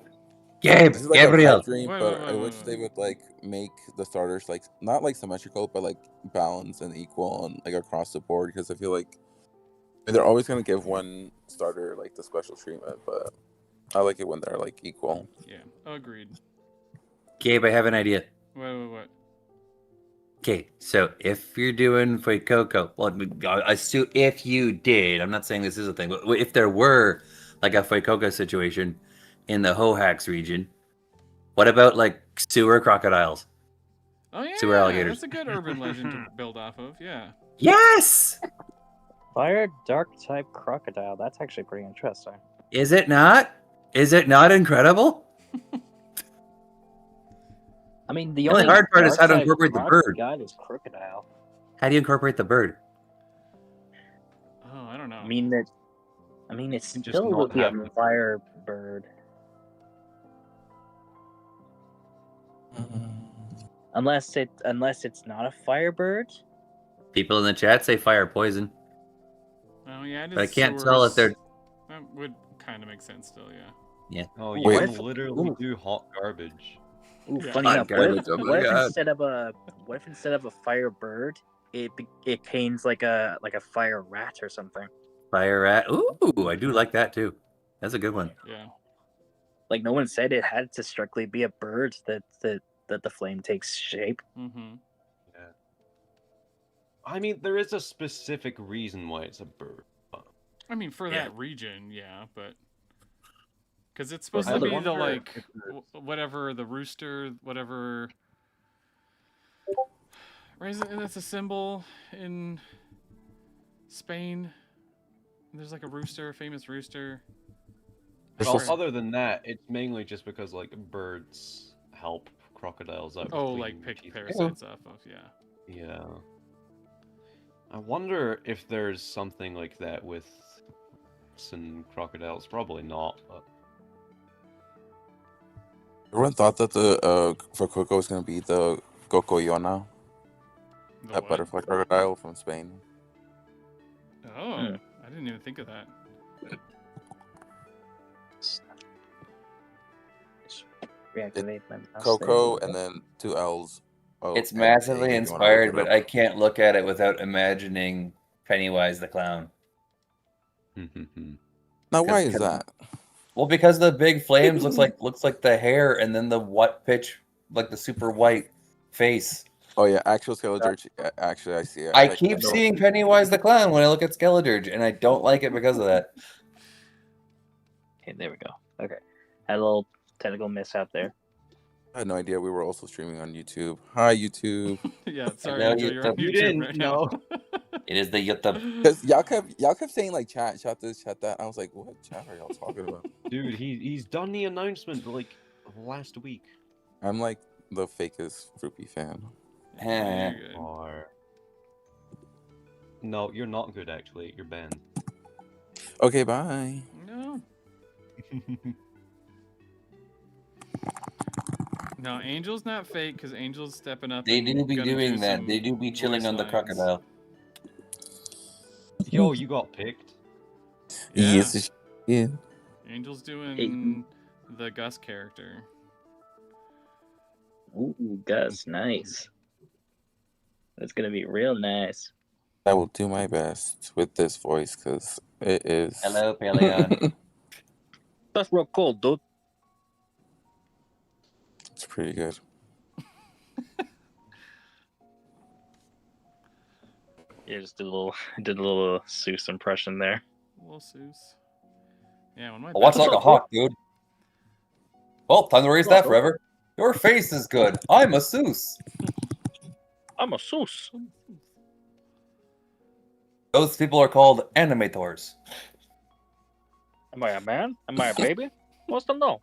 Gabe, This is like Gabriel. a pipe dream, Wait, but wait, I wait, wish wait, they wait. would like make the starters like not like symmetrical, but like balanced and equal and like across the board. Because I feel like they're always gonna give one starter like the special treatment, but I like it when they're like equal. Yeah, agreed. Gabe, I have an idea. What? Okay, so if you're doing Fuecoco, well, I assume if you did, I'm not saying this is a thing, but if there were like a Fuecoco situation in the Hohax region, what about like sewer crocodiles? Oh yeah, Sewer alligators. that's a good urban legend to build off of. Yeah. Yes! Fire dark type crocodile. That's actually pretty interesting. Is it not? Is it not incredible? I mean, The only hard part is how to dark-type incorporate the rock bird. God is crocodile. How do you incorporate the bird? Oh, I don't know. I mean, it's Just still not would be a have the fire bird. Unless it's not a firebird. People in the chat say fire poison, Oh yeah, it is but I can't tell if they're. That would kind of make sense still. Yeah. Oh, Ooh, you what can if- literally ooh. do hot garbage. Ooh, Yeah. funny Hot enough, garbage, oh my what if God. instead of a firebird, it contains like a fire rat or something. Fire rat. Ooh, I do like that too. That's a good one. Yeah. Like no one said it had to strictly be a bird that the flame takes shape. Mm-hmm. Yeah. I mean, there is a specific reason why it's a bird. I mean, for Yeah. that region, yeah, but because it's supposed I to be the wonder like if there's- whatever the rooster, whatever. Right? That's a symbol in Spain. There's like a rooster, a famous rooster. Well, Sorry. other than that, it's mainly just because like birds help crocodiles out. with Oh, like cleaning pick teeth. parasites off of, yeah. Yeah. I wonder if there's something like that with some crocodiles. Probably not. But... Everyone thought that the for Coco was gonna be the Cocoyona, The that what? butterfly crocodile from Spain. Oh, Hmm. I didn't even think of that. Reactivate my mouse Coco there. and then two L's. It's and massively A if you wanna inspired, look it but up. I can't look at it without imagining Pennywise the clown. Now, why Cause- is that? Well, because the big flames looks like the hair, and then the what pitch, like the super white face. Oh yeah, actual Skeletorch. Actually, I see it. I like keep know. seeing Pennywise the clown when I look at Skeletorch, and I don't like it because of that. Okay, there we go. Okay, had a little technical mishap there. I had no idea we were also streaming on YouTube. Hi YouTube. Yeah, sorry, know Angel, you- you're on you YouTube didn't right now. It is the YouTube. Because y'all kept saying like chat this, chat that. I was like, what chat are y'all talking about? Dude, he's done the announcement like last week. I'm like the fakest Froopy fan. Yeah, you're good. Or... No, you're not good actually. You're banned. Okay, bye. No. No, Angel's not fake because Angel's stepping up. They and do be gonna doing do that. some They do be chilling voice on the lines. crocodile. Yo, you got picked. Yeah. Yes, yeah. Angel's doing the Gus character. Ooh, Gus, nice. That's gonna be real nice. I will do my best with this voice because it is. Hello, Paleon. That's real cool, dude. It's pretty good. Yeah, just did a little Seuss impression there. Little Seuss. Yeah, when my What's like a hawk, dude? Well, time to raise that Oh. forever. Your face is good. I'm a Seuss. I'm a Seuss. Those people are called animators. Am I a man? Am I a baby? What's the no?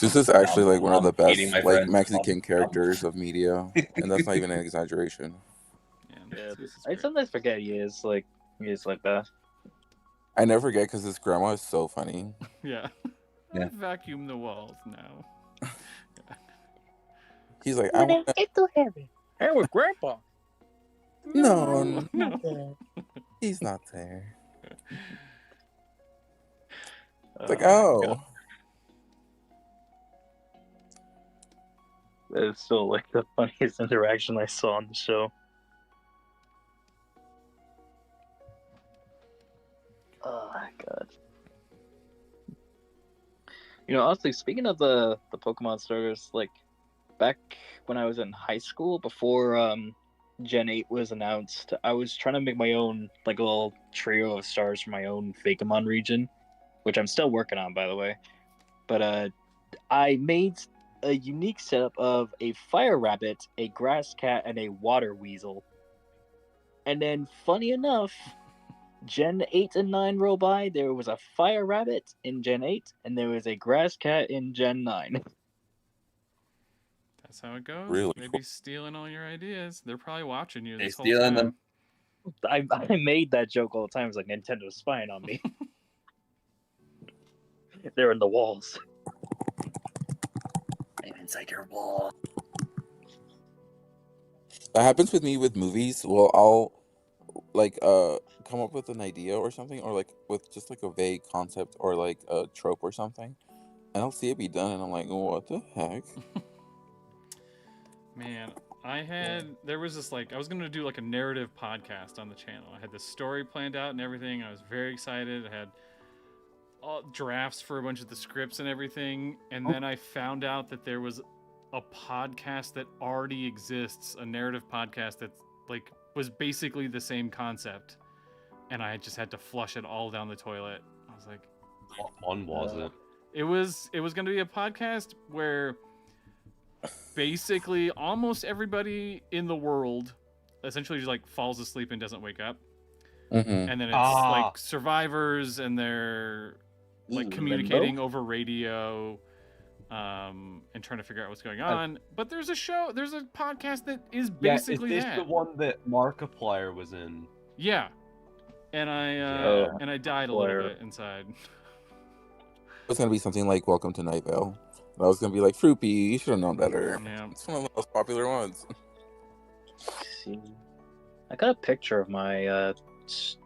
Zeus is actually like one of the Eating best my like friends. Mexican characters of media, and that's not even an exaggeration. Yeah, Zeus is I great. sometimes forget he is like that. I never forget because his grandma is so funny. Yeah. Yeah. Vacuum the walls now. He's like, I want It's too heavy. Hey, with Grandpa. no, No. he's not there. It's like, God. oh, It's still like the funniest interaction I saw on the show. Oh my god. You know, honestly, speaking of the Pokemon starters, like back when I was in high school, before Gen 8 was announced, I was trying to make my own like a little trio of stars for my own Fakemon region, which I'm still working on, by the way. But I made a unique setup of a fire rabbit, a grass cat, and a water weasel. And then, funny enough, Gen 8 and 9 roll by, there was a fire rabbit in Gen 8, and there was a grass cat in Gen 9. That's how it goes. Really Maybe cool. stealing all your ideas. They're probably watching you They this whole stealing time. them. I made that joke all the time. It's like Nintendo's spying on me. They're in the walls. I'm inside your wall. that happens with me with movies. Well, I'll like come up with an idea or something, or like with just like a vague concept or like a trope or something, and I'll see it be done, and I'm like, what the heck? Man, there was this like, I was going to do like a narrative podcast on the channel. I had this story planned out and everything. I was very excited. I had all drafts for a bunch of the scripts and everything. And then I found out that there was a podcast that already exists, a narrative podcast that like was basically the same concept. And I just had to flush it all down the toilet. I was like, What one was it? it was going to be a podcast where basically almost everybody in the world essentially just like falls asleep and doesn't wake up, Mm-hmm. and then it's like survivors and they're like communicating over radio and trying to figure out what's going on. But there's a podcast that is basically is this that. the one that Markiplier was in? Yeah. And Yeah. I died a little bit inside. It's gonna be something like Welcome to Night Vale. I was gonna be like, Froopy, you should have known better. Yeah. It's one of the most popular ones. See, I got a picture of my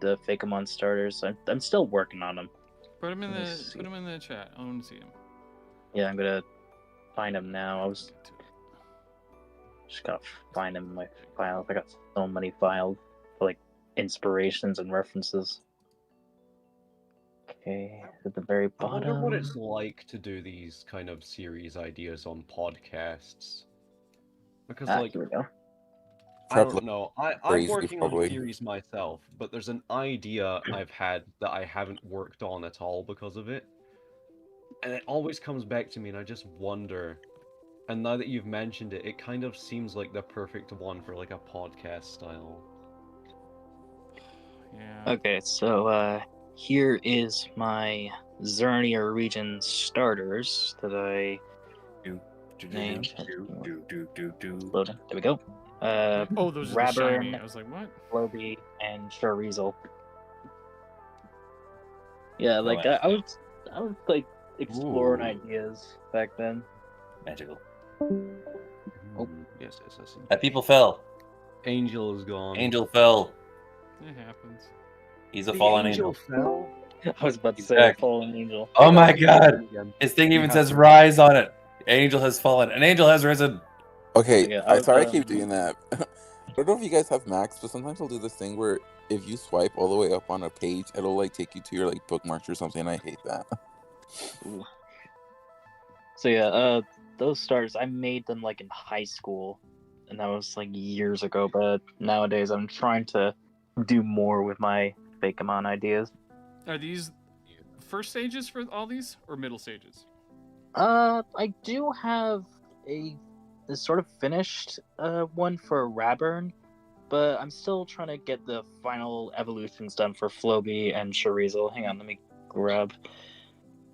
the Fakemon starters. I'm still working on them. Put them in Let me see. the chat. I want to see them. Yeah, I'm gonna find them now. I was just gotta find them in my files. I got so many files for like inspirations and references. Okay, at the very I wonder what bottom. it's like to do these kind of series ideas on podcasts. Because like Here we go. I don't know. I'm crazy, working probably. on theories myself, but there's an idea I've had that I haven't worked on at all because of it. And it always comes back to me and I just wonder. And now that you've mentioned it, it kind of seems like the perfect one for like a podcast style. Yeah. Okay, so here is my Zernier region starters that I named. Loading. There we go. Oh, those are the shiny. Raburn, I was like, what? Floby, and Chorizo. Yeah, like wow. I was like exploring Ooh. ideas back then. Magical. Oh. Yes, I see. People fell. Angel is gone. Angel fell. It happens. He's a The fallen angel angel. fell. I was about to He's say back. a fallen angel. Oh my god. Again. His thing You even have says to- rise on it. Angel has fallen. An angel has risen. Okay, Yeah, I'm sorry I keep doing that. I don't know if you guys have Macs, but sometimes I'll do this thing where if you swipe all the way up on a page, it'll like take you to your like bookmarks or something. And I hate that. Ooh. So yeah, those stars I made them like in high school, and that was like years ago. But nowadays I'm trying to do more with my Fakemon ideas. Are these first stages for all these or middle stages? I do have a sort of finished one for Raburn, but I'm still trying to get the final evolutions done for Floby and Chorizo. Hang on, let me grab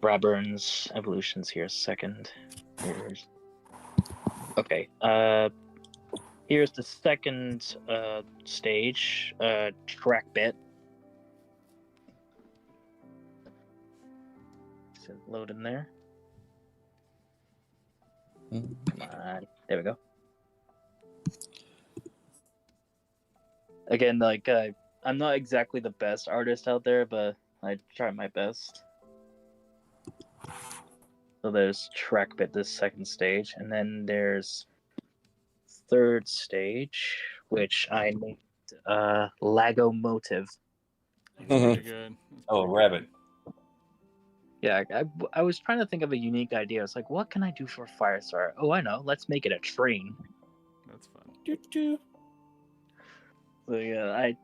Braburn's evolutions here a second. Okay. Here's the second stage, track bit. Is it loading there? Come on. There we go. Again, like, I'm not exactly the best artist out there, but I try my best. So there's track bit, this second stage, and then there's third stage, which I named Lago Motive. Very good. Oh, rabbit. Yeah, I was trying to think of a unique idea. It's like, what can I do for Firestar? Oh, I know. Let's make it a train. That's fun. So yeah, I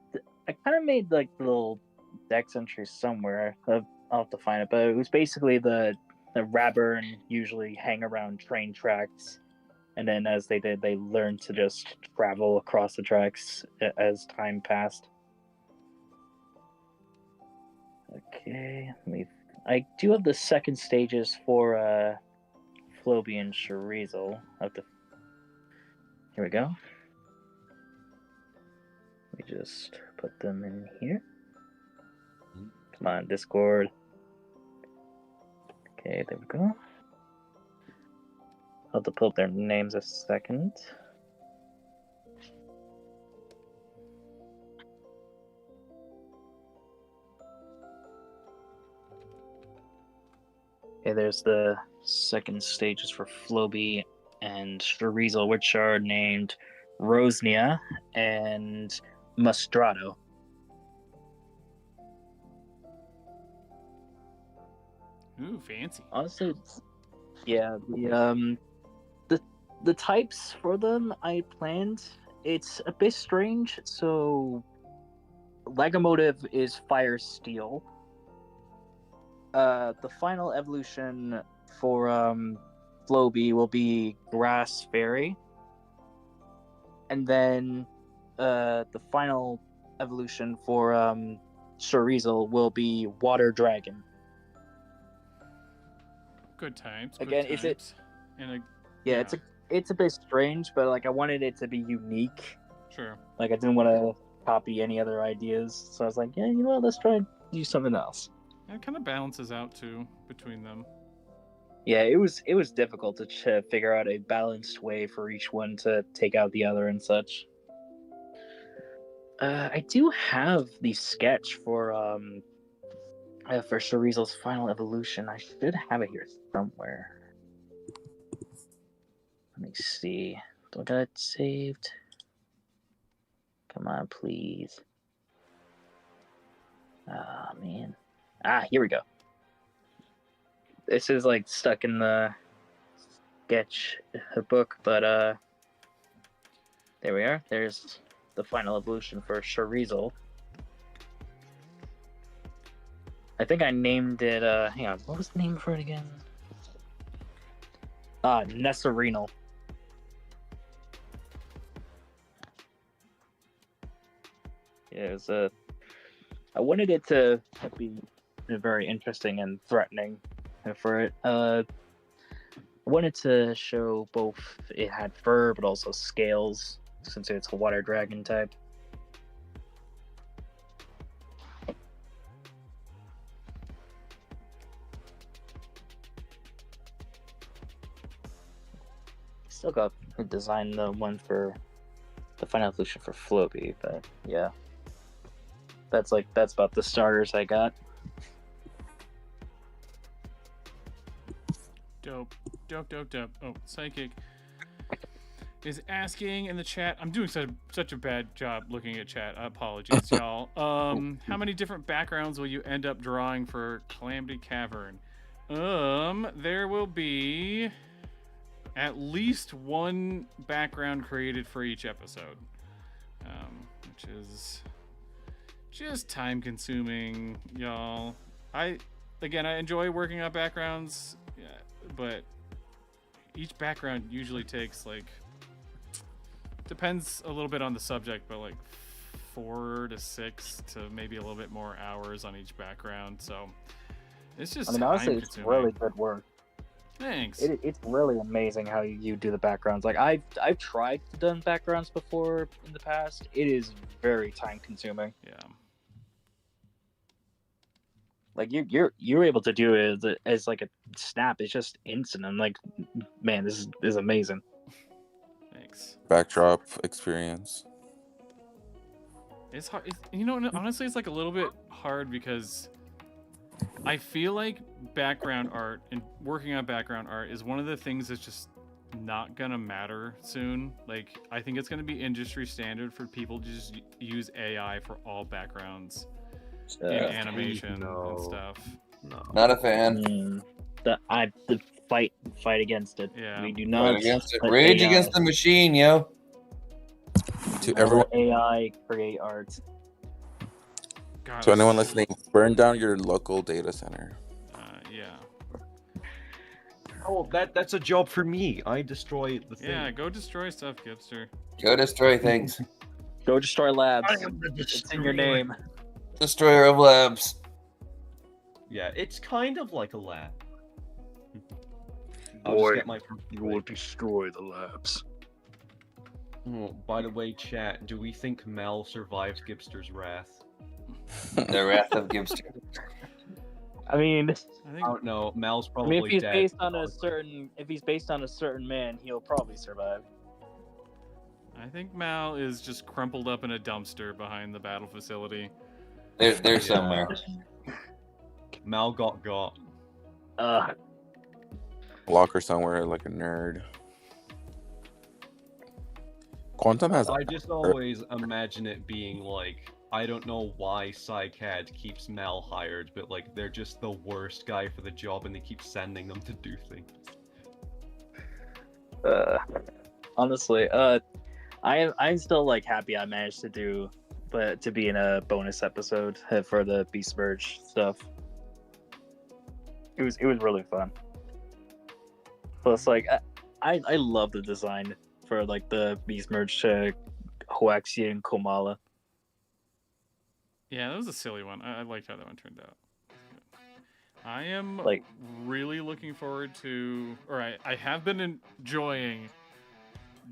kind of made like little dex entries somewhere. I'll have to find it, but it was basically the Raburn usually hang around train tracks, and then as they did, they learned to just travel across the tracks as time passed. Okay, I do have the second stages for Floby and Chorizo. Here we go. Let me just put them in here. Come on, Discord. Okay, there we go. I'll have to pull up their names a second. Okay, there's the second stages for Floby and Chorizo, which are named Rosnia and Mastrato. Ooh, fancy. Honestly, yeah, the types for them I planned, it's a bit strange. So Legomotive is Fire Steel. The final evolution for Floby will be Grass Fairy. And then the final evolution for Chorizo will be Water Dragon. Good times. Again, good is it- times. And Yeah, it's a bit strange, but like I wanted it to be unique. sure. Like I didn't want to copy any other ideas, so I was like, yeah, you know what? Let's try and do something else. It kind of balances out too between them. Yeah, it was difficult to figure out a balanced way for each one to take out the other and such. I do have the sketch for Chorizo's final evolution. I should have it here somewhere. Let me see. Do I got it saved? Come on, please. Ah, man. Ah, here we go. This is like stuck in the sketch book, but there we are. There's the final evolution for Chorizo. I think I named it, hang on, what was the name for it again? Nesserino. Yeah, it was I wanted it to be very interesting and threatening for it. I wanted to show both it had fur, but also scales, since it's a water dragon type. Still got to design the one for the final evolution for Floby, but yeah. That's about the starters I got. Dope. Oh, Psychic is asking in the chat. I'm doing such a bad job looking at chat. Apologies, y'all. How many different backgrounds will you end up drawing for Calamity Cavern? There will be at least one background created for each episode, which is just time consuming, y'all. I enjoy working on backgrounds, yeah, but each background usually takes depends a little bit on the subject, but 4 to 6 to maybe a little bit more hours on each background. So It's just I mean, honestly, it's time-consuming. really good work. Thanks. It's really amazing how you do the backgrounds. Like I've tried to done backgrounds before in the past. It is very time consuming. Yeah. Like you're able to do it as like a snap. It's just instant. I'm like, man, this is amazing. Thanks. Backdrop experience. It's hard. Honestly, it's like a little bit hard because I feel like background art and working on background art is one of the things that's just not gonna matter soon. Like, I think it's gonna be industry standard for people to just use AI for all backgrounds in animation and stuff. No. Not a fan. The fight against it. Yeah. We do Fight not against it. let Rage AI against the machine, yo. To let everyone, AI create art. God, to anyone listening, burn down your local data center. Yeah. Oh, that's a job for me. I destroy the thing. Yeah, go destroy stuff, Gipster. Go destroy things. Go destroy labs. I am the It's in your name. Destroyer of labs. Yeah, it's kind of like a lab. I'll Boy, just get my You will destroy the labs. Oh, by the way, chat, do we think Mel survived Gipster's wrath? The Wrath of Gibster. I mean, I think I don't know. Mel's I probably mean, if he's dead. based on a certain man, he'll probably survive. I think Mal is just crumpled up in a dumpster behind the battle facility. There's Yeah. somewhere. Mal got. Locker somewhere like a nerd. Quantum has. I just always imagine it being like, I don't know why PsyCAD keeps Mal hired, but like they're just the worst guy for the job and they keep sending them to do things. Honestly, I'm still like happy I managed to be in a bonus episode for the Beast Merge stuff. It was really fun. Plus, like I love the design for like the Beast Merge to Hoaxia and Komala. Yeah, that was a silly one. I liked how that one turned out. I am Like- really looking forward to, or I have been enjoying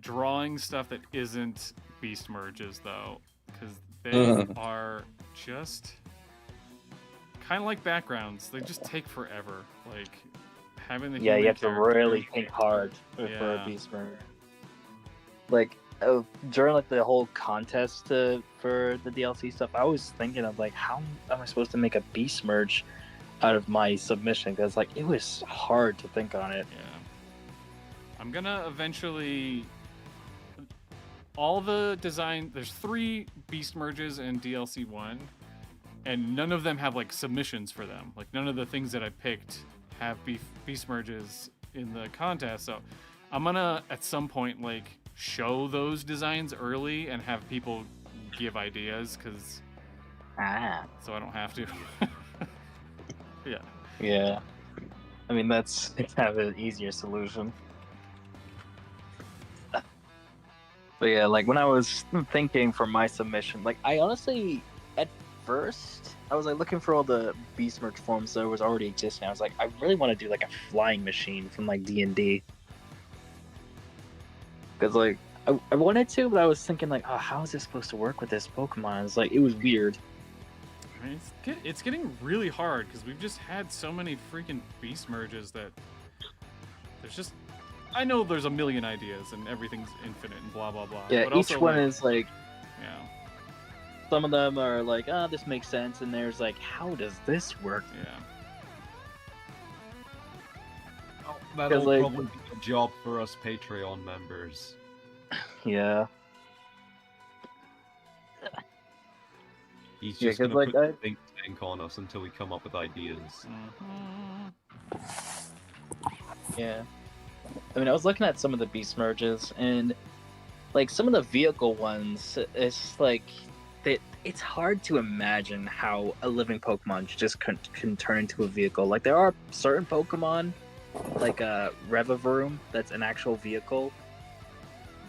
drawing stuff that isn't Beast Merges though, because they are just kind of like backgrounds. They just take forever. Like having the Yeah, you human have to character- really think hard for Yeah. a Beast Merge. Like during like the whole contest for the DLC stuff, I was thinking of like, how am I supposed to make a Beast Merge out of my submission? Because like it was hard to think on it. Yeah. I'm gonna eventually. All the design. There's 3 Beast Merges in DLC 1, and none of them have like submissions for them. Like none of the things that I picked have Beast Merges in the contest. So I'm gonna at some point like show those designs early and have people give ideas, because so I don't have to. Yeah. Yeah. I mean, that's kind of an easier solution. But yeah, like when I was thinking for my submission, like I honestly, at first, I was like looking for all the Beast Merge forms that was already existing. I was like, I really want to do like a flying machine from like D&D. Because like, I wanted to, but I was thinking like, oh, how is this supposed to work with this Pokemon? It's like, it was weird. I mean, it's getting really hard because we've just had so many freaking Beast Merges that there's just. I know there's a million ideas and everything's infinite and blah blah blah. Yeah, but each also, one like, is like, yeah, some of them are like, oh, this makes sense, and there's like, how does this work? yeah. Oh, that'll like- probably be a job for us Patreon members. Yeah. He's Yeah, just 'cause, gonna like, put the think tank on us until we come up with ideas. Yeah. I mean, I was looking at some of the Beast Merges, and like some of the vehicle ones, it's like it's hard to imagine how a living Pokemon just can turn into a vehicle. Like there are certain Pokemon, like Revavroom, that's an actual vehicle,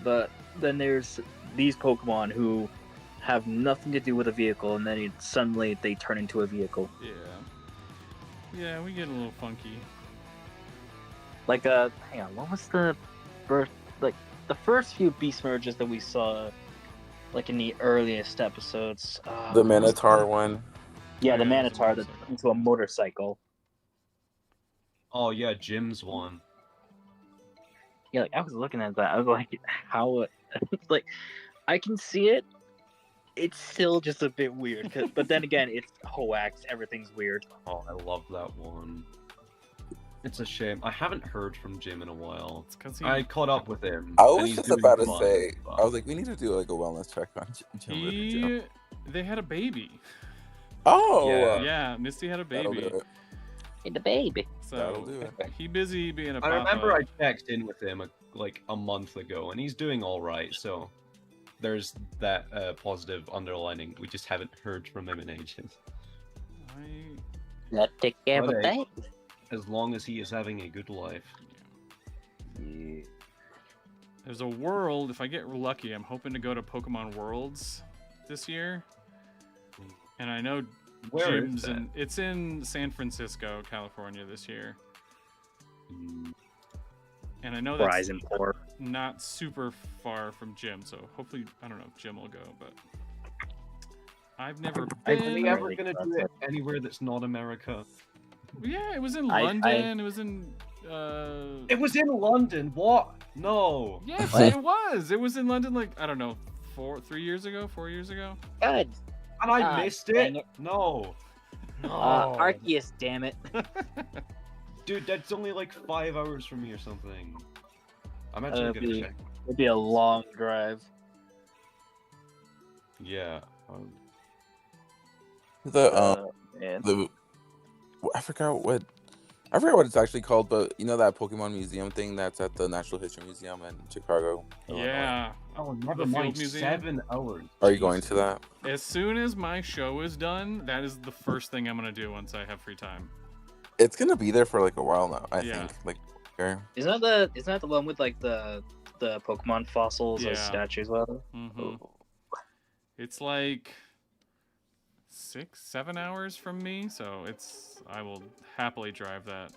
but then there's these Pokemon who have nothing to do with a vehicle, and then suddenly they turn into a vehicle. Yeah. Yeah, we get a little funky. Like, hang on, what was the first, like, the first few beast merges that we saw, like, in the earliest episodes? The what was Minotaur one. Yeah, Oh, the yeah, there's a Minotaur that motorcycle. turned into a motorcycle. Oh yeah, Jim's one. Yeah, like, I was looking at that. I was like, how? Like, I can see it. It's still just a bit weird. But then again, it's Hoax. Everything's weird. Oh, I love that one. It's a shame. I haven't heard from Jim in a while. It's because he, I caught up with him. I and was he's just doing about to fine, say, but- I was like, we need to do like a wellness check on Jim. they had a baby. Oh, Yeah. Yeah, Misty had a that'll baby. do it. Hey, the baby. That'll So do it. he busy being a I papa. remember I checked in with him like a month ago, and he's doing all right. So there's that positive underlining. We just haven't heard from him in ages. I- Let's take care of But, the baby. As long as he is having a good life. There's a world. If I get lucky, I'm hoping to go to Pokemon Worlds this year. And I know Where is Jim's that? it's in San Francisco, California this year. And I know that's Horizon 4. not super far from Jim, so hopefully I don't know if Jim will go, but I've never Are been. we ever gonna That's do it anywhere that's not America? Yeah, it was in I- London. It was in. It was in London. What? No. Yes, What? it was. It was in London. Like I don't know, 4 years ago. Good. And I God missed dang it. it. No. No. Arceus, damn it. Dude, that's only like 5 hours from me or something. I'm actually gonna be- check. It'd be a long drive. Yeah. Man. I forgot what it's actually called, but you know that Pokemon museum thing that's at the Natural History Museum in Chicago. Illinois? Yeah. Oh, The never Field mind. Museum? 7 hours. Are you going to that? As soon as my show is done, that is the first thing I'm gonna do once I have free time. It's gonna be there for like a while now. I Yeah. think. Like, okay. Isn't that the one with like the Pokemon fossils as Yeah. statues? Well, hmm It's like 6-7 hours from me, so I will happily drive that.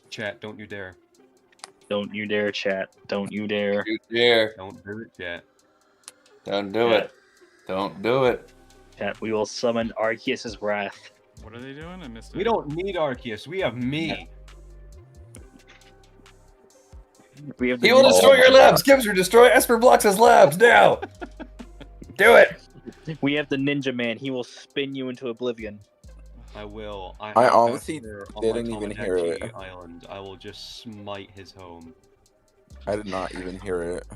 Chat, don't you dare. don't you dare, chat. Don't you dare. You dare. Don't do it, chat. Don't do it. Don't do it. Chat. We will summon Arceus's wrath. What are they doing? I missed it. We don't need Arceus. We have me. We have He will destroy your labs. Gibbs will destroy Esper Blox's labs now. Do it. We have the Ninja Man. He will spin you into oblivion. I will. I have honestly Bowser on my didn't even hear Tomodachi it. Island. I will just smite his home. I did not even hear it.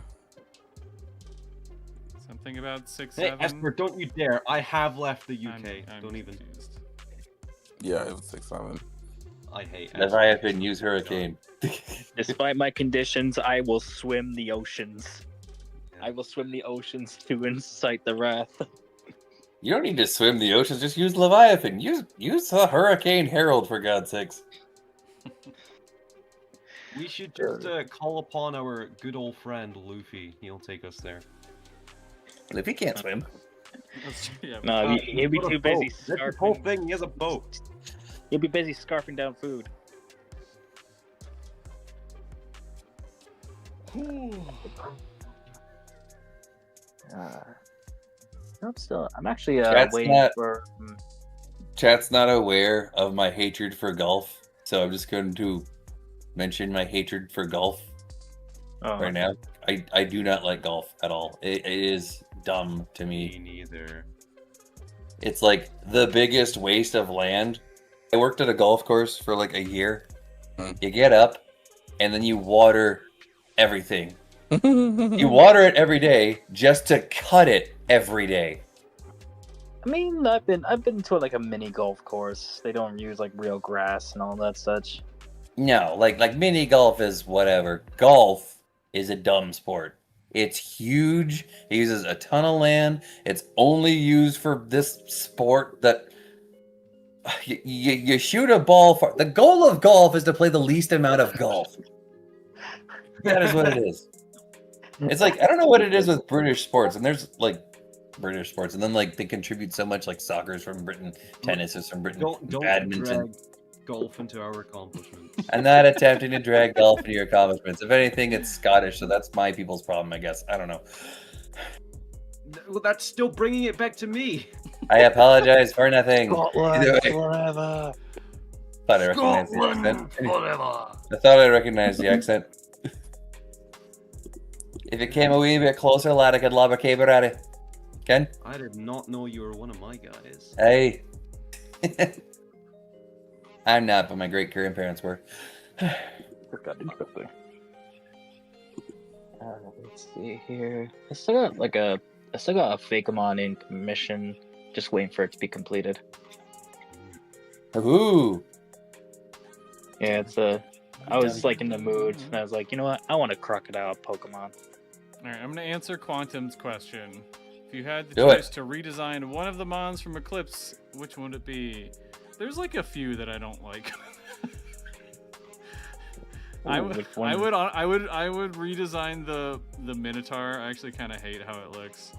Something about 6, Hey, 7. Esper, don't you dare. I have left the UK. I'm Don't even. confused. Yeah, it was 6-7. I hate Esper. Leviathan, use Hurricane. Despite my conditions, I will swim the oceans. I will swim the oceans to incite the wrath. You don't need to swim the oceans. Just use Leviathan. Use the Hurricane Herald, for God's sakes. We should just call upon our good old friend Luffy. He'll take us there. Luffy can't swim. That's, yeah, No, he'll be What a too busy boat. That's the whole scarfing. thing. He has a boat. He'll be busy scarfing down food. I'm actually That's waiting not- for. Chat's not aware of my hatred for golf, so I'm just going to mention my hatred for golf right now. I do not like golf at all. It is dumb to me. Me neither. It's like the biggest waste of land. I worked at a golf course for like a year. You get up and then you water everything. You water it every day just to cut it every day. I mean, I've been to like a mini golf course. They don't use like real grass and all that such. No, like mini golf is whatever. Golf is a dumb sport. It's huge. It uses a ton of land. It's only used for this sport that you shoot a ball for. The goal of golf is to play the least amount of golf. That is what it is. It's like, I don't know what it is with British sports, and there's like British sports, and then like they contribute so much. Like soccer is from Britain, tennis is from Britain, Don't badminton. drag golf into our accomplishments. I'm not attempting to drag golf into your accomplishments. If anything, it's Scottish, so that's my people's problem, I guess. I don't know. Well, that's still bringing it back to me. I apologize for nothing. Scotland Either way. forever. Thought I recognized the accent. forever. I thought I recognized the accent. If it came a wee bit closer, lad, I could lob a caber at it. Ken? I did not know you were one of my guys. Hey. I'm not, but my great grandparents were. Forgot to do quickly. Let's see here. I still got a Fakemon in commission, just waiting for it to be completed. Ooh. Yeah, I was like in the mood, and I was like, you know what? I want a crocodile Pokemon. Alright, I'm gonna answer Quantum's question. If you had the Do it. choice to redesign one of the Mons from Eclipse, which one would it be? There's like a few that I don't like. I would redesign the Minotaur. I actually kind of hate how it looks.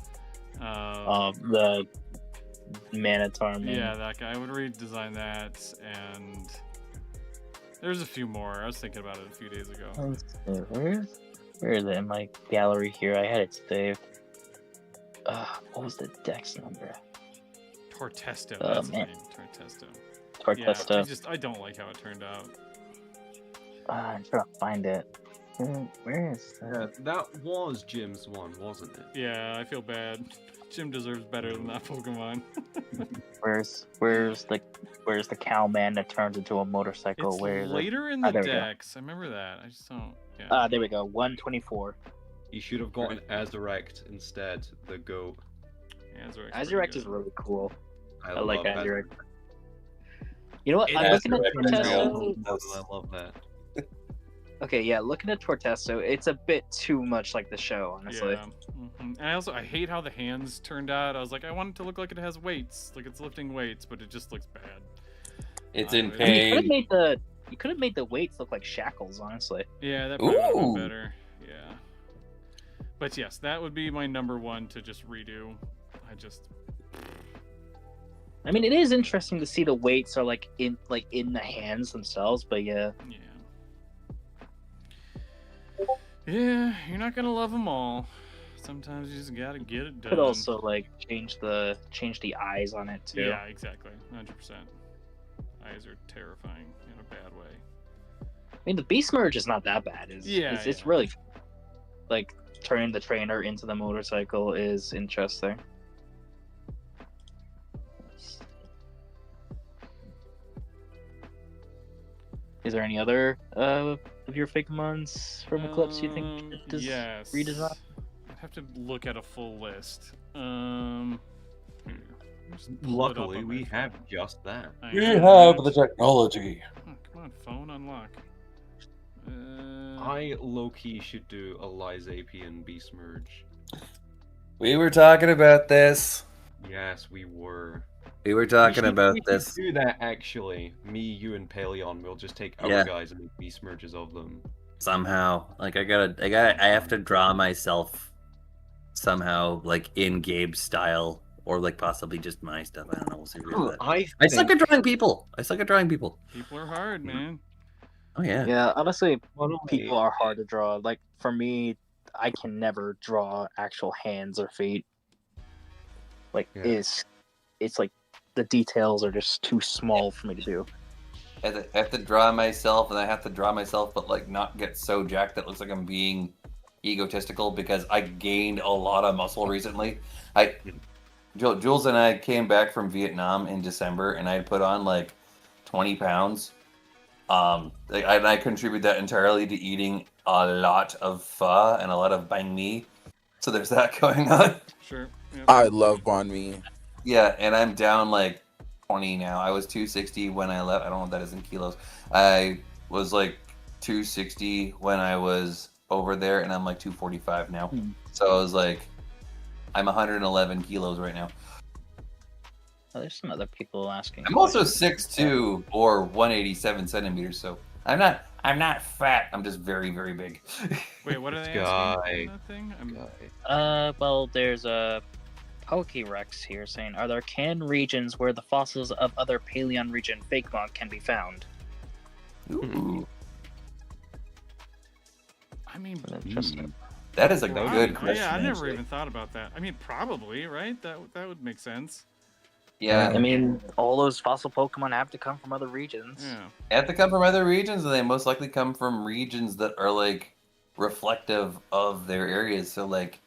The Minotaur. Man. Yeah, that guy. I would redesign that, and there's a few more. I was thinking about it a few days ago. Let's see, where is it in my gallery here? I had it saved. What was the dex number? Tortesto. That's his man. name. Tortesto. Tortesto. Yeah, I don't like how it turned out. I'm trying to find it. Where is that? Yeah, that was Jim's one, wasn't it? Yeah, I feel bad. Jim deserves better than that Pokemon. Where's the cowman that turns into a motorcycle? It's Where is later it? in the there we go. decks. I remember that. I just don't. Yeah. There we go. 124. You should have gotten Azurect instead, the goat. Yeah, Azurect is really cool. I like love Azurect. You know what? It I'm has looking at Azurect. Tortesto. I love that. Okay, yeah, looking at Tortesto, it's a bit too much like the show, honestly. Yeah. And I hate how the hands turned out. I was like, I want it to look like it has weights, like it's lifting weights, but it just looks bad. It's in I I mean, you pain. could have made the weights look like shackles, honestly. Yeah, that probably would have Ooh. been better. Yeah. But yes, that would be my number one to just redo. I mean, it is interesting to see the weights are like in the hands themselves, but yeah. Yeah. Yeah, you're not gonna love them all. Sometimes you just gotta get it done. Could also like change the eyes on it too. Yeah, exactly. 100%. Eyes are terrifying in a bad way. I mean, the Beast Merge is not that bad. It's really like turning the trainer into the motorcycle is interesting. Is there any other of your Fakemons from Eclipse you think does yes. redesign? I'd have to look at a full list. Here. Just pull it up Luckily, on my we phone. have just that. I We have have that. the technology. Oh, come on, phone unlock. I low-key should do a Lysapian Beast Merge. We were talking about this. Yes, we were. We were talking we about should this. do that actually. Me, you, and Paleon. We'll just take our Yeah. guys and make Beast Merges of them. Somehow. Like I have to draw myself somehow, like in Gabe's style. Or like possibly just my stuff. I don't know. We'll see about that. I suck at drawing people. People are hard, man. Oh yeah. Yeah, honestly, Well, people are hard to draw. Like for me, I can never draw actual hands or feet. Like Yeah. it's like the details are just too small for me to do. I have to draw myself, and I have to draw myself, but like not get so jacked that it looks like I'm being egotistical because I gained a lot of muscle recently. Jules and I came back from Vietnam in December, and I put on like 20 pounds. I contribute that entirely to eating a lot of pho and a lot of banh mi. So there's that going on. Sure. Yep. I love banh mi. Yeah, and I'm down like 20 now. I was 260 when I left. I don't know what that is in kilos. I was like 260 when I was over there, and I'm like 245 now. So I was like, I'm 111 kilos right now. Oh, there's some other people asking. I'm also 6'2" or 187 centimeters, so I'm not fat. I'm just very, very big. Wait, what are they Guy. asking on that thing? Well, there's a Pokérex here saying, are there can regions where the fossils of other Paleon region Fakemon can be found? Ooh, I mean, Interesting. that is a probably. good question. Yeah, I never actually. even thought about that. I mean, probably, right? That would make sense. Yeah, I mean, all those fossil Pokemon have to come from other regions. Yeah. they have to come from other regions, and they most likely come from regions that are like reflective of their areas. So like,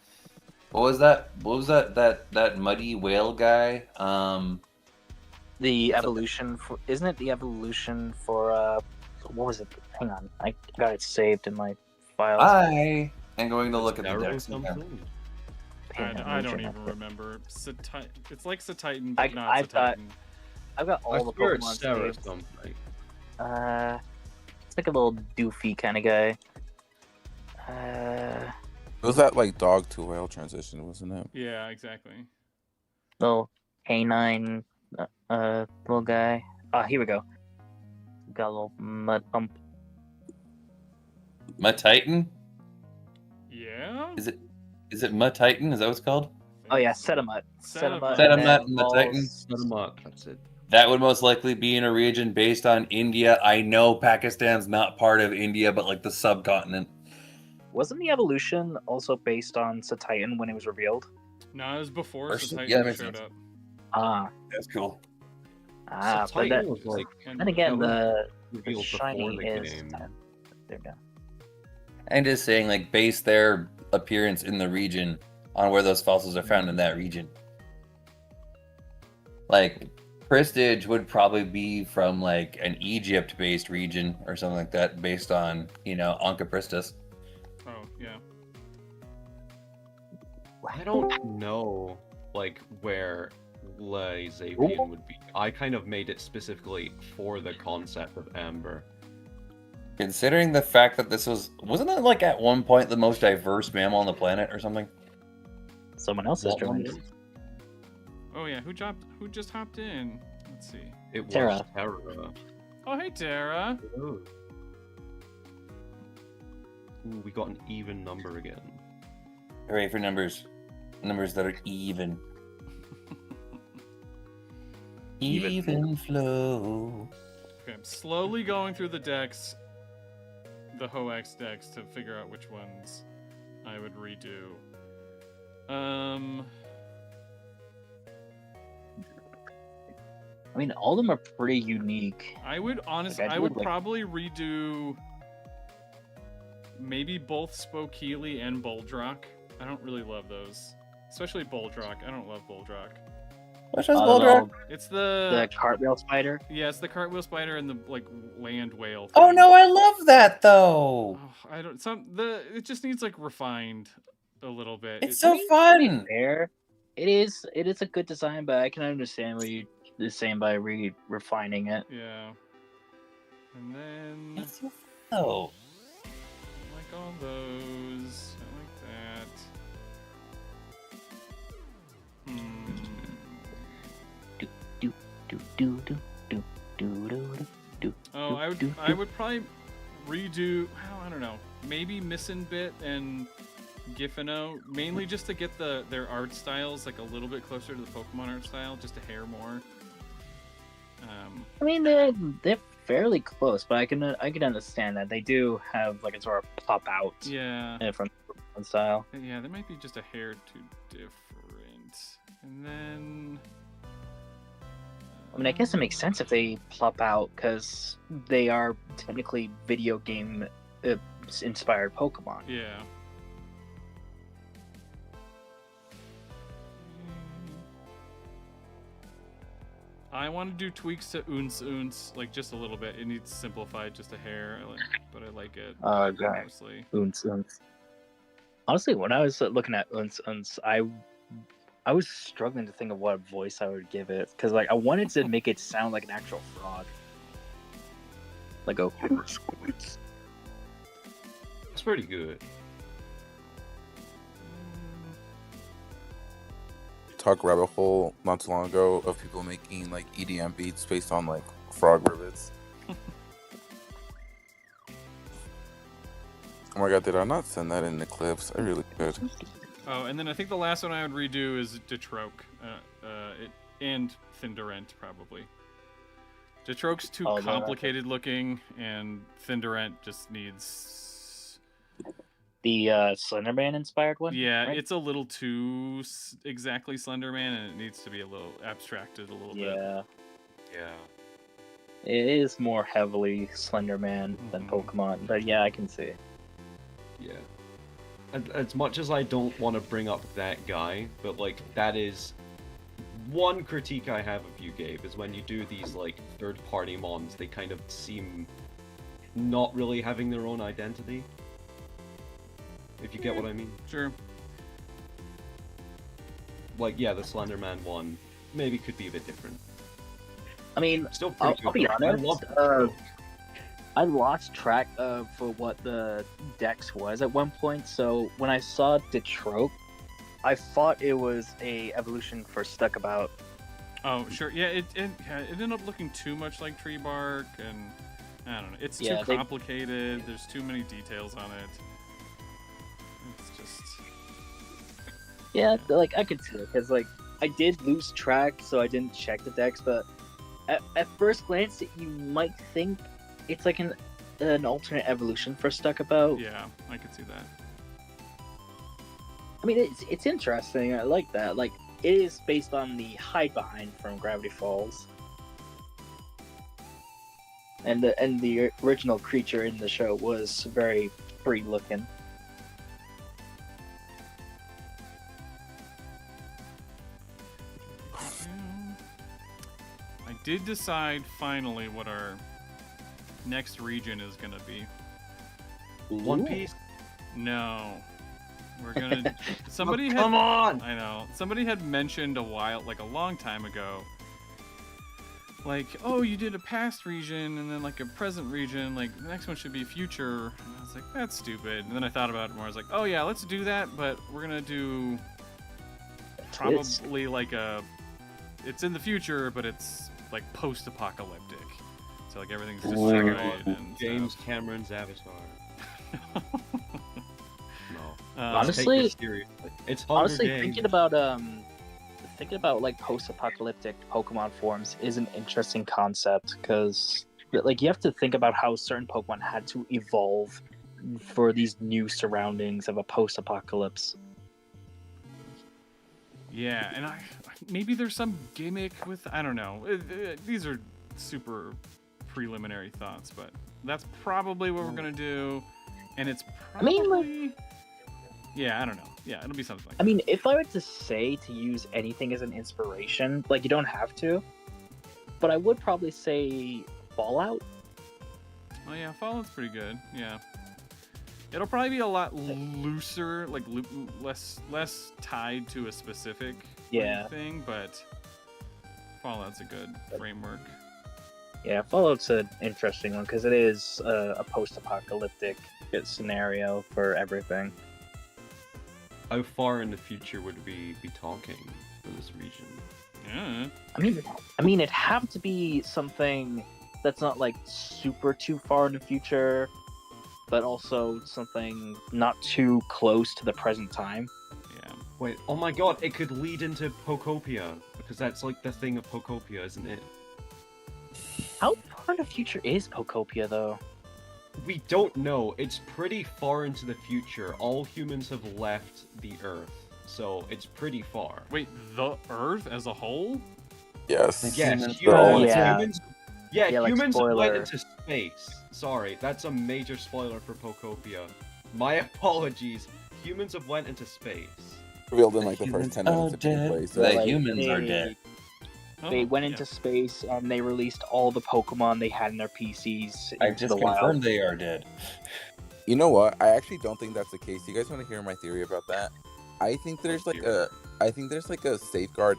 what was that? What was that muddy whale guy? The evolution for isn't it the evolution for what was it? Hang on, I got it saved in my files. I am going to look at the Arrow decks. again. something? I don't Region, even remember. It's like Satitan, but not I've got Satitan. I've got I all the swear Pokemon it's Sarah saved. something. It's like a little doofy kind of guy. It was that like dog to whale transition, wasn't it? Yeah, exactly. Little canine, little guy. Ah, here we go. Got a little mud pump. Mud-Titan? Yeah. Is it Mud-Titan? Is that what it's called? Oh yeah, Sedimut. Sedimut. Sedimut and and the Titan. Balls. Set 'em up. That's it. That would most likely be in a region based on India. I know Pakistan's not part of India, but like the subcontinent. Wasn't the evolution also based on Satitan when it was revealed? No, it was before Or Satitan yeah, that makes showed sense. up. Ah, That's cool. but Titan that, was like And then again, the revealed shiny before the is. game. There we go. I'm just saying, like, base their appearance in the region on where those fossils are found in that region. Like, Prestige would probably be from like an Egypt-based region or something like that, based on Onchopristis. Oh yeah. I don't know, like, where Le Zapian would be. I kind of made it specifically for the concept of Amber. Considering the fact that this wasn't it like at one point the most diverse mammal on the planet or something? Someone else has What joined. one? Oh yeah. Who just hopped in? Let's see. It was Terra. Terra. Oh hey Tara. Oh. Ooh, we got an even number again. Hooray for numbers. Numbers that are even. Even flow. Okay, I'm slowly going through the decks, the Hoax decks, to figure out which ones I would redo. I mean, all of them are pretty unique. I would honestly, Like, I I would would, like- probably redo maybe both Spokele and Boldrock. I don't really love those, especially Boldrock. I don't love Boldrock. Which one's The Boldrock? It's the the cartwheel spider. yeah, it's the cartwheel spider and the like land whale. Oh thing. no, I love that though. Oh, I don't. It just needs like refined a little bit. It's It- so To be fun. fair, it is a good design, but I can understand what you're saying by refining it. yeah. And then It's so fun though. I like all those. I like that. Do do do do do do do do. Oh, I would probably redo. Well, I don't know. Maybe Missin Bit and Giffino, mainly just to get their art styles like a little bit closer to the Pokemon art style, just a hair more. I mean, they're fairly close, but I can understand that they do have like a sort of pop out Yeah, from the style. yeah, they might be just a hair too different. And then I mean, I guess it makes sense if they plop out because they are technically video game inspired Pokemon. yeah. I want to do tweaks to Unce, like just a little bit. It needs simplified, just a hair, but I like it Okay. mostly. Unce. Honestly, when I was looking at Unce, I was struggling to think of what voice I would give it because like I wanted to make it sound like an actual frog, like a It's pretty good. Talk rabbit hole not too long ago of people making like EDM beats based on like frog rivets. Oh my god, did I not send that in Eclipse? I really could. Oh, and then I think the last one I would redo is Detroke, and Thindorent probably. Detroke's too Oh, complicated looking, and Thindorent just needs. The Slenderman inspired one. Yeah, right? it's a little too exactly Slenderman, and it needs to be a little abstracted a little bit. Yeah, Yeah. it is more heavily Slenderman than Mhm. Pokemon, but yeah, I can see. Yeah. And as much as I don't want to bring up that guy, but like that is one critique I have of you, Gabe, is when you do these like third-party mons, they kind of seem not really having their own identity. If you get what I mean. Sure. Like, yeah, the Slenderman one maybe could be a bit different. I mean, Still pretty I'll good, be though. honest. I love I lost track of what the dex was at one point. So when I saw Detroke, I thought it was a evolution for Stuckabout. Oh, sure. Yeah, it ended up looking too much like tree bark, and I don't know. It's Yeah, too complicated. There's too many details on it. It's just. Yeah, like I could see it because like I did lose track, so I didn't check the dex. But at first glance, you might think it's like an alternate evolution for Stuckabout. Yeah, I could see that. I mean, it's interesting. I like that. Like it is based on the hide behind from Gravity Falls, and the original creature in the show was very free looking. I did decide finally what our next region is gonna be. One Piece. No, we're gonna. Somebody had. Come on! I know. Somebody had mentioned a long time ago. Like, oh, you did a past region and then like a present region. Like the next one should be future. And I was like, that's stupid. And then I thought about it more. I was like, oh yeah, let's do that. But we're gonna do probably like a. It's in the future, but it's like post-apocalyptic. So like everything's destroyed and James Cameron's Avatar. No. Honestly- Take this seriously. It's Hunger Honestly, Games. thinking about like post-apocalyptic Pokemon forms is an interesting concept because like you have to think about how certain Pokemon had to evolve for these new surroundings of a post-apocalypse. Yeah, and maybe there's some gimmick with, I don't know. These are super preliminary thoughts, but that's probably what we're gonna do, and it's probably. I mean, yeah, I don't know. Yeah, it'll be something like I mean, if I were to say to use anything as an inspiration, like you don't have to, but I would probably say Fallout. that. Oh yeah, Fallout's pretty good. Yeah, it'll probably be a lot looser, like less tied to a specific thing, but Fallout's a good framework. Yeah, Fallout's an interesting one because it is a post-apocalyptic scenario for everything. How far in the future would we be talking for this region? Yeah. I mean, it'd have to be something that's not like super too far in the future, but also something not too close to the present time. Yeah. Wait, oh my god, it could lead into Pokopia, because that's like the thing of Pokopia, isn't it? How far in the future is Pokopia, though? We don't know. It's pretty far into the future. All humans have left the Earth, so it's pretty far. Wait, the Earth as a whole? Yes. Yes, Humans humans, are all yeah. humans, yeah, Yeah, like humans spoiler. went into space. Sorry, that's a major spoiler for Pokopia. My apologies. Humans have went into space. revealed in like the first 10 minutes of gameplay. So The like, humans are dead. They Oh, went yeah. into space and they released all the Pokemon they had in their PCs I into just the wild. confirmed they are dead. you know what? I actually don't think that's the case. You guys want to hear my theory about that? I think there's like a safeguard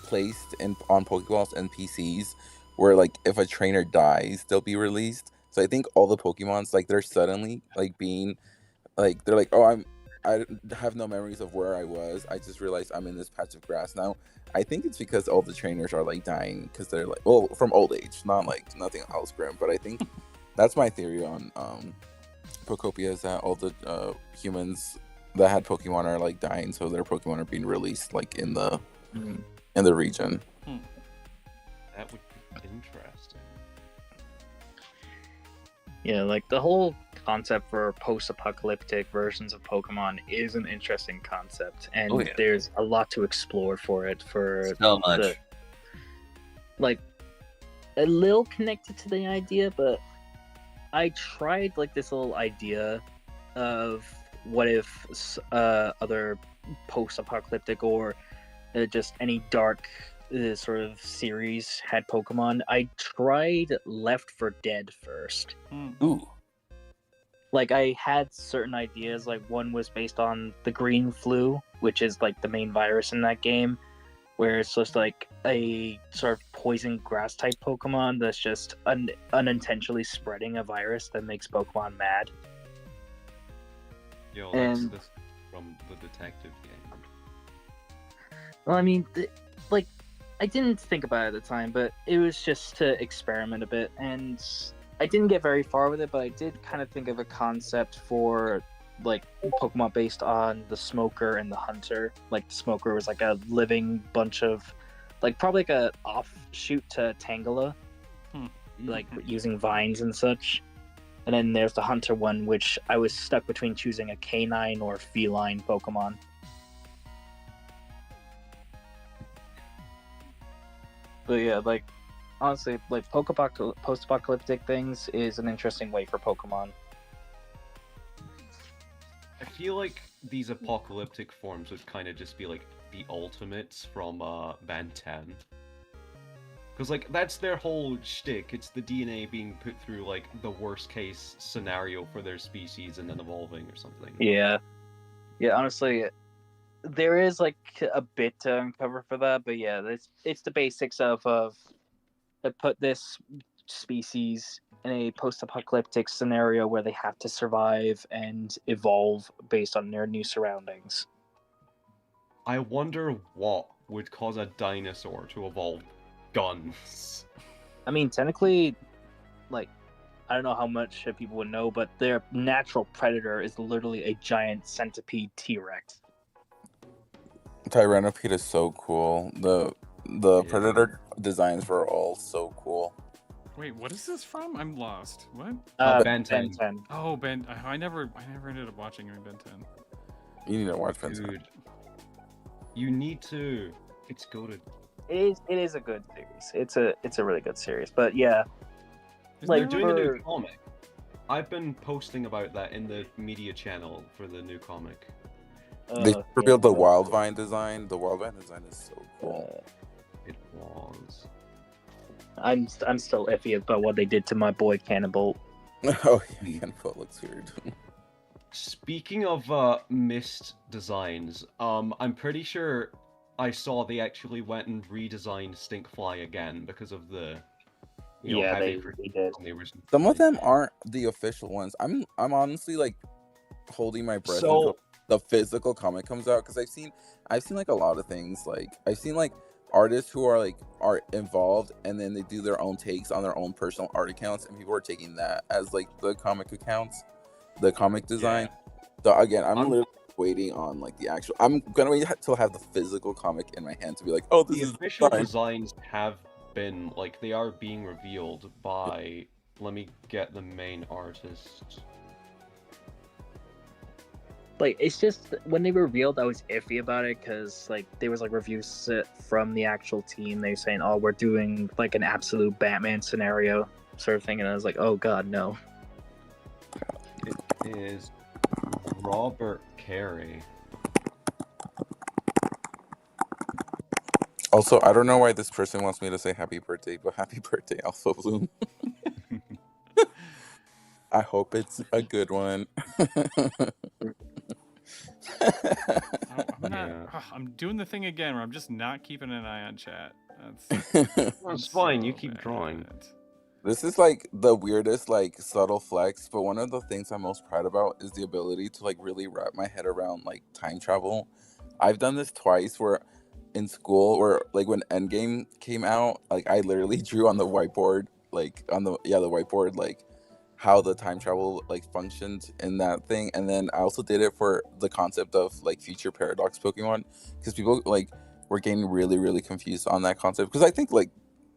placed on Pokeballs and PCs where like if a trainer dies, they'll be released. So I think all the Pokemons like they're suddenly like being like they're like, oh, I have no memories of where I was. I just realized I'm in this patch of grass now. I think it's because all the trainers are like dying because they're like, well, from old age, not like nothing else grim. But I think that's my theory on Pokopia is that all the humans that had Pokemon are like dying, so their Pokemon are being released like in the region. That would be interesting. Yeah, like the whole concept for post-apocalyptic versions of Pokemon is an interesting concept, and Oh, yeah. there's a lot to explore for it. For So much. like a little connected to the idea, but I tried like this little idea of what if other post-apocalyptic or just any dark sort of series had Pokemon. I tried Left 4 Dead first. Ooh. Like I had certain ideas. Like one was based on the green flu, which is like the main virus in that game, where it's just like a sort of poison grass type Pokemon that's just unintentionally spreading a virus that makes Pokemon mad. Yo, And- that's from the detective game. Well, I mean, like I didn't think about it at the time, but it was just to experiment a bit, and I didn't get very far with it. But I did kind of think of a concept for like Pokemon based on the Smoker and the Hunter. Like the Smoker was like a living bunch of, like probably like a offshoot to Tangela, like using vines and such. And then there's the Hunter one, which I was stuck between choosing a canine or feline Pokemon. But yeah, like honestly, like post-apocalyptic things is an interesting way for Pokemon. I feel like these apocalyptic forms would kind of just be like the ultimates from Ben 10. Because like that's their whole shtick. It's the DNA being put through like the worst case scenario for their species and then evolving or something. Yeah, honestly, there is like a bit to uncover for that, but yeah, it's the basics of put this species in a post-apocalyptic scenario where they have to survive and evolve based on their new surroundings. I wonder what would cause a dinosaur to evolve guns. I mean, technically, like, I don't know how much people would know, but their natural predator is literally a giant centipede T-Rex. Tyrannopede is so cool. The Yeah. Predator designs were all so cool. Wait, what is this from? I'm lost. What? Ben 10. 10. Oh, Ben. I never ended up watching Ben 10. You need to watch Ben 10. Dude, you need to. It's goated. It is a good series. It's a really good series. But yeah, Isn't Like, there Doing a one- new comic. I've been posting about that in the media channel for the new comic. They revealed the yeah. Wildvine design. The Wildvine design is so cool. It was. I'm still iffy about what they did to my boy Cannibal. Oh, yeah, Canfoot looks weird. Speaking of mist designs, I'm pretty sure I saw they actually went and redesigned Stinkfly again because of the Yeah, heavy they critique did. on the original Some of design. them aren't the official ones. I'm honestly like holding my breath So- until the physical comic comes out because I've seen like a lot of things. Like I've seen like artists who are involved and then they do their own takes on their own personal art accounts, and people are taking that as like the comic accounts, the comic design. So again, I'm literally waiting on like the actual. I'm gonna wait till I have the physical comic in my hand to be like, oh, this The is official design. designs have been like they are being revealed by. Let me get the main artist. Like, it's just when they revealed, I was iffy about it because like there was like reviews from the actual team. They were saying, "Oh, we're doing like an absolute Batman scenario sort of thing," and I was like, "Oh God, no." It is Robert Carey. Also, I don't know why this person wants me to say happy birthday, but happy birthday, Alpha Bloom. I hope it's a good one. I'm not. Yeah. I'm doing the thing again where I'm just not keeping an eye on chat. That's It's fine, you so keep bad drawing. at it. This is like the weirdest, like subtle flex, but one of the things I'm most proud about is the ability to like really wrap my head around like time travel. I've done this twice where in school where like when Endgame came out, like I literally drew on the whiteboard, like on the whiteboard, like how the time travel like functioned in that thing, and then I also did it for the concept of like future paradox Pokemon, because people like were getting really confused on that concept, because I think like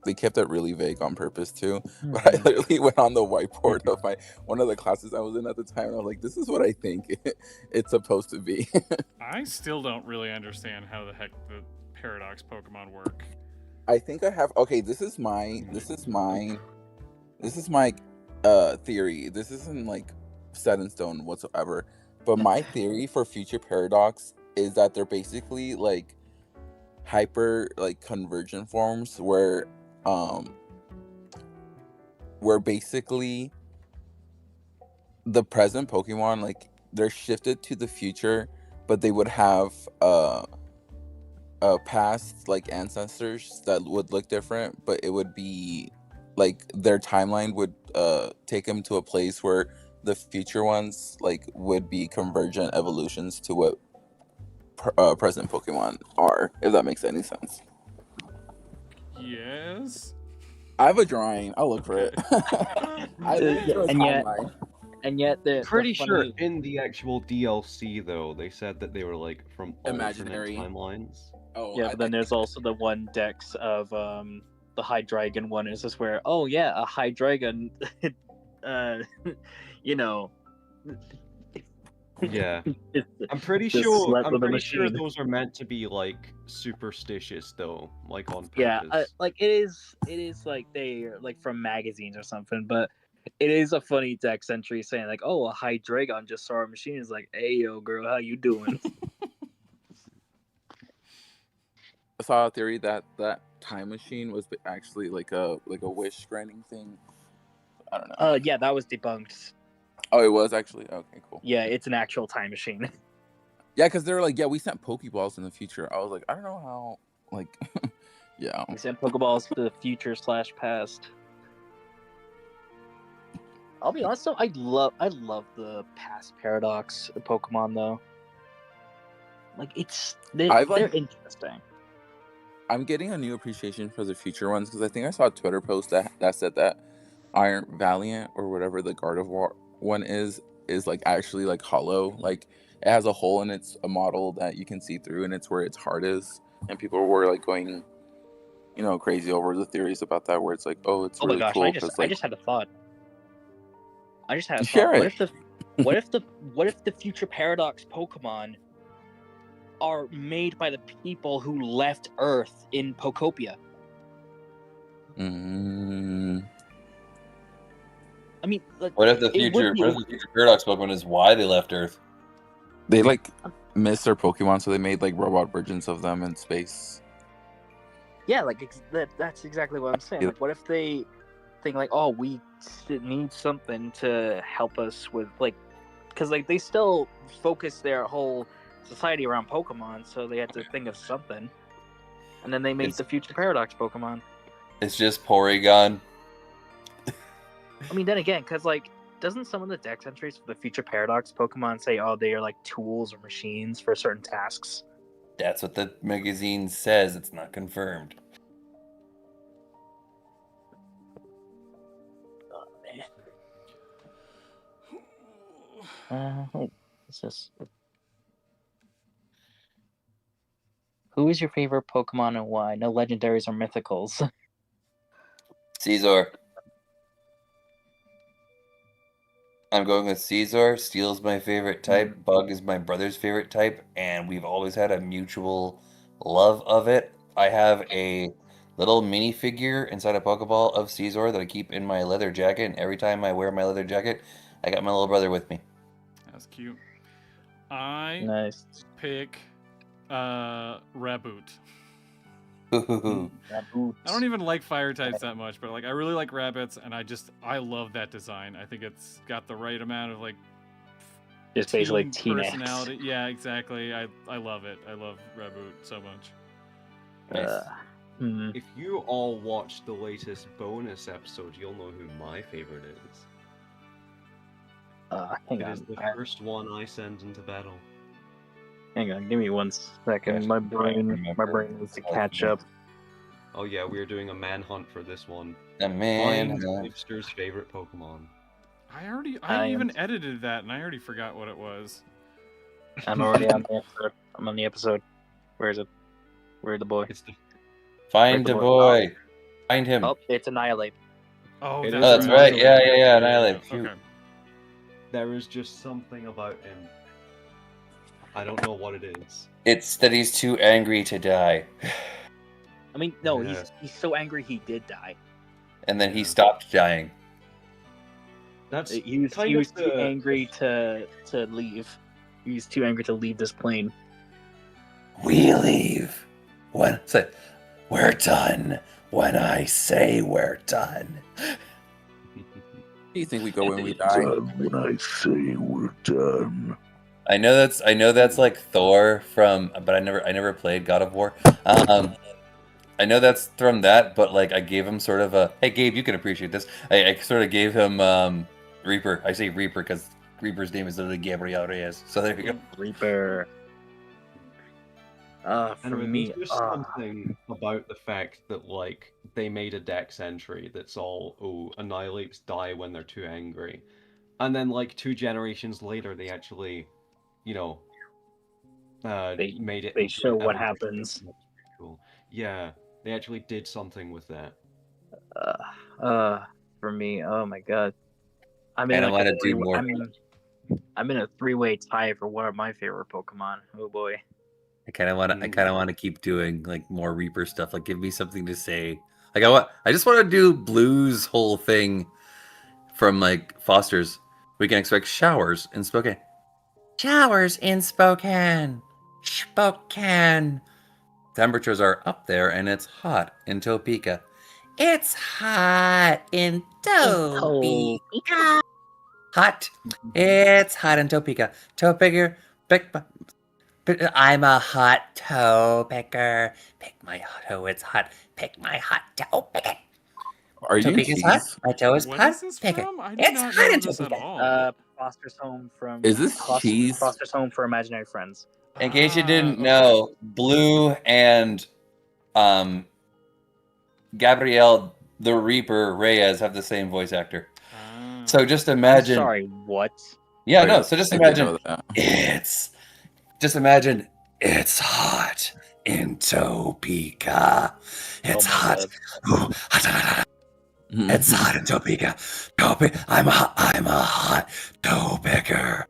they kept it really vague on purpose too. But I literally went on the whiteboard of one of the classes I was in at the time, and I was like, this is what I think it's supposed to be. I still don't really understand how the heck the paradox Pokemon work. I think I have. Okay, this is my theory. This isn't like set in stone whatsoever. But my theory for future paradox is that they're basically like hyper like convergent forms where basically the present Pokemon, like they're shifted to the future, but they would have past like ancestors that would look different, but it would be like their timeline would take them to a place where the future ones like would be convergent evolutions to what present Pokemon are, if that makes any sense. Yes. I have a drawing. I'll look for it. I looked for a timeline. And yet the Pretty sure funny... in the actual DLC though, they said that they were like from Imaginary alternate timelines. Oh, Yeah, but then there's also the one dex of the Hydreigon one is just where, oh yeah, a Hydreigon you know, Yeah. just I'm pretty just sure slept I'm with a pretty sure machine. those are meant to be like superstitious though, like on Yeah, purpose. like it is like they're like from magazines or something, but it is a funny dex entry saying like, oh, a Hydreigon just saw a machine. Is like, hey yo girl, how you doing? I saw a theory that that time machine was actually like a wish granting thing. I don't know. Yeah, that was debunked. Oh, it was actually? Okay, cool. Yeah, it's an actual time machine. Yeah, because they were like, yeah, we sent Pokeballs in the future. I was like, I don't know how, like, yeah. We sent Pokeballs to the future / past. I'll be honest though, I love the past paradox Pokemon though. Like they're interesting. I'm getting a new appreciation for the future ones, because I think I saw a Twitter post that said that Iron Valiant or whatever the Gardevoir one is like actually like hollow. Like it has a hole in its a model that you can see through, and it's where its heart is. And people were like going, crazy over the theories about that, where it's like, oh, it's really my gosh, cool. I Like, just had a thought. Share What it. if the future paradox Pokemon are made by the people who left Earth in Pokopia? I mean, like, What if the future paradox Pokemon is why they left Earth? They like missed their Pokemon, so they made like robot versions of them in space. Yeah, like that's exactly what I'm saying. Like, what if they think like, oh, we need something to help us with like, because like they still focus their whole society around Pokemon, so they had to think of something, and then they made the future paradox Pokemon. It's just Porygon. I mean, then again, because like, doesn't some of the dex entries for the future paradox Pokemon say, oh, they are like tools or machines for certain tasks? That's what the magazine says. It's not confirmed. What's this? Who is your favorite Pokemon and why? No legendaries or mythicals. Caesar. I'm going with Caesar. Steel's my favorite type. Bug is my brother's favorite type, and we've always had a mutual love of it. I have a little minifigure inside a Pokeball of Caesar that I keep in my leather jacket, and every time I wear my leather jacket, I got my little brother with me. That's cute. I Nice. pick Raboot. Ooh. I don't even like fire types that much, but like I really like rabbits, and I love that design. I think it's got the right amount of like Just basically teen Teen personality. Yeah, exactly. I love it. I love Raboot so much. Nice. If you all watched the latest bonus episode, you'll know who my favorite is. Hang It on. is the first one I send into battle. Hang on, give me 1 second. My brain needs to catch up. Oh yeah, we're doing a manhunt for this one. A man. Find Hipster's favorite Pokemon. I am- even edited that, and I already forgot what it was. I'm already on the episode. I'm on the episode. Where is it? Where's the boy? It's the Find the the boy. boy. Find him. Oh, it's Annihilate. Oh, It that's, is Oh, that's right. Yeah, Annihilate. Shoot. Okay. There is just something about him. I don't know what it is. It's that he's too angry to die. I mean, no, Yeah. he's so angry he did die. And then he Yeah. stopped dying. That's He was kind of too angry to leave. He was too angry to leave this plane. We leave. We're done when I say we're done. Do you think we go when we die? When I say we're done. I know that's like Thor from, but I never played God of War. I know that's from that, but like I gave him sort of a, hey Gabe, you can appreciate this. I sort of gave him Reaper. I say Reaper because Reaper's name is literally Gabriel Reyes. So there you go. Reaper. For Anyway, me, there's just something about the fact that like they made a dex entry that's all annihilates die when they're too angry, and then like 2 generations later they actually, you know, made it. they into show an what animation. happens. That's pretty cool. Yeah, they actually did something with that. For me, oh my god, I'm And I like want a to do three- more. I'm in a 3-way tie for one of my favorite Pokemon. Oh boy. I kind of want to keep doing like more Reaper stuff. Like, give me something to say. Like, I just want to do Blue's whole thing from like Foster's. We can expect showers in Spokane. Showers in Spokane. Spokane. Temperatures are up there, and it's hot in Topeka. It's hot in Topeka. Hot. It's hot in Topeka. Topeka. I'm a hot toe picker. Pick my toe, it's hot. Pick my hot toe, pick it. Are you Topeka's hot. cheese? My toe is What hot. is this Pick it. from? I did It's not hot know in this at Topeka. all. Foster's Home from. Is this cheese? Foster's Home for Imaginary Friends. In case you didn't Okay. know, Blue and Gabrielle the Reaper Reyes have the same voice actor. Ah. So just imagine. Sorry, what? Yeah, Wait, no. So just I didn't imagine. know that. Just imagine it's hot in Topeka. It's Oh my hot. Ooh, hot. It's hot in Topeka. I'm a hot toe picker.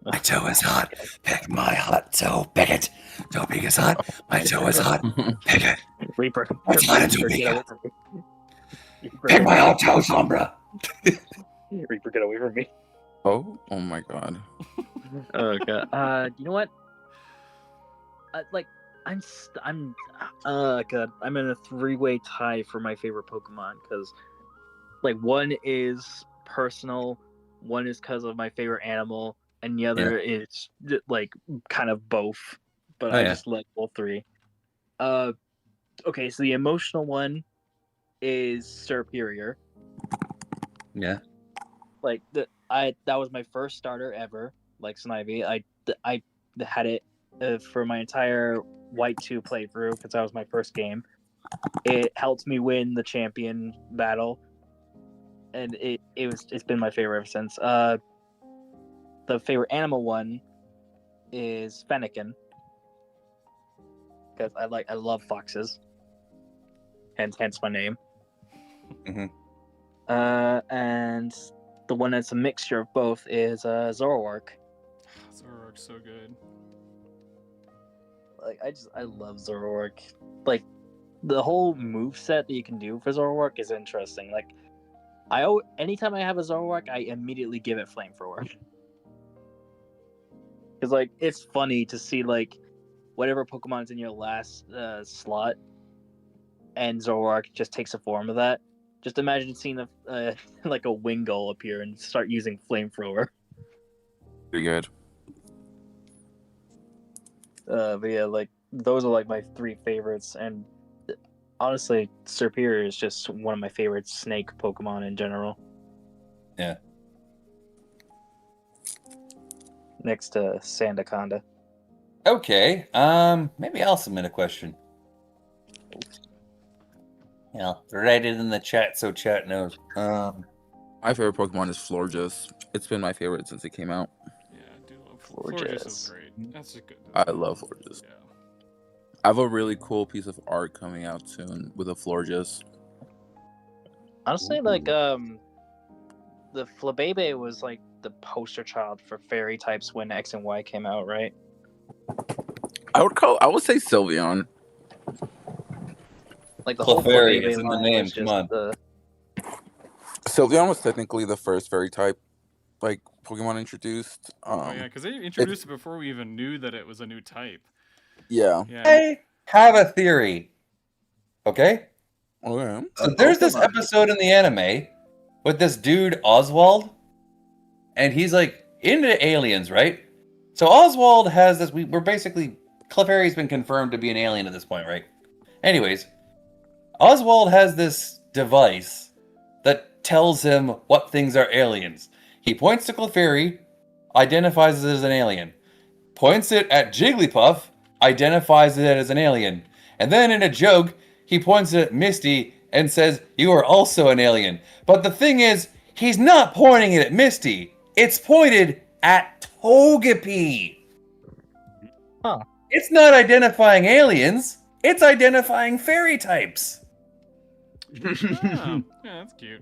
My toe is hot. Pick my hot toe. Pick it. Topeka's hot. My toe is hot. Pick it. Reaper. It's hot in Reaper, get away Topeka. from me. Reaper, Pick my hot toe, Sombra. Reaper, get away from me. Oh my god. Oh god. You know what? God. I'm in a 3-way tie for my favorite Pokemon because, like, one is personal, one is because of my favorite animal, and the other is like kind of both. But I just like all three. Okay, so the emotional one is Superior. Yeah. Like that was my first starter ever. Like Snivy, I had it for my entire White 2 playthrough because that was my first game. It helped me win the champion battle, and it's been my favorite ever since. The favorite animal one is Fennekin because I love foxes, hence my name. Mhm. And the one that's a mixture of both is Zoroark. Zoroark's so good. Like I love Zoroark. Like the whole move set that you can do for Zoroark is interesting. Like anytime I have a Zoroark, I immediately give it Flamethrower. Because like it's funny to see like whatever Pokemon's in your last slot, and Zoroark just takes a form of that. Just imagine seeing like a Wingull appear and start using Flamethrower. Pretty good. But yeah, like those are like my 3 favorites, and honestly, Superior is just one of my favorite snake Pokemon in general. Yeah. Next to Sandaconda. Okay. Maybe I'll submit a question. Yeah, write it in the chat so chat knows. My favorite Pokemon is Florges. It's been my favorite since it came out. Yeah, I do love Florges. Is great. That's a good. I love Florges. Yeah. I have a really cool piece of art coming out soon with a Florges. Honestly, like the Flabebe was like the poster child for fairy types when X and Y came out, right? I would say Sylveon. Like the whole Clefairy, Flabebe it's in the line name, was come just on. the Sylveon was technically the first fairy type, like Pokemon introduced. Oh yeah, because they introduced it before we even knew that it was a new type. Yeah. Yeah. I have a theory. Okay? Okay. So there's this episode in the anime with this dude Oswald, and he's like into aliens, right? So Oswald has this. We're basically Clefairy's been confirmed to be an alien at this point, right? Anyways, Oswald has this device that tells him what things are aliens. He points to Clefairy, identifies it as an alien. Points it at Jigglypuff, identifies it as an alien. And then in a joke, he points it at Misty and says, "You are also an alien." But the thing is, he's not pointing it at Misty. It's pointed at Togepi. Huh. It's not identifying aliens. It's identifying fairy types. Oh, yeah, that's cute.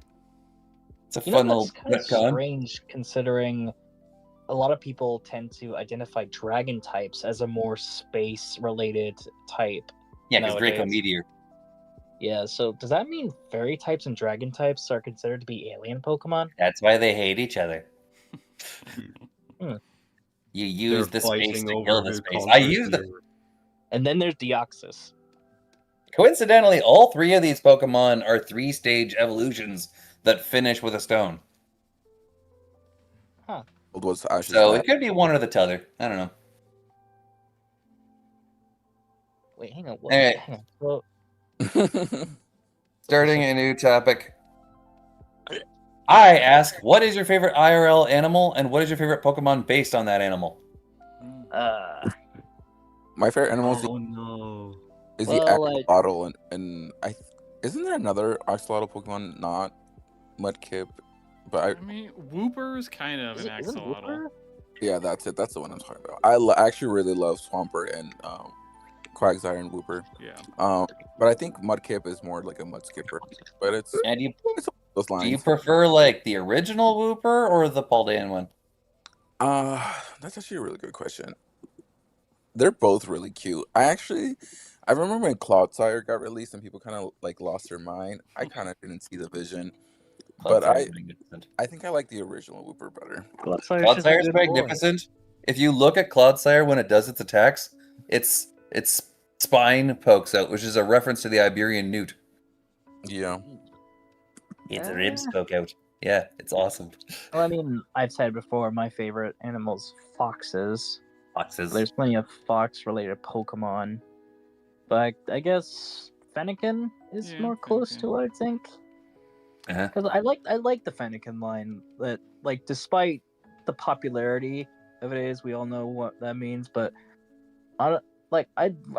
It's a You fun know, little that's kind of retcon. strange considering a lot of people tend to identify dragon types as a more space-related type. Yeah, because Draco nowadays. Meteor. Yeah, so does that mean fairy types and dragon types are considered to be alien Pokemon? That's why they hate each other. Hmm. You use They're the space fighting to over kill the who space. I conquers use the the. Earth. And then there's Deoxys. Coincidentally, all three of these Pokemon are 3-stage evolutions that finish with a stone. Was Ash's So dad. it could be one or the t'other. I don't know. Wait, hang on. What? Alright. Hang on. Well, Starting a new topic. I ask, what is your favorite IRL animal, and what is your favorite Pokemon based on that animal? My favorite animal is Oh no. the Well, like- axolotl, and isn't there another axolotl Pokemon not Mudkip? But I mean, Wooper's kind of is an it, isn't axolotl. Wooper? yeah, that's it. That's the one I'm talking about. I actually really love Swampert and Quagsire and Wooper. Yeah. But I think Mudkip is more like a Mudskipper. But it's And do you, those do you lines. prefer like the original Wooper or the Paldean one? That's actually a really good question. They're both really cute. I remember when Cloudsire got released and people kind of like lost their mind. I kind of didn't see the vision, but Cloudsire's magnificent. I think I like the original Wooper better. Cloudsire's magnificent. If you look at Cloudsire when it does its attacks, its spine pokes out, which is a reference to the Iberian newt. Yeah. Its ribs poke out. Yeah, it's awesome. Well, I mean, I've said before, my favorite animal's foxes. Foxes. There's plenty of fox-related Pokemon, but I guess Fennekin is Yeah, more close Fennekin. to it, I think. Uh-huh. Because I like the Fennekin line. That, like, despite the popularity of it is, we all know what that means. But I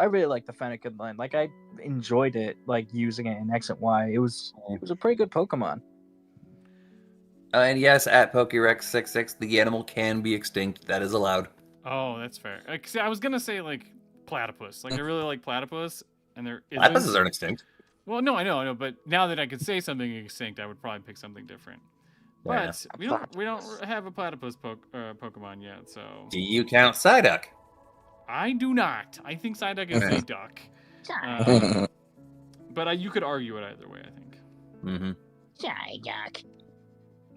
really like the Fennekin line. Like, I enjoyed it, like using it in X and Y. It was a pretty good Pokemon. And yes, at Pokérex66, the animal can be extinct. That is allowed. Oh, that's fair. See, I was gonna say like platypus. Like I really like platypus, and there isn't. Platypuses aren't extinct. Well, no, I know. But now that I could say something extinct, I would probably pick something different. Fair But we don't have a platypus Pokemon yet, so Do you count Psyduck? I do not. I think Psyduck is Okay. a duck. But you could argue it either way, I think. Mm-hmm.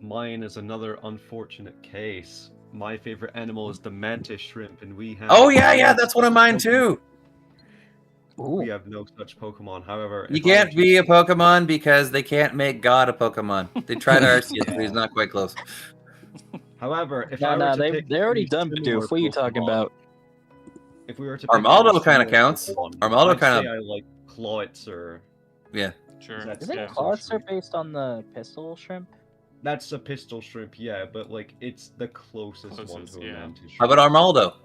Mine is another unfortunate case. My favorite animal is the mantis shrimp, and we have. Oh yeah, that's one of mine too. We have no such Pokemon. However, You if I were can't to be a pick- Pokemon because they can't make God a Pokemon. They tried Arceus, but he's not quite close. However, if I No, were to pick they're already two done, similar Bidoof. What are you talking Pokemon- about? If we were to Armaldo pick two kinda similar counts. Pokemon, Armaldo I'd kinda- say I like Cloyster. Yeah. Sure. That's Isn't yeah. Cloudster based on the pistol shrimp? That's a pistol shrimp, yeah, but like it's the closest one Closest, to a yeah. mantis shrimp. How about Armaldo?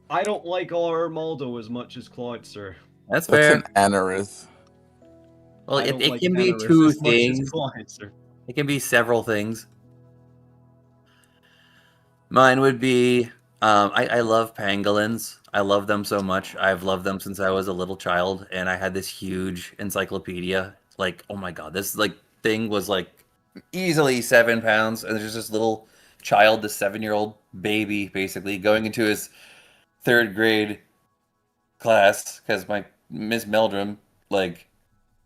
I don't like Armaldo as much as Cloyster. That's That's fair. an Anorith. Well, I it don't like can be Anorith two as much as things. Cloyster. It can be several things. Mine would be, I love pangolins. I love them so much. I've loved them since I was a little child, and I had this huge encyclopedia. Like, oh my god, this like thing was like easily 7 pounds, and there's this little child, this 7-year-old baby, basically going into his 3rd grade class because my Miss Meldrum like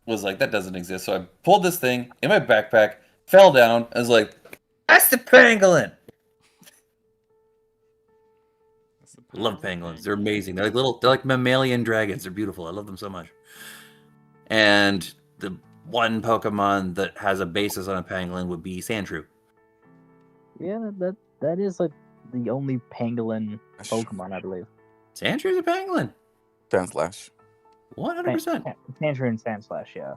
was like that doesn't exist. So I pulled this thing in my backpack, fell down, and was like, "That's the pangolin." I love pangolins. They're amazing. They're like mammalian dragons. They're beautiful. I love them so much. And the one Pokemon that has a basis on a pangolin would be Sandshrew. Yeah, that is like the only pangolin Pokemon, I believe. Sandshrew's a pangolin. Sandslash. 100%. Sandshrew and Sandslash, yeah.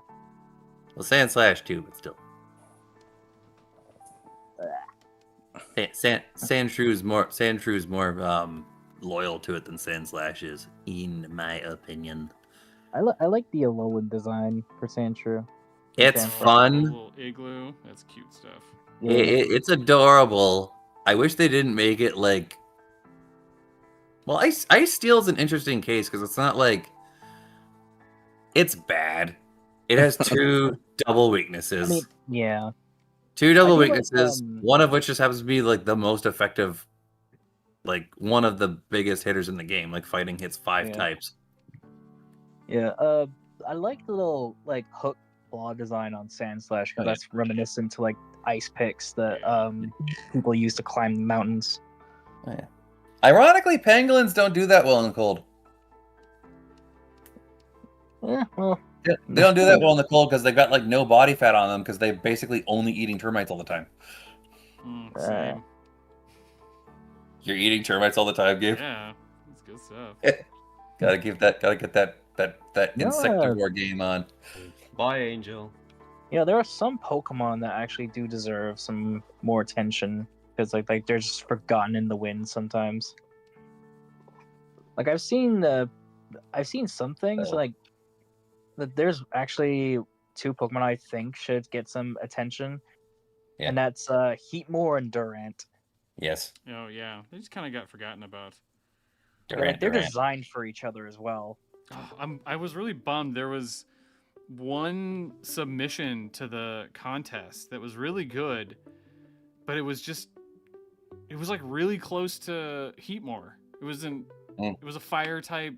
Well, Sandslash too, but still. Sandshrew's more loyal to it than Sandslash is, in my opinion. I like the Alolan design for Sandshrew. It's fun. Little igloo. That's cute stuff. Yeah. It's adorable. I wish they didn't make it like. Well, Ice Steel's an interesting case because it's not like. It's bad. It has 2 double weaknesses. I mean, yeah. 2 double I feel like, weaknesses. One of which just happens to be like the most effective, like one of the biggest hitters in the game. Like fighting hits 5 types. Yeah. I like the little like hook claw design on Sandslash because that's reminiscent to like ice picks that people use to climb mountains. Oh, yeah. Ironically, pangolins don't do that well in the cold. Yeah, well, They don't do that well in the cold because they've got like no body fat on them because they're basically only eating termites all the time. Same. You're eating termites all the time, Gabe. Yeah, that's good stuff. Gotta get that insectivore game on. Bye, Angel. yeah, there are some Pokemon that actually do deserve some more attention because like they're just forgotten in the wind sometimes. Like I've seen some things like that. There's actually 2 Pokemon I think should get some attention, and that's Heatmore and Durant. Yes. Oh yeah, they just kind of got forgotten about. They're designed for each other as well. Oh, I was really bummed. There was one submission to the contest that was really good, but it was like really close to Heatmore. It was a fire type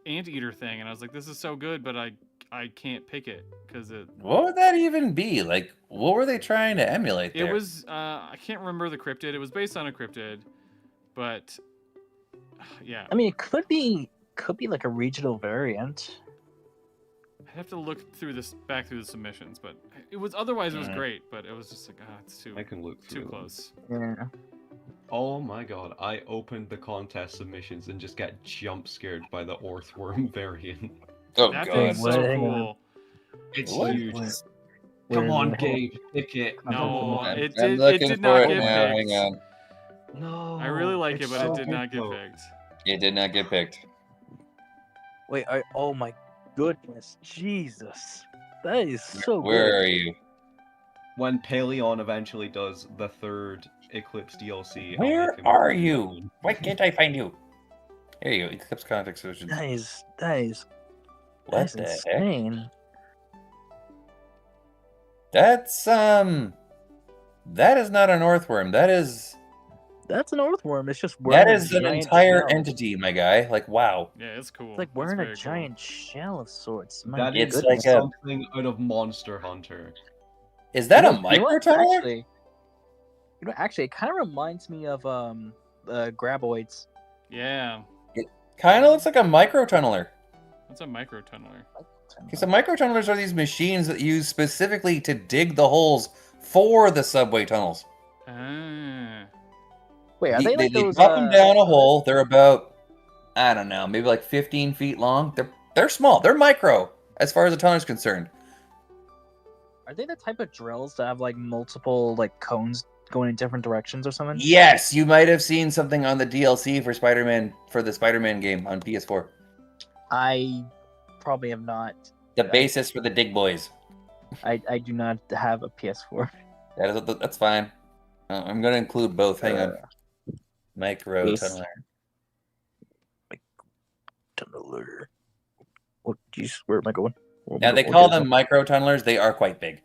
anteater thing, and I was like, this is so good, but I can't pick it because it. What would that even be? Like, what were they trying to emulate there? It was I can't remember the cryptid. It was based on a cryptid, but yeah. I mean, it could be like a regional variant. I'd have to look back through the submissions, but it was great, but it was just like it's too. I can look through too them. close. Yeah. Oh my god, I opened the contest submissions and just got jump scared by the Orthworm variant. Oh That god. thing's so Hang on. cool. It's What? huge. Where Come is on, it? Gabe, pick it. No, I'm it looking did for not it get now. picked. Hang on. No. I really like it, it's but so it did not get good, though. picked. It did not get picked. Wait, oh my goodness, Jesus, that is so Where good. are you? When Paleon eventually does the 3rd Eclipse DLC. I'll Where make him are a you? queen. Why can't I find you? Here you go. Eclipse Context Solution. That is What that's the heck? insane. That's that is not an earthworm. That's an earthworm. It's just That wearing is a an giant entire shell. entity, my guy. Like wow. Yeah, it's cool. It's like It's wearing a very cool. giant shell of sorts. My That It's is goodness. like a- something out of Monster Hunter. Is that a You know what? microtunnel? Actually, it kind of reminds me of graboids. Yeah, Kind of looks like a microtunneler. that's a microtunneler. Because the microtunnelers are these machines that use specifically to dig the holes for the subway tunnels. Ah, Wait, are they like they those? drop them down a hole. They're about, I don't know, maybe like 15 feet long. They're small. They're micro as far as the tunnel is concerned. Are they the type of drills that have like multiple like cones going in different directions or something? Yes, you might have seen something on the DLC for Spider-Man for the Spider-Man game on PS4. I probably have not. The basis for the Dig Boys. I do not have a PS4. That's fine. I'm gonna include both. Hang on. Micro Yes. tunneler. Tunneler. Oh, jeez, where am I going? Yeah, they call them micro tunnelers. They are quite big.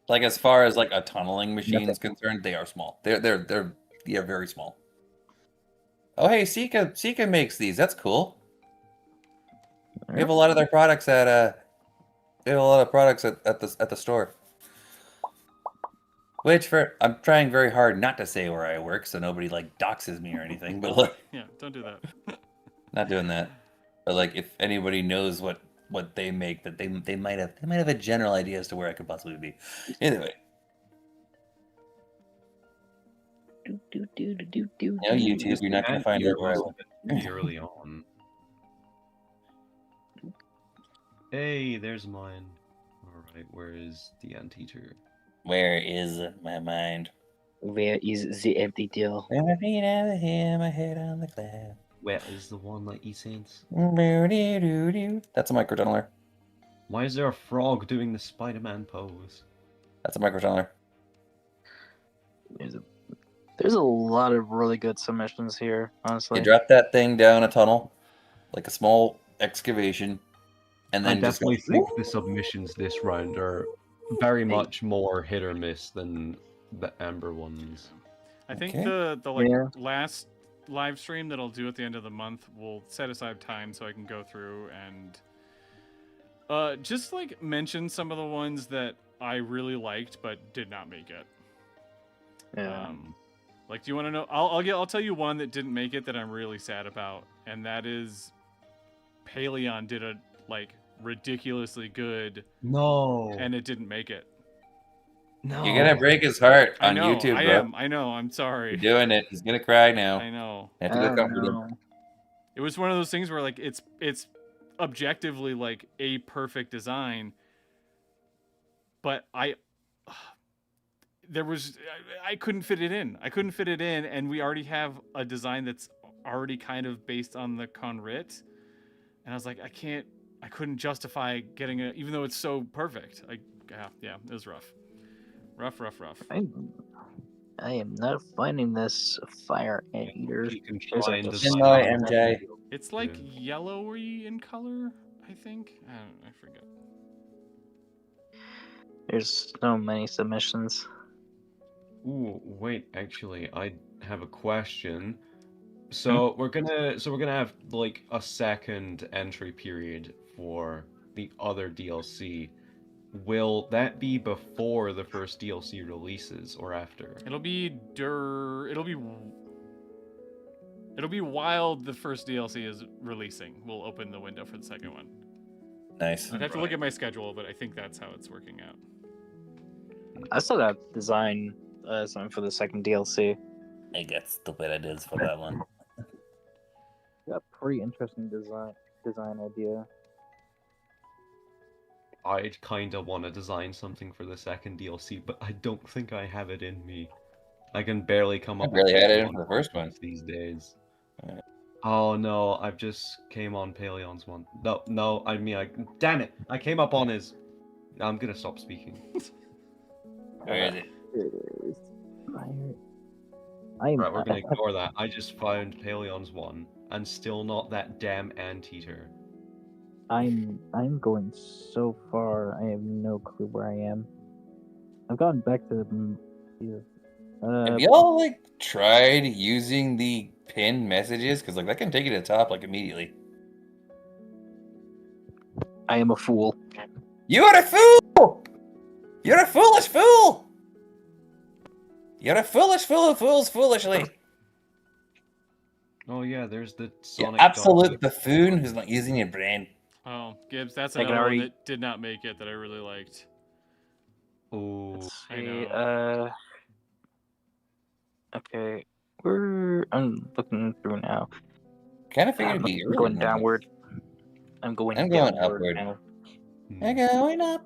Like as far as like a tunneling machine is concerned, they are small. They're very small. Oh hey, Sika makes these. That's cool. We have a lot of their products at we have a lot of products at the store. Which I'm trying very hard not to say where I work so nobody like doxes me or anything, but look, Yeah, don't do that. not doing that. But like if anybody knows what they make, that they might have a general idea as to where I could possibly be. Anyway. No, YouTube, you're not going to find out where I live. Pretty early on. Hey, there's mine. Alright, where is the anteater? Where is my mind? Where is the empty deal? My feet out of here, my head on the cloud. Where is the one that he sings? That's a microtunneler. Why is there a frog doing the Spider-Man pose? That's a microtunneler. There's a lot of really good submissions here, honestly. You drop that thing down a tunnel, like a small excavation, and then I definitely just think the submissions this round are very much more hit or miss than the Amber ones. I think Okay. the like last live stream that I'll do at the end of the month will set aside time so I can go through and just like mention some of the ones that I really liked but did not make it. Yeah. Like, do you want to know? I'll tell you one that didn't make it that I'm really sad about, and that is Paleon did a like ridiculously good. No. And it didn't make it. No. You're gonna break his heart on I know, YouTube, I bro. am. I know. I'm sorry. You're doing it. He's gonna cry now. I know. I have to go comfort him. It was one of those things where like it's objectively like a perfect design, but I couldn't fit it in. I couldn't fit it in, and we already have a design that's already kind of based on the Conrit, and I was like, I couldn't justify getting it, even though it's so perfect. Yeah, it was rough. Rough. I am not finding this fire anteater. MJ. It's like yellowy in color, I think. I forget. There's so many submissions. Ooh, wait, actually, I have a question. So we're gonna have like a second entry period for the other DLC. Will that be before the first DLC releases or after? It'll be while the first DLC is releasing. We'll open the window for the second one. Nice. I'd have to look at my schedule, but I think that's how it's working out. I still got design something for the second DLC. I got stupid ideas for that one. Got a pretty interesting design idea. I'd kind of want to design something for the second DLC, but I don't think I have it in me. I can barely come up. I barely had it in for the first one these days. Oh no, I've just came on Paleon's one. No, I mean, damn it! I came up on his. I'm gonna stop speaking. Where is it? Right, we're gonna ignore that. I just found Paleon's one, and still not that damn anteater. I'm going so far. I have no clue where I am. I've gotten back to have y'all like tried using the pinned messages? Because like that can take you to the top like immediately. I am a fool. You are a fool! You're a foolish fool! You're a foolish fool who fools foolishly. Oh yeah, there's the Sonic. Absolute buffoon who's not using your brain. Oh, Gibbs, that's another one that did not make it that I really liked. Oh, I know. Okay, I'm looking through now. Kind of figured it'd be going downward. I'm going upward. now. I'm going up.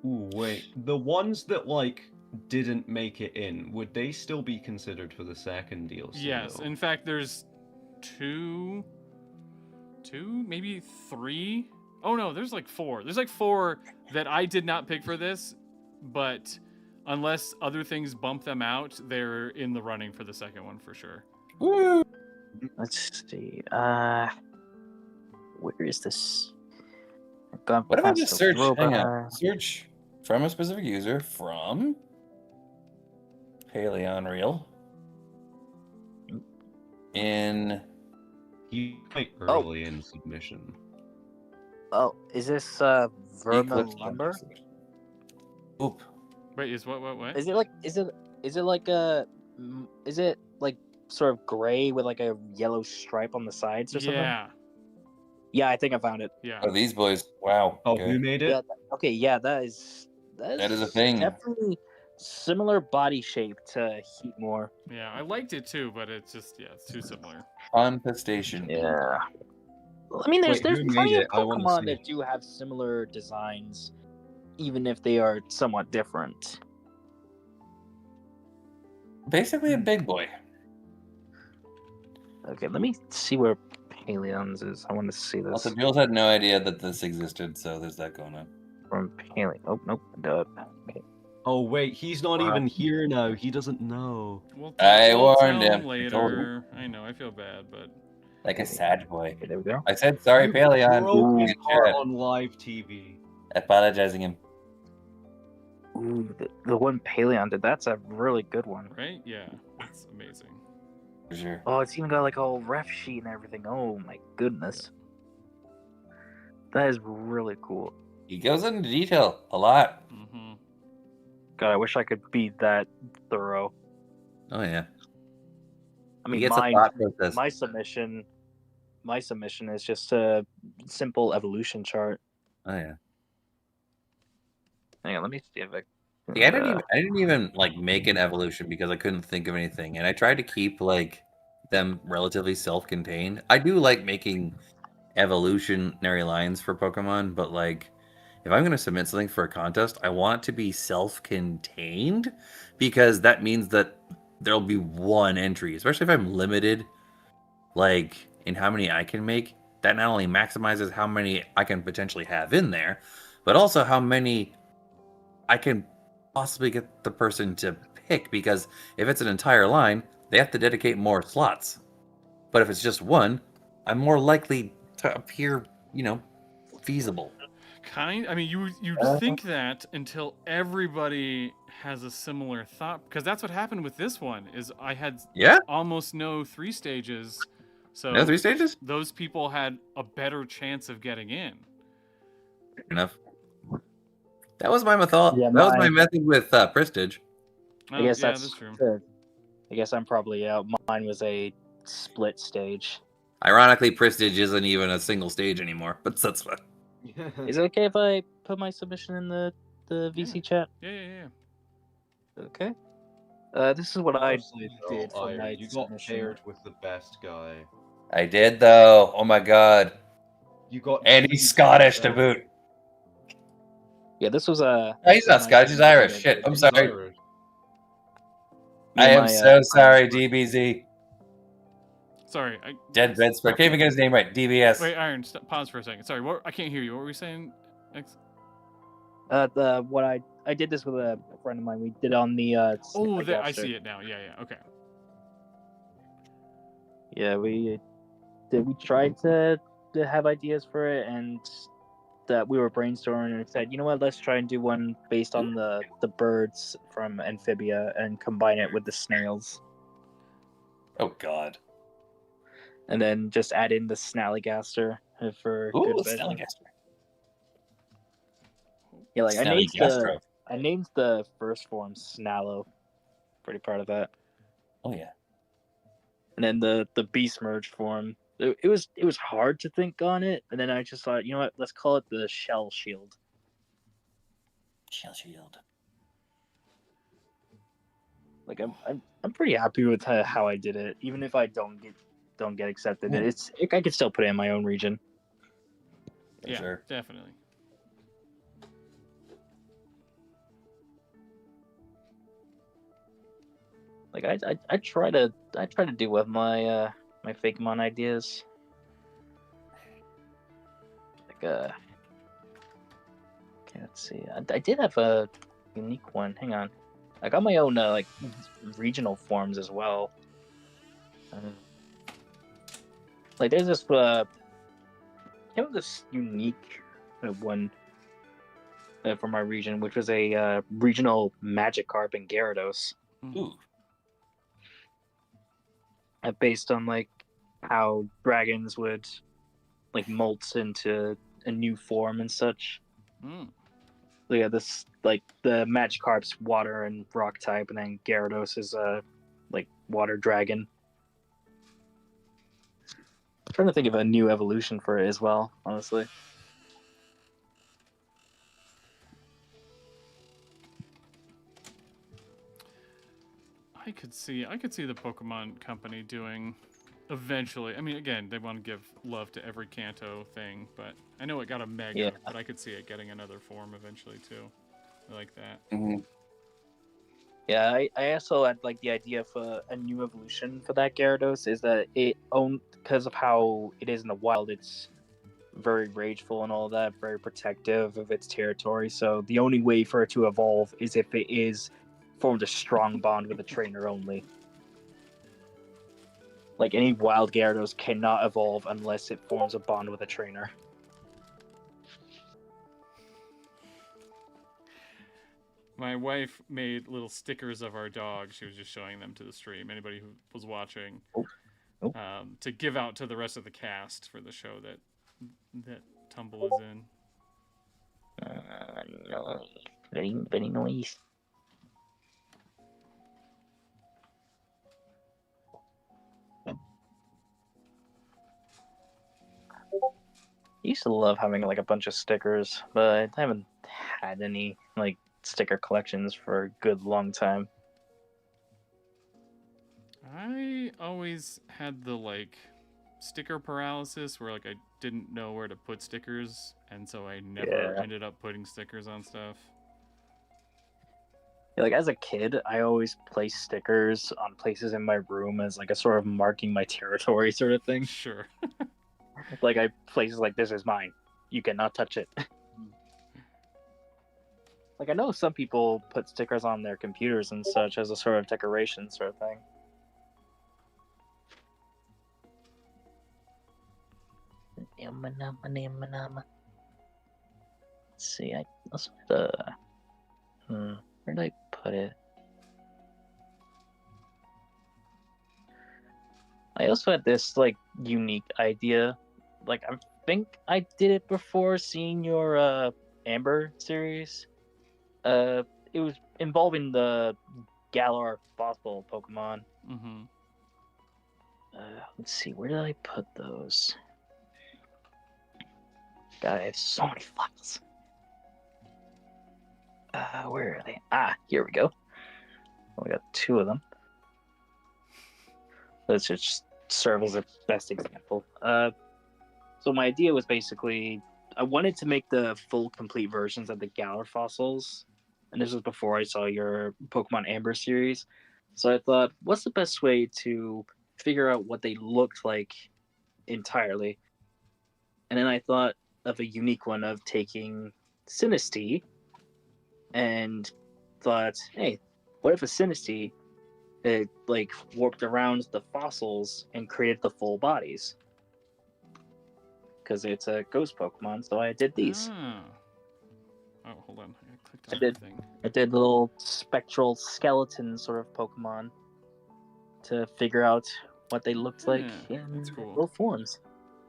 Ooh, wait. The ones that like didn't make it in, would they still be considered for the second DLC? Yes. Though? In fact, there's two, maybe three. Oh no, there's like 4. There's like 4 that I did not pick for this, but unless other things bump them out, they're in the running for the second one for sure. Woo! Let's see. Where is this? What if I just search? Hang on. Search from a specific user from Paleon Real in. You quite early in submission. Oh, is this Verma Eclipse Lumber? DLC. Oop. Wait, is what? Is it like is it like sort of gray with like a yellow stripe on the sides or something? Yeah. Yeah, I think I found it. Yeah. Oh, these boys. Wow. Oh, Okay. who made it? Yeah. Okay. Yeah, that is a thing. Definitely similar body shape to Heatmore. Yeah, I liked it too, but it's just it's too similar. Contestation. Yeah. I mean, there's Wait, who plenty made of it? I wanna Pokemon see. that do have similar designs, even if they are somewhat different. Basically a big boy. Okay, let me see where Paleon's is. I want to see this Also, Jules had no idea that this existed, so there's that going on. from Paleon. Oh, nope. Duh. Okay. Oh wait, he's not Wow. even here now. He doesn't know. We'll I we'll warned tell him. I told him. later. I know, I feel bad, but Like a sad boy. Okay, there we go. I said sorry, You Paleon. broke his in heart chat. on live TV. Apologizing him. Ooh, the one Paleon did, that's a really good one. right? Yeah, it's amazing. For sure. Oh, it's even got like a whole ref sheet and everything. Oh my goodness. That is really cool. He goes into detail a lot. Mm-hmm. God, I wish I could be that thorough. Oh yeah. I He mean, gets a mine, thought process. my submission is just a simple evolution chart. Oh yeah. Hang on, let me see if I. See, I didn't even like make an evolution because I couldn't think of anything, and I tried to keep like them relatively self-contained. I do like making evolutionary lines for Pokemon, but like if I'm going to submit something for a contest, I want it to be self-contained because that means that there'll be one entry, especially if I'm limited like in how many I can make. That not only maximizes how many I can potentially have in there, but also how many I can possibly get the person to pick, because if it's an entire line, they have to dedicate more slots. But if it's just one, I'm more likely to appear, feasible. I mean, you'd think that until everybody has a similar thought, because that's what happened with this one. Is I had Yeah? almost no 3 stages, so No 3 stages? those people had a better chance of getting in. Fair enough. That was my method. Yeah, that was my mine- method with Prestige. Oh, I guess yeah, that's true. good. I guess I'm probably out. Mine was a split stage. Ironically, Prestige isn't even a single stage anymore, but that's fine. Is it okay if I put my submission in the VC chat? Yeah. Okay. This is what Honestly, I did though, for Iron, my you got submission. paired with the best guy. I did, though. Oh my god. You got And he's Scottish to boot. Yeah, this was a. No, he's not Scottish, he's Irish. Shit, I'm He's sorry. Irish. I am my, so sorry, DBZ. Sorry, Dead Bedspread. Can't even get his name right. DBS. Wait, Iron, pause for a second. Sorry, I can't hear you. What were we saying? What I did this with a friend of mine. We did on the. I Snapcaster. see it now. Yeah. Okay. Yeah, we tried to have ideas for it, and that we were brainstorming and said, you know what, let's try and do one based on the birds from Amphibia and combine it with the snails, Oh god. and then just add in the Snallygaster for Ooh, good measure. Snallygaster. Yeah, like Snallygastro. I named the first form Snallow. Pretty proud of that. Oh yeah. And then the Beast Merge form. It was hard to think on it, and then I just thought, you know what, let's call it the Shell Shield. Shell Shield. Like I'm pretty happy with how I did it, even if I don't get accepted. Yeah. I could still put it in my own region. For Yeah, sure. definitely. Like I try to do with my Fakemon ideas. Like Let's see. I did have a unique one. Hang on. I got my own like regional forms as well. Like there's this this unique one from our region, which was a regional Magikarp and Gyarados. Ooh. Based on like how dragons would like molt into a new form and such. Mm. So yeah, this like the Magikarp's water and rock type, and then Gyarados is like water dragon. I'm trying to think of a new evolution for it as well, honestly. I could see the Pokemon Company doing eventually. I mean, again, they want to give love to every Kanto thing, but I know it got a Mega, Yeah. but I could see it getting another form eventually too. I like that. Mhm. Yeah, I also had like the idea of a new evolution for that Gyarados is that it because of how it is in the wild, it's very rageful and all that, very protective of its territory. So the only way for it to evolve is if it is formed a strong bond with a trainer only. Like any wild Gyarados cannot evolve unless it forms a bond with a trainer. My wife made little stickers of our dog. She was just showing them to the stream. Anybody who was watching, Oh. To give out to the rest of the cast for the show that Tumble is in. No. Very nice. I used to love having like a bunch of stickers, but I haven't had any like sticker collections for a good long time. I always had the like sticker paralysis where like I didn't know where to put stickers, and so I never Yeah. ended up putting stickers on stuff. Yeah, like as a kid, I always placed stickers on places in my room as like a sort of marking my territory sort of thing. Sure. Like I places like this is mine. You cannot touch it. Like I know some people put stickers on their computers and such as a sort of decoration sort of thing. Let's see, I also had a where did I put it? I also had this like unique idea. Like I think I did it before seeing your Amber series. It was involving the Galar fossil Pokemon. Mm-hmm. Let's see, where did I put those? God, I have so many files. Where are they? Ah, here we go. We got two of them. Let's just serve as a best example. So my idea was basically I wanted to make the full complete versions of the Galar fossils, and this was before I saw your Pokemon Amber series. So I thought, what's the best way to figure out what they looked like entirely? And then I thought of a unique one of taking Sinistea and thought, hey, what if a Sinistea it like warped around the fossils and created the full bodies? Because it's a ghost Pokemon, so I did these. Oh, hold on. I clicked on I did. everything. I did little spectral skeleton sort of Pokemon to figure out what they looked like Yeah, in that's cool. little forms.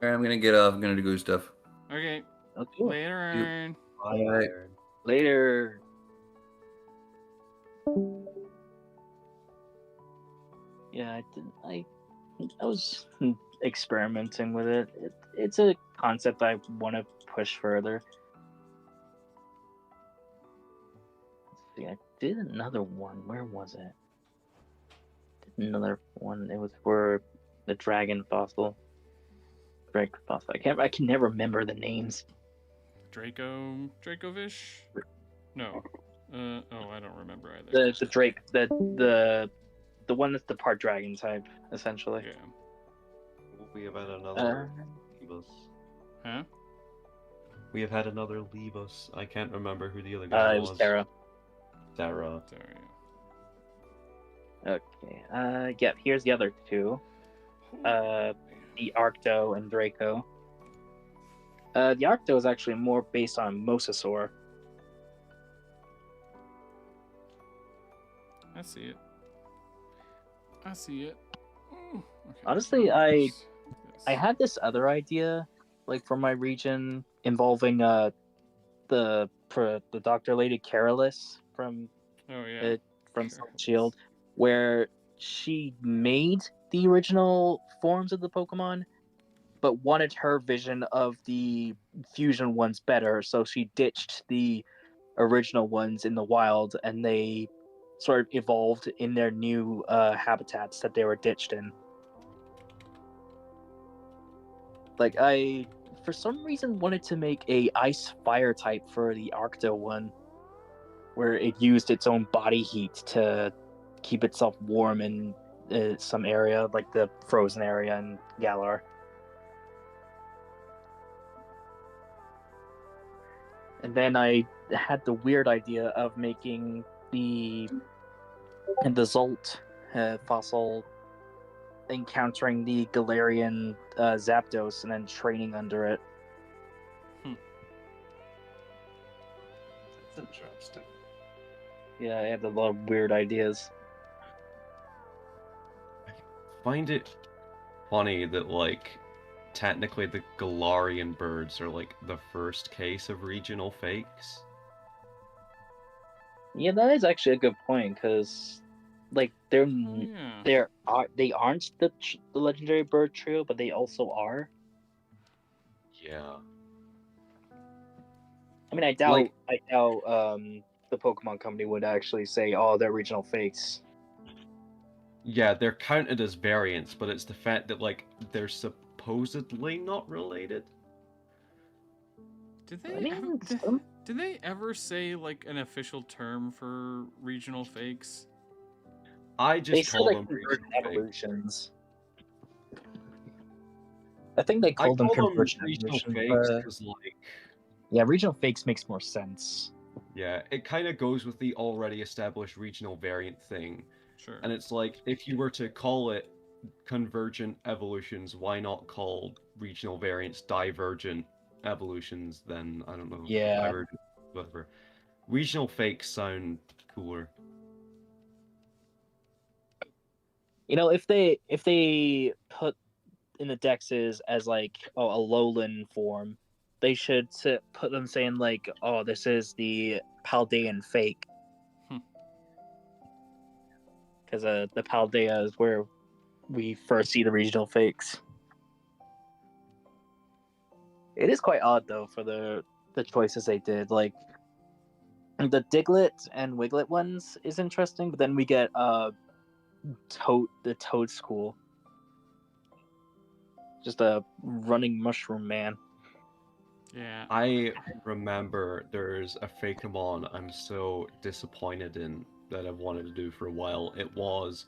All right, I'm gonna get off. I'm gonna do stuff. Okay. Okay. Later. Alright. Later. Yeah, I was experimenting with it. It's a concept I want to push further. Let's see, I did another one. Where was it? Did another one. It was for the dragon fossil. Drake fossil. I can never remember the names. Dracovish? No. Oh, I don't remember either. The Drake the one that's the part dragon type, essentially. Yeah. Will be about another. Uh, Bus. Huh? We have had another leave us. I can't remember who the other guy It was Terra. Sarah. Sorry. Okay. Yeah. Here's the other two. The Arcto and Draco. The Arcto is actually more based on Mosasaur. I see it. I see it. Ooh, okay. Honestly, I Yes. had this other idea, like for my region, involving the Doctor Lady Carolus from Oh yeah. from Sword and Shield, where she made the original forms of the Pokemon, but wanted her vision of the fusion ones better, so she ditched the original ones in the wild, and they sort of evolved in their new habitats that they were ditched in. Like, I, for some reason, wanted to make a ice fire type for the Arcto one, where it used its own body heat to keep itself warm in some area, like the frozen area in Galar. And then I had the weird idea of making the Zolt fossil encountering the Galarian Zapdos and then training under it. That's interesting. Yeah, I had a lot of weird ideas. I find it funny that, like, technically the Galarian birds are, like, the first case of regional fakes. Yeah, that is actually a good point, because like Yeah. they aren't the legendary bird trio, but they also are. Yeah. I mean, I doubt Like- the Pokemon Company would actually say, "Oh, they're regional fakes." Yeah, they're counted as variants, but it's the fact that, like, they're supposedly not related. Did I they? mean, Did they ever say like an official term for regional fakes? I they just said call like them convergent regional fakes. evolutions. I think they I called them call them convergent regional evolutions. fakes because, like, Yeah, regional fakes makes more sense. yeah, it kind of goes with the already established regional variant thing. Sure. And it's like, if you were to call it convergent evolutions, why not call regional variants divergent evolutions? Then, I don't know. Yeah. Divergent, whatever. Regional fakes sound cooler. You know, if they put in the dexes as like a lowland form, they should put them saying like, "Oh, this is the Paldean fake," because the Paldea is where we first see the regional fakes. It is quite odd though for the choices they did. Like the Diglett and Wiglet ones is interesting, but then we get the Toad School. Just a running mushroom man. Yeah. I remember there's a Fakemon I'm so disappointed in that I've wanted to do for a while. It was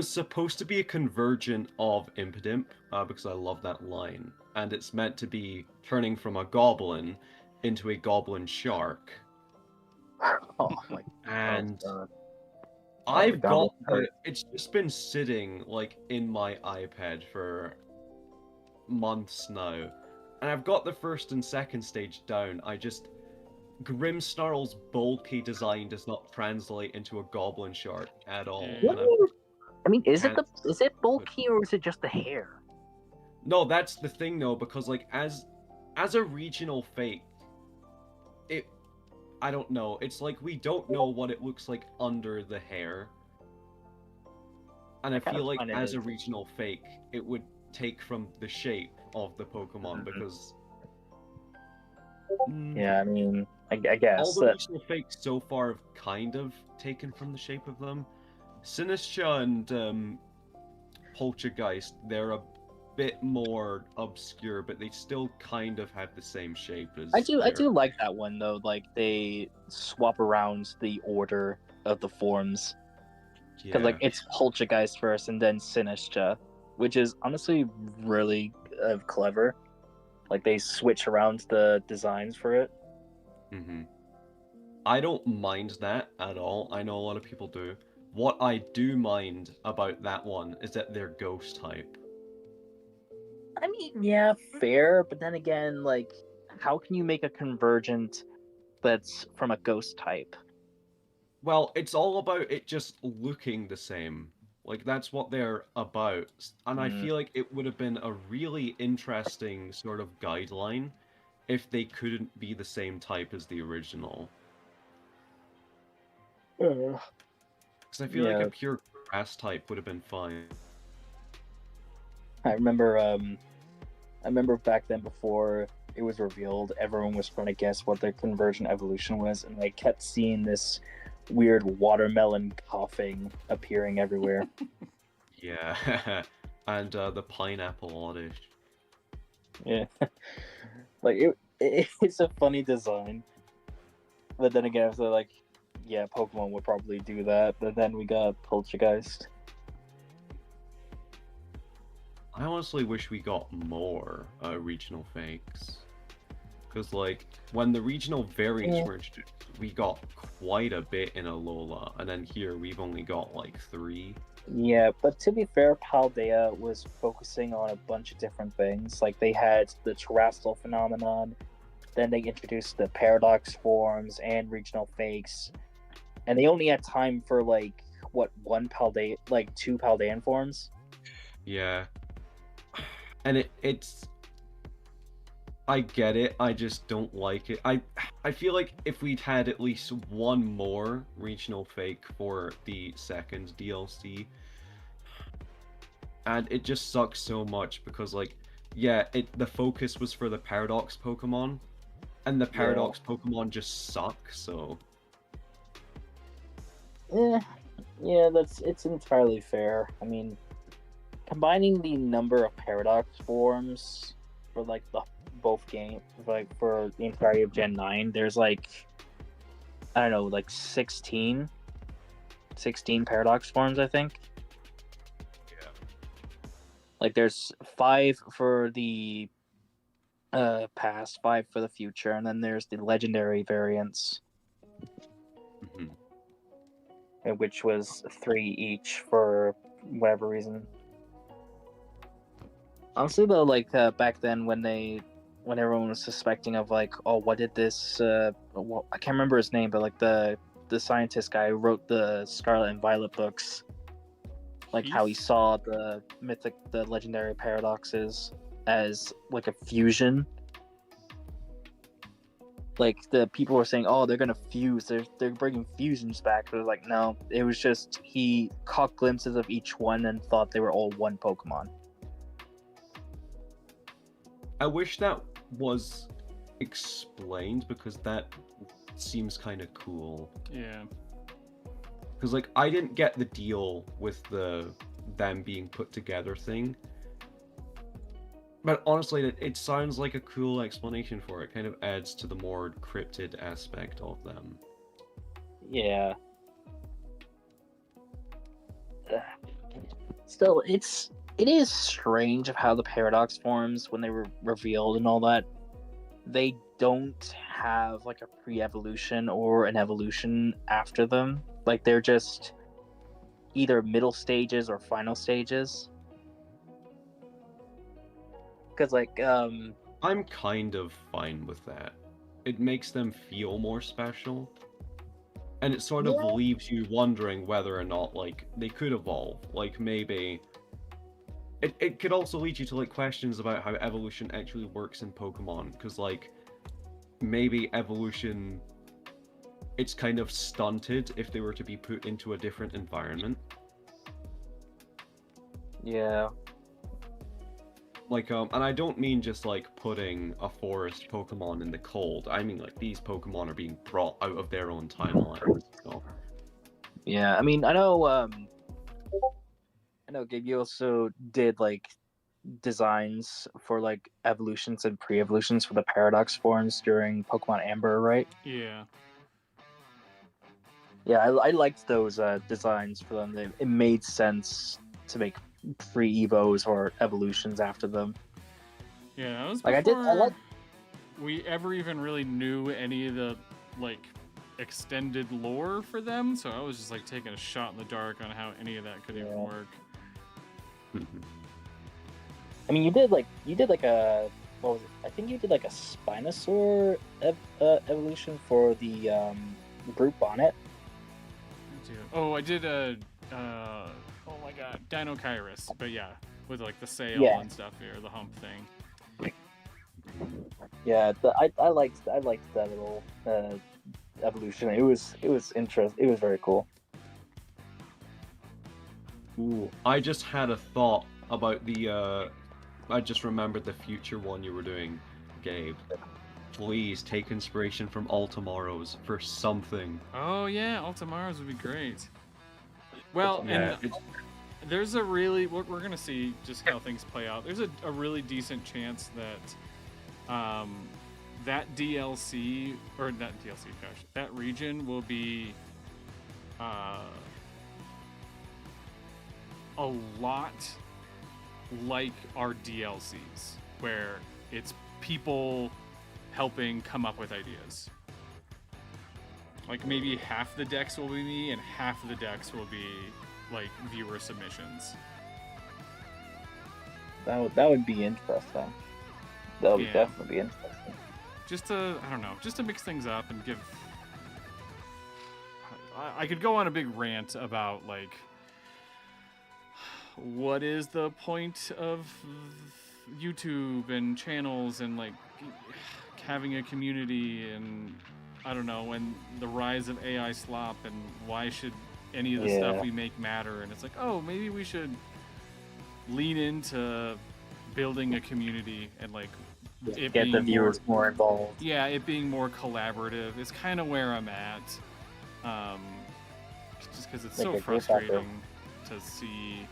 supposed to be a convergent of Impidimp, because I love that line, and it's meant to be turning from a goblin into a goblin shark. Oh my And god. I've Goblin got it's just been sitting like in my iPad for months now, and I've got the first and second stage down. Grimmsnarl's bulky design does not translate into a goblin shark at all. Yeah. And I mean, is can't it bulky or is it just the hair? No, that's the thing though, because like as a regional fake, I don't know. It's like we don't know what it looks like under the hair. And I kind feel of like find it as a is. regional fake, it would take from the shape of the Pokemon, Mhm. because Yeah, I mean, I all guess the regional fakes so far have kind of taken from the shape of them. Sinistra and Poltergeist, they're a bit more obscure, but they still kind of have the same shape as I their- do like that one though. Like they swap around the order of the forms because like it's Poltergeist first and then Sinistra, which is honestly really clever. Like they switch around the designs for it. Mm-hmm. I don't mind that at all. I know a lot of people do. What I do mind about that one is that they're ghost type. I mean, yeah, fair, but then again, like, how can you make a convergent that's from a ghost type? Well, it's all about it just looking the same. Like, that's what they're about. And I feel like it would have been a really interesting sort of guideline if they couldn't be the same type as the original. Because I feel like a Yeah. pure grass type would have been fine. I remember back then before it was revealed, everyone was trying to guess what their convergent evolution was, and I kept seeing this weird watermelon coughing appearing everywhere. Yeah. And the pineapple oddish. Yeah. Like it's a funny design. But then again, if they're like, yeah, Pokemon would probably do that, but then we got Poltergeist. I honestly wish we got more regional fakes. Because, like, when the regional variants were introduced, we got quite a bit in Alola, and then here we've only got, like, 3. Yeah, but to be fair, Paldea was focusing on a bunch of different things. Like, they had the terrestrial phenomenon, then they introduced the paradox forms and regional fakes, and they only had time for, like, what, two Paldean forms? Yeah. And it's... I get it, I just don't like it. I feel like if we'd had at least one more regional fake for the second DLC, and it just sucks so much because, like, yeah, the focus was for the Paradox Pokemon, and the Paradox Pokemon just suck, so... Yeah, it's entirely fair. I mean, combining the number of Paradox forms for, like, both games, like, for the entirety of Gen 9, there's, like, I don't know, like 16 Paradox forms, I think. Yeah. Like, there's 5 for the past, 5 for the future, and then there's the legendary variants, which was 3 each for whatever reason. Honestly, though, like, back then when everyone was suspecting of, like, oh, what did this well, I can't remember his name, but, like, the scientist guy who wrote the Scarlet and Violet books, like, how he saw the legendary paradoxes as, like, a fusion. Like, the people were saying, oh, they're gonna fuse, they're bringing fusions back, but it was like, no, it was just he caught glimpses of each one and thought they were all one Pokemon. I wish that was explained, because that seems kind of cool. Yeah. Because, like, I didn't get the deal with them being put together thing. But honestly, it sounds like a cool explanation for it. Kind of adds to the more cryptid aspect of them. Yeah. Still, it is strange of how the paradox forms, when they were revealed and all that, they don't have, like, a pre-evolution or an evolution after them. Like, they're just either middle stages or final stages. Because, like, I'm kind of fine with that. It makes them feel more special. And it sort of leaves you wondering whether or not, like, they could evolve. Like, maybe... It could also lead you to, like, questions about how evolution actually works in Pokemon. Because, like, maybe evolution... It's kind of stunted if they were to be put into a different environment. Yeah. Like, and I don't mean just, like, putting a forest Pokemon in the cold. I mean, like, these Pokemon are being brought out of their own timelines, so... Yeah, I mean, I know Gabe, you also did, like, designs for, like, evolutions and pre-evolutions for the paradox forms during Pokemon Amber, right? Yeah. Yeah, I liked those designs for them. It made sense to make pre-evos or evolutions after them. Yeah, that was Like, I before like. we ever even really knew any of the like extended lore for them. So I was just like taking a shot in the dark on how any of that could even work. I mean, you did like a, what was it? I think you did like a Spinosaur evolution for the group bonnet. Oh, I did a oh my god, Dino Kairos, but yeah, with like the sail Yeah. and stuff here, the hump thing. Yeah, I liked that little evolution. It was interesting. It was very cool. Ooh, I just had a thought about the. I just remembered the future one you were doing, Gabe. Please take inspiration from All Tomorrows for something. Oh yeah, Ultimaros would be great. Well, Yeah, and there's a really we're gonna see just how things play out. There's a really decent chance that that DLC or not DLC, gosh, that region will be a lot like our DLCs, where it's people helping come up with ideas. Like maybe half the decks will be me and half of the decks will be like viewer submissions. That would be interesting. That would Yeah. definitely be interesting. Just to, I don't know, just to mix things up and give. I could go on a big rant about like what is the point of YouTube and channels and like having a community and I don't know, and the rise of AI slop and why should any of the stuff we make matter, and it's like, oh, maybe we should lean into building a community and like it Get the being viewers more involved. yeah, it being more collaborative is kind of where I'm at. Just because it's Like so a group frustrating to see.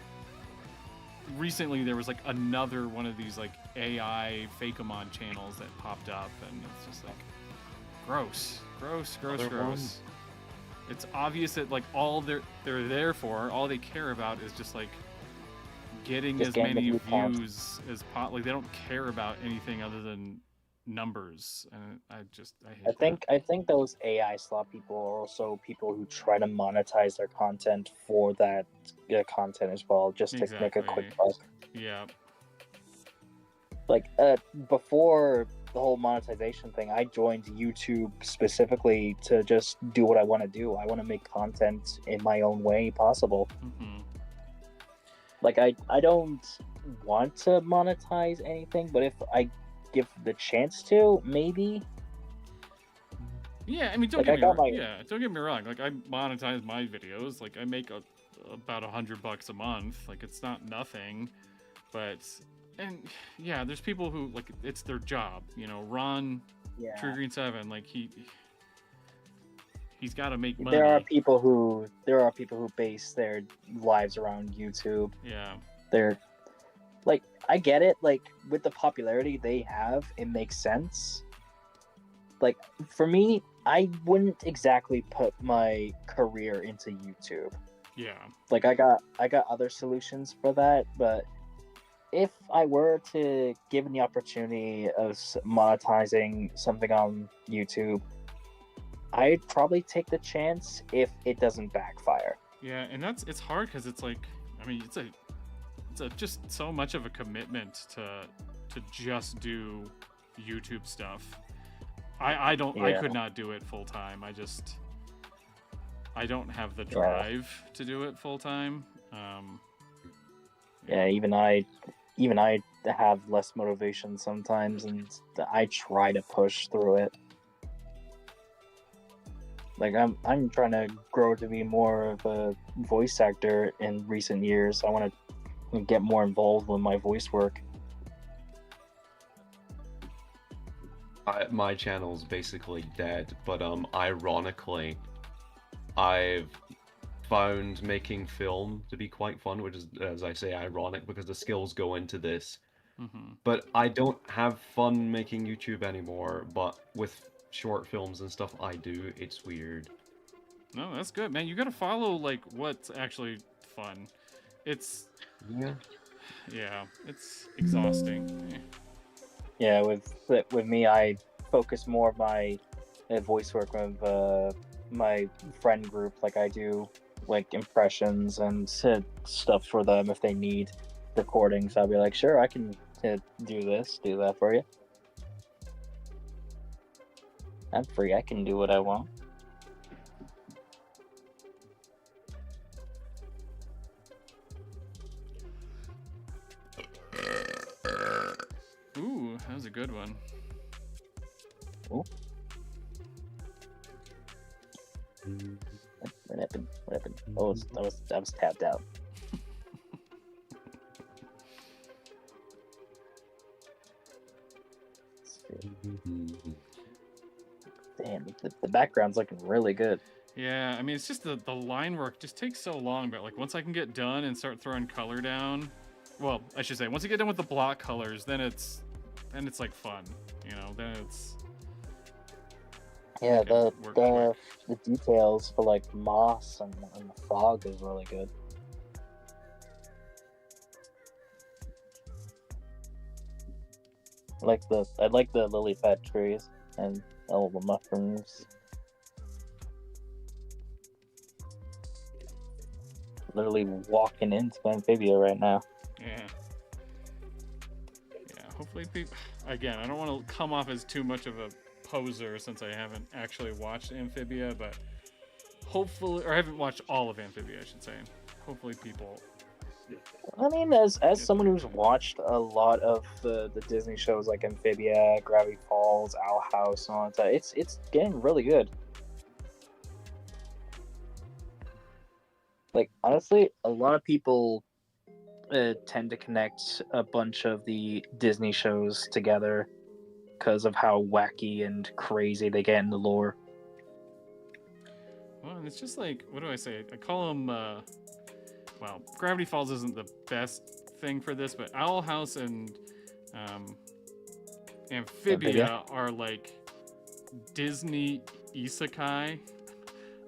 Recently, there was like another one of these like AI Fakemon channels that popped up, and it's just like gross. It's obvious that like all they're there for, all they care about is just like getting Just as getting the many view count. views as possible. Like they don't care about anything other than numbers, and I hate I think those AI slot people are also people who try to monetize their content for that content as well, just to make a quick Exactly. buck. Yeah. Like before the whole monetization thing, I joined YouTube specifically to just do what I want to do. I want to make content in my own way possible. Mm-hmm. Like I don't want to monetize anything, but if I give the chance to, maybe. Yeah, I mean, don't get me wrong. Like, I monetize my videos. Like, I make about $100 a month. Like, it's not nothing, but and yeah, there's people who like it's their job. You know, Ron, True Green 7. Like he's got to make money. There are people who base their lives around YouTube. Yeah. They're like, I get it. Like with the popularity they have, it makes sense. Like for me, I wouldn't exactly put my career into YouTube. Yeah. Like I got other solutions for that, but if I were to given the opportunity of monetizing something on YouTube, I'd probably take the chance if it doesn't backfire. Yeah, and it's hard because it's like, I mean, it's just so much of a commitment to just do YouTube stuff. I could not do it full time. I don't have the drive to do it full time. Yeah, even I have less motivation sometimes, and I try to push through it. Like I'm trying to grow to be more of a voice actor in recent years. I want to get more involved with my voice work. My channel's basically dead, but ironically, I've found making film to be quite fun, which is, as I say, ironic because the skills go into this. Mm-hmm. But I don't have fun making YouTube anymore, but with short films and stuff I do, it's weird. No, that's good, man. You gotta follow like what's actually fun. It's Yeah. yeah, it's exhausting. Yeah, with me, I focus more of my voice work with my friend group. Like I do like impressions and stuff for them if they need recordings. I'll be like, sure, I can do that for you. I'm free. I can do what I want. Ooh, that was a good one. Ooh. What happened? What happened? Oh, I was tapped out. Damn, the background's looking really good. Yeah, I mean, it's just the line work just takes so long, but like once I can get done and start throwing color down, well, I should say, once you get done with the block colors, then it's like fun, you know, then it's... Yeah, Okay, the details for like moss and the fog is really good. I like the lily pad trees and all the mushrooms. Literally walking into Amphibia right now. Yeah. Yeah, hopefully people... Again, I don't want to come off as too much of a poser since I haven't actually watched Amphibia, but hopefully... Or I haven't watched all of Amphibia, I should say. Hopefully people... I mean, as someone who's watched a lot of the Disney shows like Amphibia, Gravity Falls, Owl House, and all that, it's getting really good. Like, honestly, a lot of people tend to connect a bunch of the Disney shows together because of how wacky and crazy they get in the lore. Well, it's just like, what do I say? I call them, well, Gravity Falls isn't the best thing for this, but Owl House and Amphibia are like Disney isekai.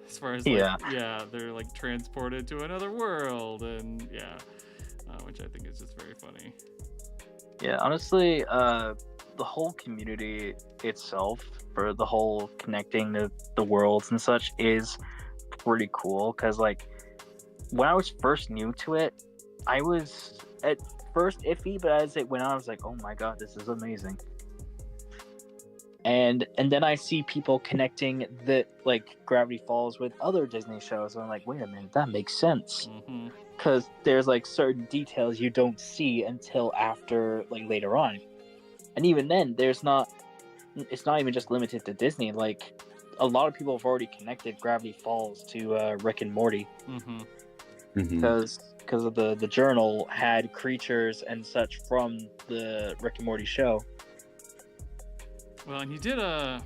As far as like, yeah, they're like transported to another world, and yeah, which I think is just very funny. Yeah, honestly, the whole community itself for the whole connecting the worlds and such is pretty cool. Because like when I was first new to it, I was at first iffy, but as it went on, I was like, oh my god, this is amazing. And then I see people connecting the like Gravity Falls with other Disney shows, and I'm like, wait a minute, that makes sense. Because there's like certain details you don't see until after, like later on, and even then, it's not even just limited to Disney. Like a lot of people have already connected Gravity Falls to Rick and Morty, because of the journal had creatures and such from the Rick and Morty show. Well, and he did I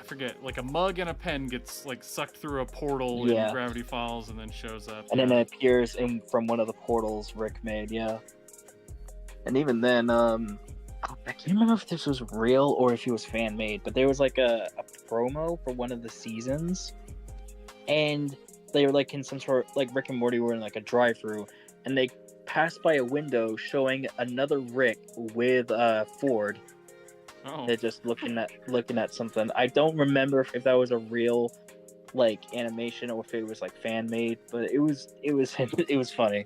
forget, like a mug and a pen gets like sucked through a portal in Gravity Falls and then shows up. And then it appears from one of the portals Rick made, And even then, I can't remember if this was real or if it was fan made, but there was like a promo for one of the seasons, and they were like in some sort, like Rick and Morty were in like a drive-through, and they passed by a window showing another Rick with Ford. They're just looking at something. I don't remember if that was a real like animation or if it was like fan made, but it was it was funny.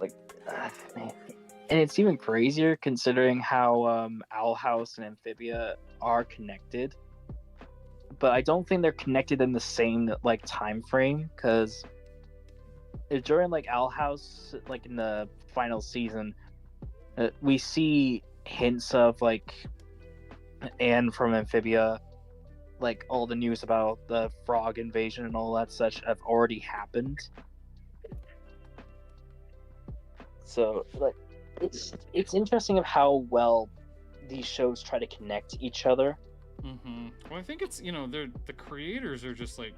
Like, man. And it's even crazier considering how Owl House and Amphibia are connected, but I don't think they're connected in the same like time frame, because during like Owl House, like in the final season, we see hints of like Anne from Amphibia, like all the news about the frog invasion and all that such have already happened. So like it's interesting of how well these shows try to connect each other. Well, I think it's, you know, the creators are just like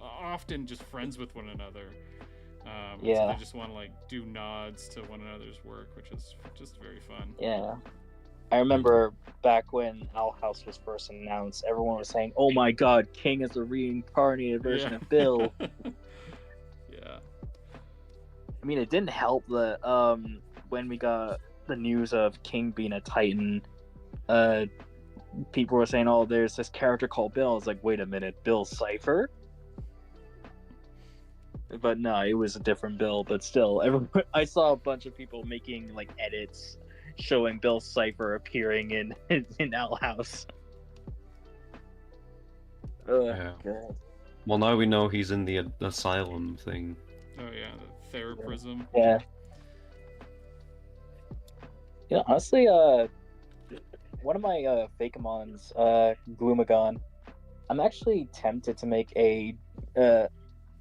often just friends with one another. So they just want to like do nods to one another's work, which is just very fun. Yeah. I remember back when Owl House was first announced, everyone was saying, oh my god, King is a reincarnated version of Bill. Yeah. I mean, it didn't help that when we got the news of King being a Titan, people were saying, "Oh, there's this character called Bill." I was like, "Wait a minute, Bill Cipher?" But no, it was a different Bill. But still, I saw a bunch of people making like edits showing Bill Cipher appearing in Owl House. Yeah. God. Well, now we know he's in the asylum thing. Oh yeah, the Theraprism. Yeah. Yeah, honestly, one of my Fakemons, Gloomagon, I'm actually tempted to make an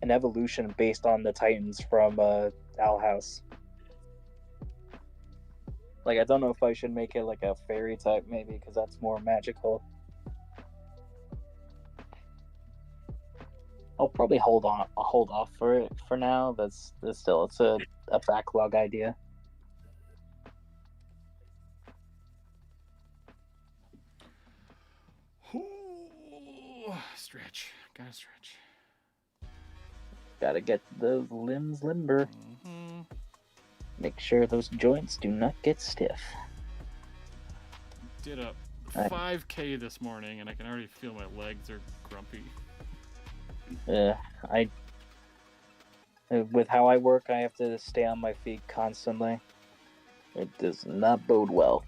evolution based on the Titans from Owl House. Like, I don't know if I should make it like a fairy type, maybe, because that's more magical. I'll probably hold off for it for now. That's still it's a backlog idea. Ooh, stretch. Gotta stretch. Gotta get those limbs limber. Mm-hmm. Make sure those joints do not get stiff. Did a 5K this morning, and I can already feel my legs are grumpy. With how I work, I have to stay on my feet constantly. It does not bode well.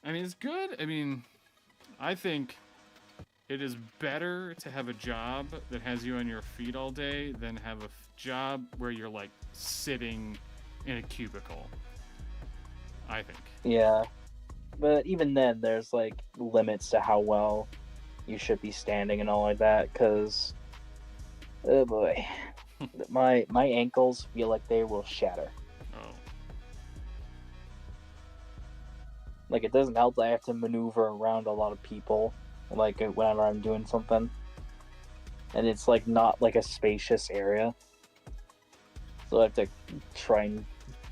I mean, it's good. I mean, I think it is better to have a job that has you on your feet all day than have a job where you're like sitting in a cubicle. I think. Yeah, but even then, there's like limits to how well you should be standing and all like that. Cause, oh boy, my ankles feel like they will shatter. Oh. Like, it doesn't help that I have to maneuver around a lot of people, like whenever I'm doing something, and it's like not like a spacious area, so I have to try and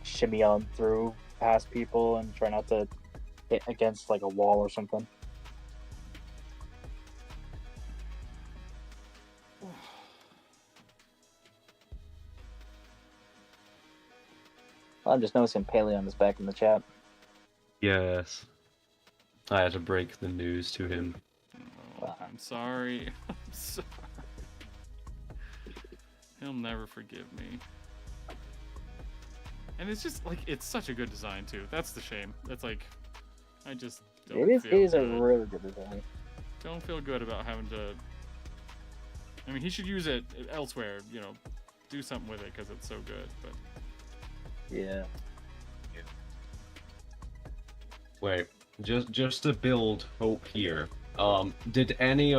shimmy on through past people and try not to hit against like a wall or something. I'm just noticing Paleon is back in the chat. Yes. I had to break the news to him. Oh, I'm sorry. I'm sorry. He'll never forgive me. And it's just like it's such a good design too. That's the shame. That's like I just don't It feel is a good. really good design. Don't feel good about having to. I mean, he should use it elsewhere. You know, do something with it because it's so good. But Yeah. Wait, just to build hope here. Did any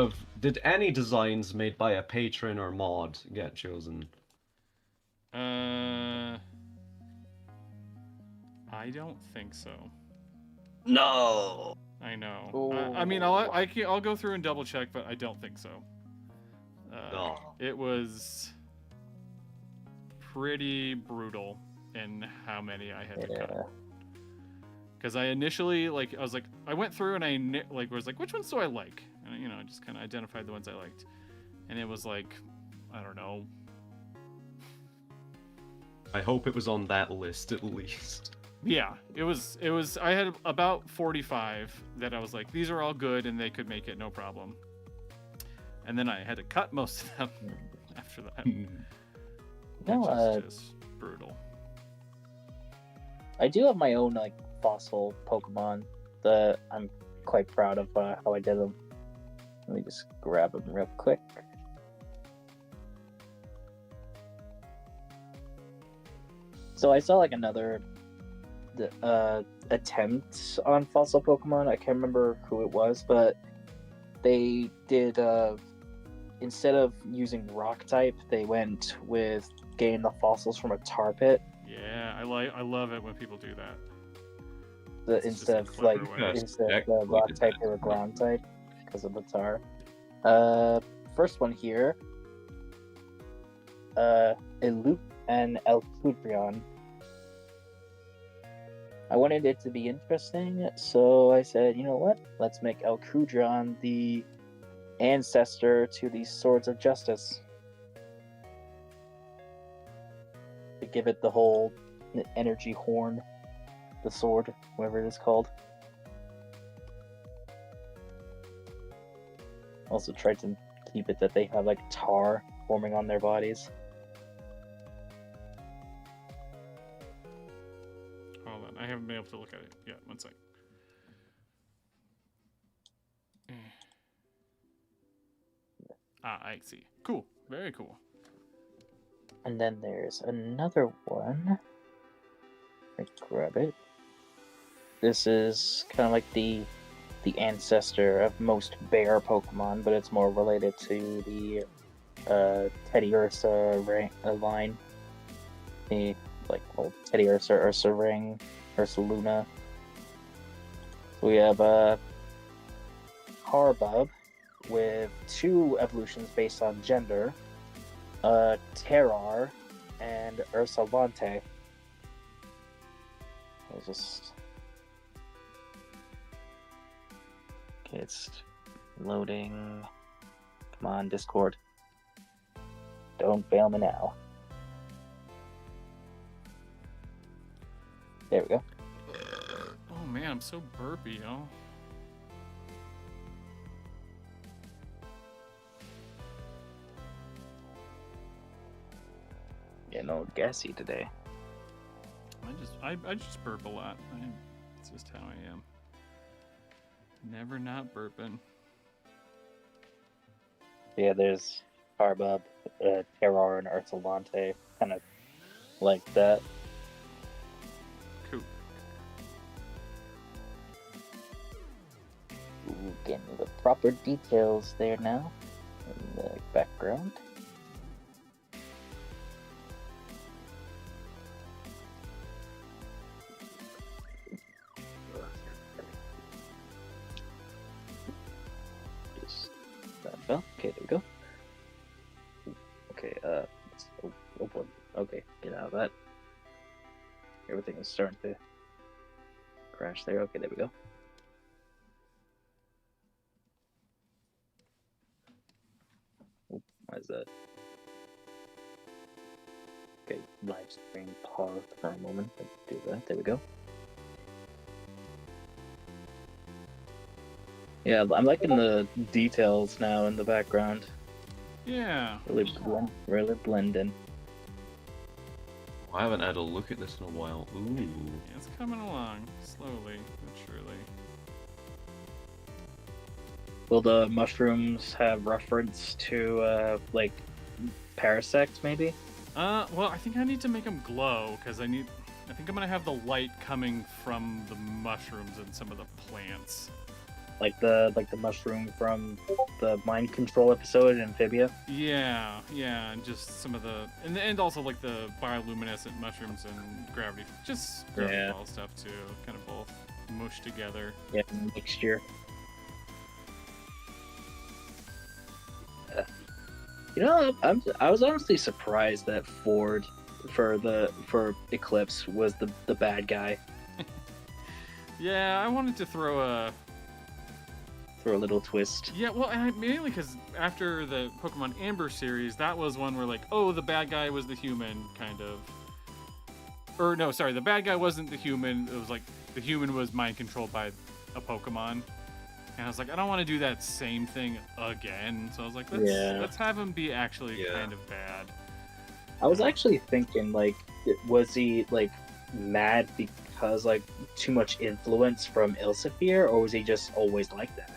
designs made by a patron or mod get chosen? I don't think so. No. I know. I mean, I'll go through and double check, but I don't think so. No. It was pretty brutal in how many I had to cut. Because I initially I went through and I was like, which ones do I like? And I just kind of identified the ones I liked, and it was like, I don't know. I hope it was on that list at least. Yeah, it was. I had about 45 that I was like, these are all good and they could make it no problem. And then I had to cut most of them after that. No, which is just brutal. I do have my own like fossil Pokemon that I'm quite proud of how I did them. Let me just grab them real quick. So I saw like another attempt on fossil Pokemon. I can't remember who it was, but they did instead of using rock type, they went with getting the fossils from a tar pit. Yeah, I love it when people do that. Instead of clever like way. instead of Exactly the rock did type, that. they were ground type because of the tar. First one here, Elup and Elcudrion. I wanted it to be interesting, so I said, you know what? Let's make Elcudrion the ancestor to the Swords of Justice. to give it the whole energy horn, the sword, whatever it is called. Also tried to keep it that they have like tar forming on their bodies. Hold on, I haven't been able to look at it yet. One sec. Ah, I see. Cool. Very cool. And then there's another one. Let me grab it. This is kind of like the ancestor of most bear Pokemon, but it's more related to the Teddy Ursa line. The Teddy Ursa, Ursa Ring, Ursa Luna. So we have Harbub with 2 evolutions based on gender, Terrar and Ursalante. I'll just... Okay, it's loading. Come on, Discord. Don't fail me now. There we go. Oh man, I'm so burpy, y'all. Getting all gassy today. I just burp a lot. It's just how I am. Never not burping. Yeah, there's Harbub, Terrar, and Ursalante. Kind of like that. Cool. Ooh, getting the proper details there now in the background. Just that fell. Okay, there we go. Okay, oh boy. Okay, get out of that. Everything is starting to crash there. Okay, there we go. Why is that? Okay, live stream pause for a moment. Let's do that. There we go. Yeah, I'm liking the details now in the background. Yeah. Really blending. I haven't had a look at this in a while. Ooh. Yeah, it's coming along slowly but surely. Will the mushrooms have reference to like parasects maybe? Well, I think I need to make them glow because I think I'm gonna have the light coming from the mushrooms and some of the plants. Like the mushroom from the mind control episode in Amphibia. Yeah, and just some of the and also like the bioluminescent mushrooms and gravity ball stuff too, kind of both mushed together. Yeah, mixture. You know, I was honestly surprised that Ford for Eclipse was the bad guy. Yeah, I wanted to throw a little twist. Yeah, well, mainly because after the Pokemon Amber series, that was one where like, oh, the bad guy was the human, kind of. Or no, sorry, the bad guy wasn't the human. It was like the human was mind controlled by a Pokemon. And I was like, I don't want to do that same thing again. So I was like, let's have him be actually kind of bad. I was actually thinking, like, was he like mad because like too much influence from Ilsafir, or was he just always like that?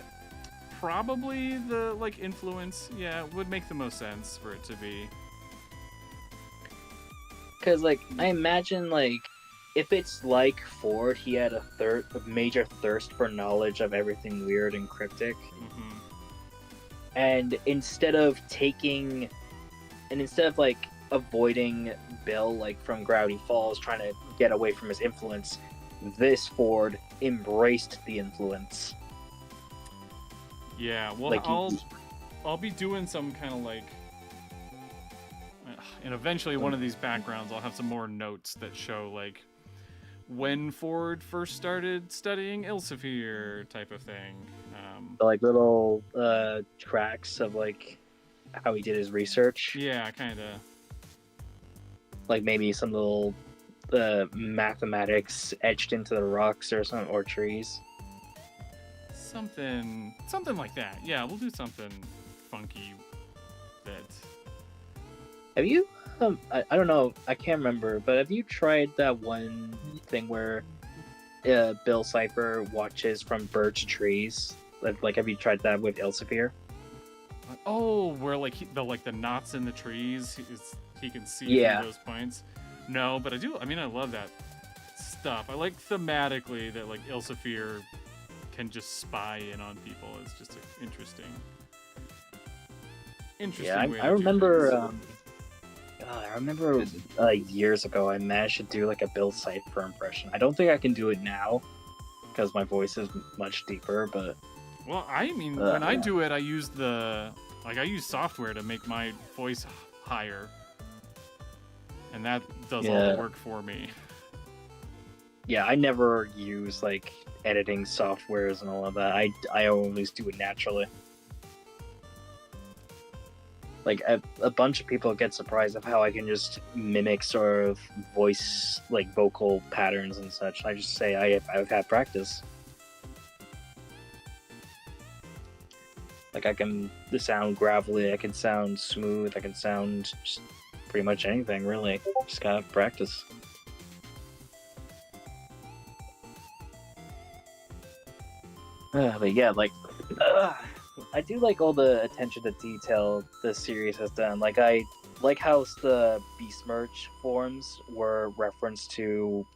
Probably the like influence, would make the most sense for it to be. Because like I imagine like if it's like Ford, he had a major thirst for knowledge of everything weird and cryptic, and instead of like avoiding Bill like from Gravity Falls, trying to get away from his influence, this Ford embraced the influence. Yeah, well, like I'll be doing some kind of like, and eventually one of these backgrounds I'll have some more notes that show like when Ford first started studying Ilsafir type of thing. Like little tracks of like how he did his research. Yeah, kind of. Like maybe some little mathematics etched into the rocks or something, or trees. Something like that. Yeah, we'll do something funky. That. Have you? I don't know. I can't remember. But have you tried that one thing where Bill Cipher watches from birch trees? Like, have you tried that with Elsevier? Oh, where like the knots in the trees he can see Yeah. through those points. No, but I do. I mean, I love that stuff. I like thematically that like Elsevier can just spy in on people. It's just an interesting. Yeah, Way I to do remember. things. I remember years ago I managed to do like a Bill Cipher impression. I don't think I can do it now because my voice is much deeper. But Well, I mean, when I do it, I use I use software to make my voice higher, and that does all the work for me. yeah, I never use like editing softwares and all of that. I always do it naturally. Like a bunch of people get surprised of how I can just mimic sort of voice, like vocal patterns and such. I just say I've had practice. Like I can sound gravelly, I can sound smooth, I can sound just pretty much anything really. Just gotta practice. But yeah, like I do like all the attention to detail the series has done. Like I like how the Beast Merch forums were referenced to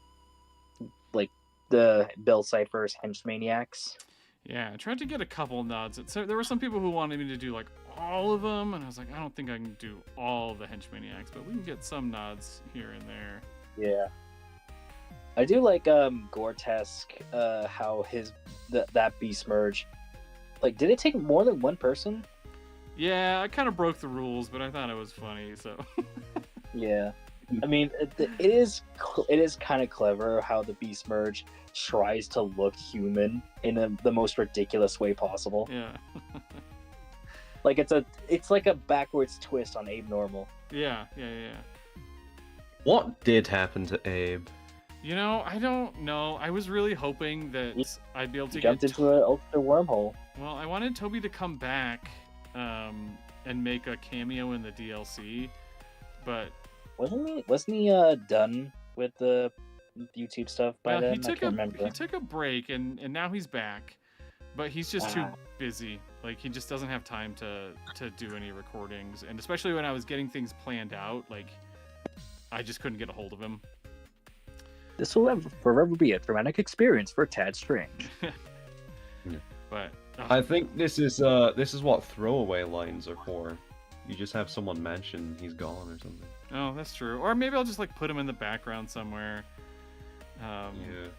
like the Bill Cipher's Henchmaniacs. Yeah, I tried to get a couple nods. So there were some people who wanted me to do like all of them, and I was like, I don't think I can do all the Henchmaniacs, but we can get some nods here and there. Yeah. I do like Gortesk, how that Beast Merge. Like, did it take more than one person? Yeah, I kind of broke the rules, but I thought it was funny, so. Yeah. I mean, it is kind of clever how the Beast Merge tries to look human in the most ridiculous way possible. Yeah. Like it's like a backwards twist on Abe Normal. Yeah. What did happen to Abe? You know, I don't know. I was really hoping that I'd be able to Jumped into an ultra wormhole. Well, I wanted Toby to come back and make a cameo in the DLC, but wasn't he done with the YouTube stuff by then? I can't remember. He took a break and now he's back, but he's just too busy. Like he just doesn't have time to do any recordings, and especially when I was getting things planned out, like I just couldn't get a hold of him. This will forever be a traumatic experience for Tad Strange. But I think this is what throwaway lines are for. You just have someone mention he's gone or something. Oh, that's true. Or maybe I'll just like put him in the background somewhere. Yeah.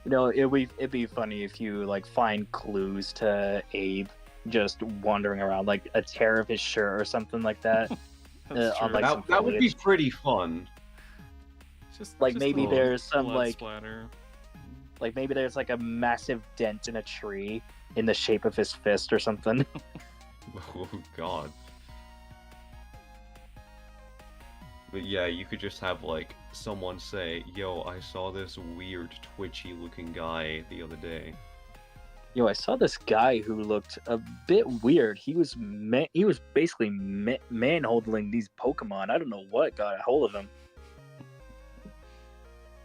You know, it'd be funny if you like find clues to Abe just wandering around, like a tear of his shirt or something like that. That's true. On, like, That would be pretty fun. Just maybe a there's some blood like splatter. Like maybe there's like a massive dent in a tree in the shape of his fist or something. Oh god. But yeah, you could just have like someone say, "Yo, I saw this weird twitchy-looking guy the other day." Yo, I saw this guy who looked a bit weird. He was basically man-holding these Pokemon. I don't know what got a hold of him.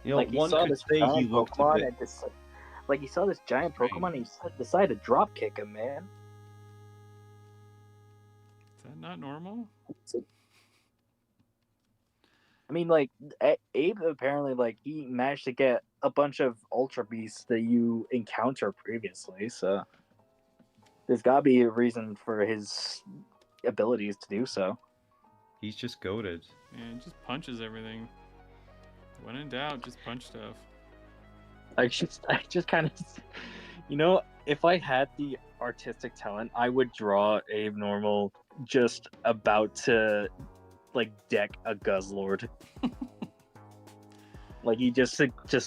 You know, Like he one saw could this say he giant looked a Pokemon bit. and like he saw this giant Pokemon and he decided to drop kick him, man. Is that not normal? I mean, like Abe apparently like he managed to get a bunch of Ultra Beasts that you encounter previously, so there's gotta be a reason for his abilities to do so. He's just goated. Yeah, it just punches everything. When in doubt, just punch stuff. I just kind of, you know, if I had the artistic talent, I would draw Abe Normal just about to like deck a Guzzlord. Like he just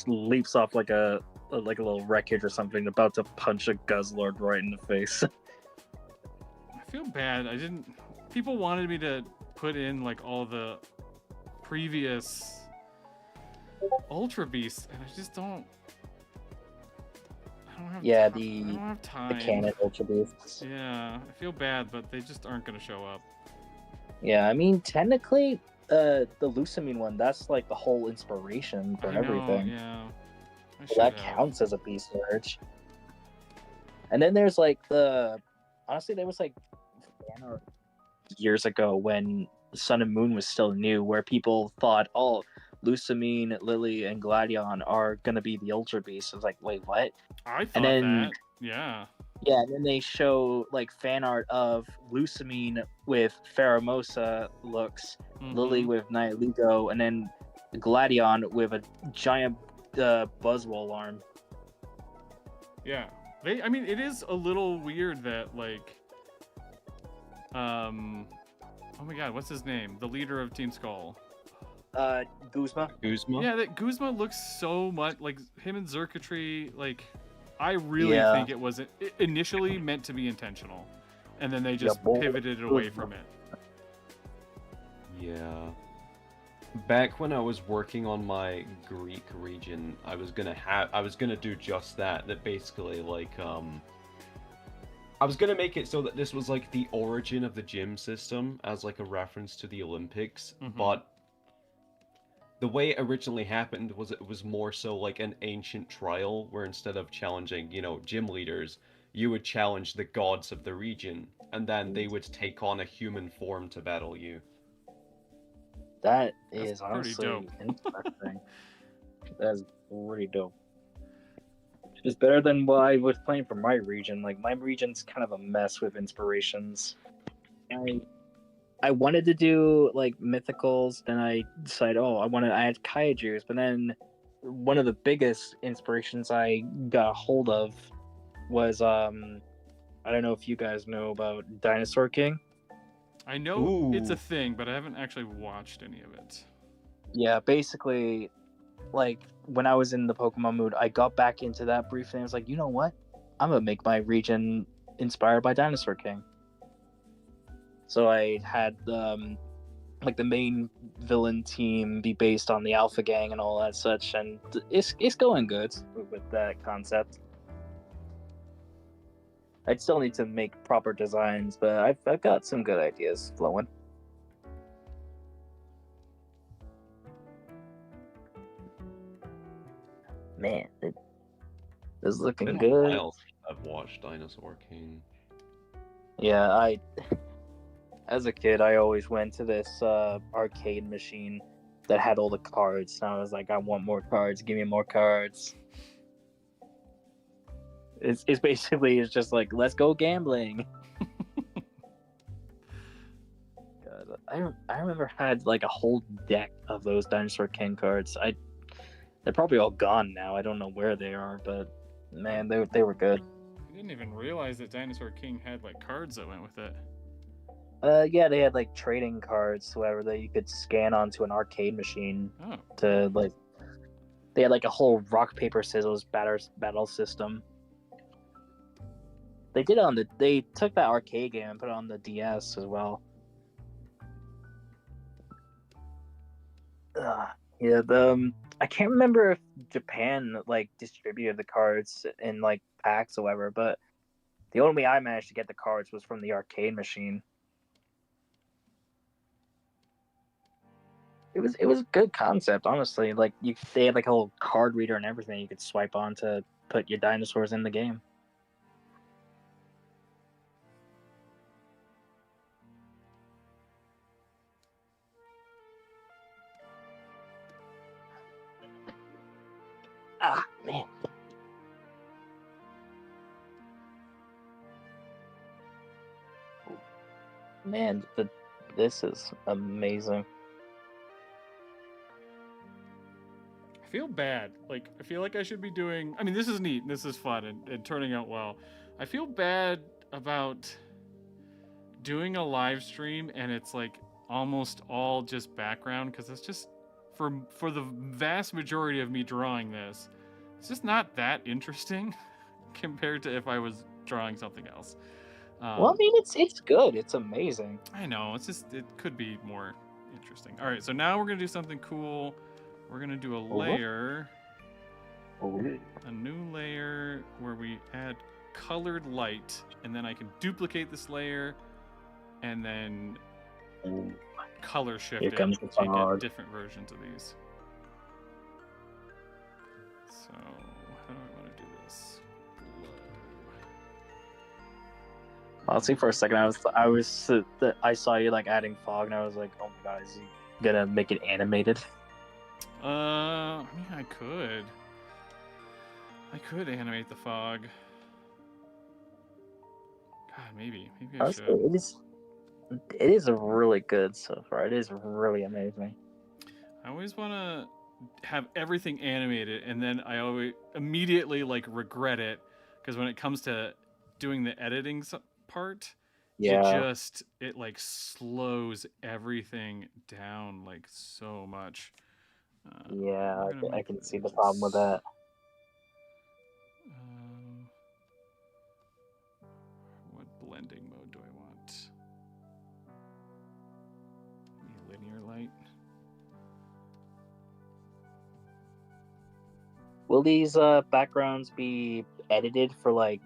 leaps off like a little wreckage or something, about to punch a Guzzlord right in the face. I feel bad. People wanted me to put in like all the previous Ultra Beast, and I just don't. I don't have Yeah, I don't have the time. canon Ultra Beasts. Yeah, I feel bad, but they just aren't gonna show up. Yeah, I mean, technically, the Lusamine one, that's like the whole inspiration for I know, everything. yeah. I So should that have. counts as a beast merge. And then there's like honestly, there was like fan art years ago when Sun and Moon was still new, where people thought, oh, Lusamine, Lily, and Gladion are gonna be the Ultra Beasts. I was like, wait, what? I thought And then that. Yeah. yeah, and then they show like fan art of Lusamine with Pheromosa looks, Lily Mhm. with Nihilego, and then Gladion with a giant Buzzwole arm. Yeah. I mean, it is a little weird that like, oh my God, what's his name? The leader of Team Skull. Guzma. Guzma? Yeah, that Guzma looks so much like him and Xurkitree. Like, I really Yeah. think it was initially meant to be intentional, and then they just boy. pivoted away from it. Yeah. Back when I was working on my Greek region, I was gonna do just that. That basically like I was gonna make it so that this was like the origin of the gym system as like a reference to the Olympics, Mhm. but the way it originally happened was it was more so like an ancient trial where instead of challenging, gym leaders, you would challenge the gods of the region, and then they would take on a human form to battle you. That That's is pretty honestly dope. interesting. That's pretty dope. It's better than what I was playing for my region. Like my region's kind of a mess with inspirations. I wanted to do like mythicals, then I decided, oh, I want to add kaijus, but then one of the biggest inspirations I got a hold of was I don't know if you guys know about Dinosaur King. I know it's a Ooh. thing, but I haven't actually watched any of it. Yeah, basically, like when I was in the Pokemon mood, I got back into that briefly. And I was like, you know what? I'm gonna make my region inspired by Dinosaur King. So I had like the main villain team be based on the Alpha Gang and all that such, and it's going good with that concept. I'd still need to make proper designs, but I've got some good ideas flowing. Man, it is looking Been a good. while since I've watched Dinosaur King. Yeah, as a kid, I always went to this arcade machine that had all the cards, and I was like, I want more cards. Give me more cards. It's basically it's just like, let's go gambling. God, I remember had like a whole deck of those Dinosaur King cards. They're probably all gone now. I don't know where they are, but man, they were good. I didn't even realize that Dinosaur King had like cards that went with it. Yeah, they had like trading cards, whatever, that you could scan onto an arcade machine Oh, to like. They had like a whole rock paper scissors battle system. They took that arcade game and put it on the DS as well. Yeah, I can't remember if Japan like distributed the cards in like packs or whatever, but the only way I managed to get the cards was from the arcade machine. It was a good concept, honestly. Like they had like a whole card reader and everything you could swipe on to put your dinosaurs in the game. Ah, man. Man, this is amazing. I feel bad. Like, I feel like I should be doing. I mean, this is neat. This is fun and turning out well. I feel bad about doing a live stream and it's like almost all just background because it's just for the vast majority of me drawing this, it's just not that interesting compared to if I was drawing something else. Well, I mean, it's good. It's amazing. I know. It's just it could be more interesting. All right, so now we're gonna do something cool. we're gonna do a Over? layer, Ooh. a new layer where we add colored light, and then I can duplicate this layer, and then Ooh. color shift Here it comes the to get fog. different versions of these. So how do I want to do this? Honestly, for a second, I saw you like adding fog, and I was like, oh my god, is he gonna make it animated? I mean, I could animate the fog. God, maybe I Honestly, should. it is really good so far. It is really amazing. I always want to have everything animated, and then I always immediately like regret it, because when it comes to doing the editing part, Yeah, it like slows everything down like so much. yeah, we're gonna I make can see the problem with this, that. what blending mode do I want? Linear light. Will these backgrounds be edited for like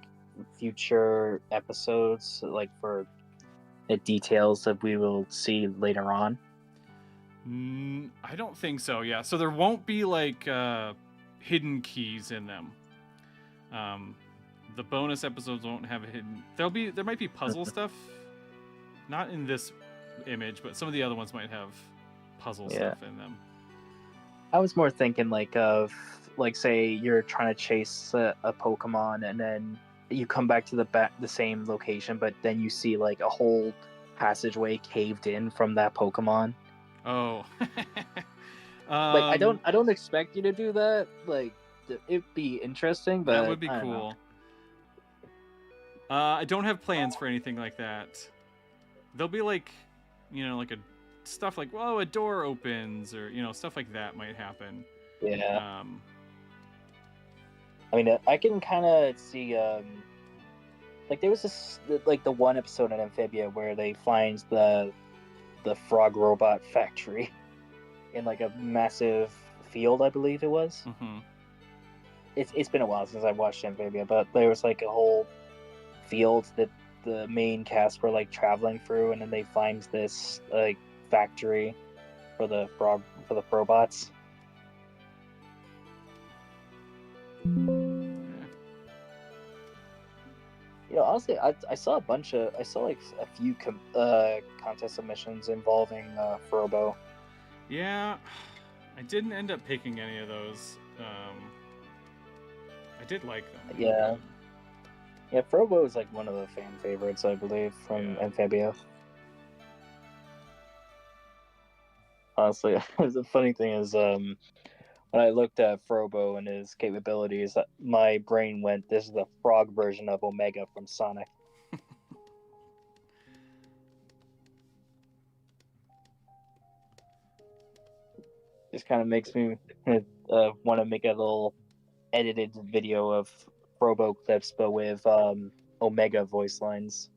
future episodes, like for the details that we will see later on? I don't think so. Yeah, so there won't be like hidden keys in them. The bonus episodes won't have a hidden. There might be puzzle stuff, not in this image, but some of the other ones might have puzzle Yeah. stuff in them. I was more thinking like of like say you're trying to chase a Pokemon and then you come back to the same location, but then you see like a whole passageway caved in from that Pokemon. Oh, Like I don't expect you to do that. Like it'd be interesting, but that would be I don't know. cool. I don't have plans for anything like that. There'll be like, like stuff like, whoa, a door opens, or stuff like that might happen. Yeah. I mean, I can kind of see like there was this like the one episode in Amphibia where they find the frog robot factory in like a massive field, I believe it was. Mm-hmm. It's been a while since I watched Amphibia, but there was like a whole field that the main cast were like traveling through, and then they find this like factory for the robots. Honestly, I saw like a few contest submissions involving Frobo. Yeah, I didn't end up picking any of those. I did like them. Yeah. Yeah, Frobo is like one of the fan favorites, I believe, from Amphibia. Honestly, the funny thing is, when I looked at Frobo and his capabilities, my brain went, "This is the frog version of Omega from Sonic." Just kind of makes me want to make a little edited video of Frobo clips, but with Omega voice lines.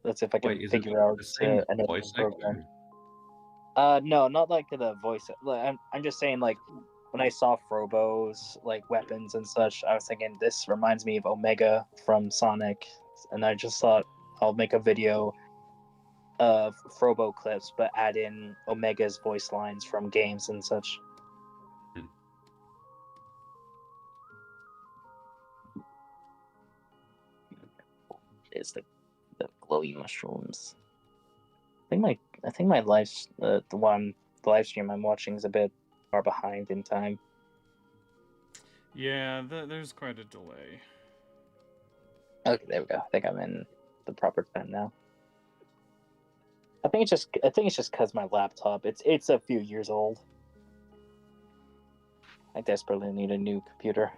That's if I can Wait, is it figure out the same an voice program. actor? No, not like the voice. I'm just saying, like, when I saw Frobo's like weapons and such, I was thinking this reminds me of Omega from Sonic, and I just thought I'll make a video of Frobo clips, but add in Omega's voice lines from games and such. Is the glowy mushrooms? I think my the live stream I'm watching is a bit far behind in time. Yeah, there's quite a delay. Okay, there we go. I think I'm in the proper time now. I think it's just because my laptop it's a few years old. I desperately need a new computer.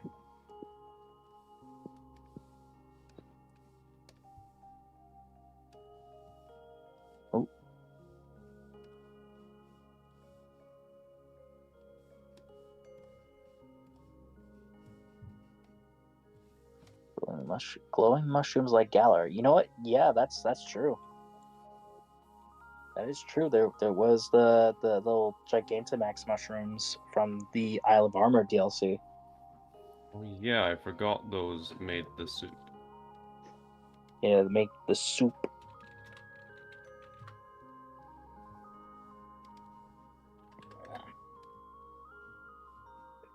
Oh. Glowing mushrooms like Galar. You know what? Yeah, that's true. That is true. There was the little Gigantamax mushrooms from the Isle of Armor DLC. Oh yeah, I forgot those made the soup. Yeah, to make the soup.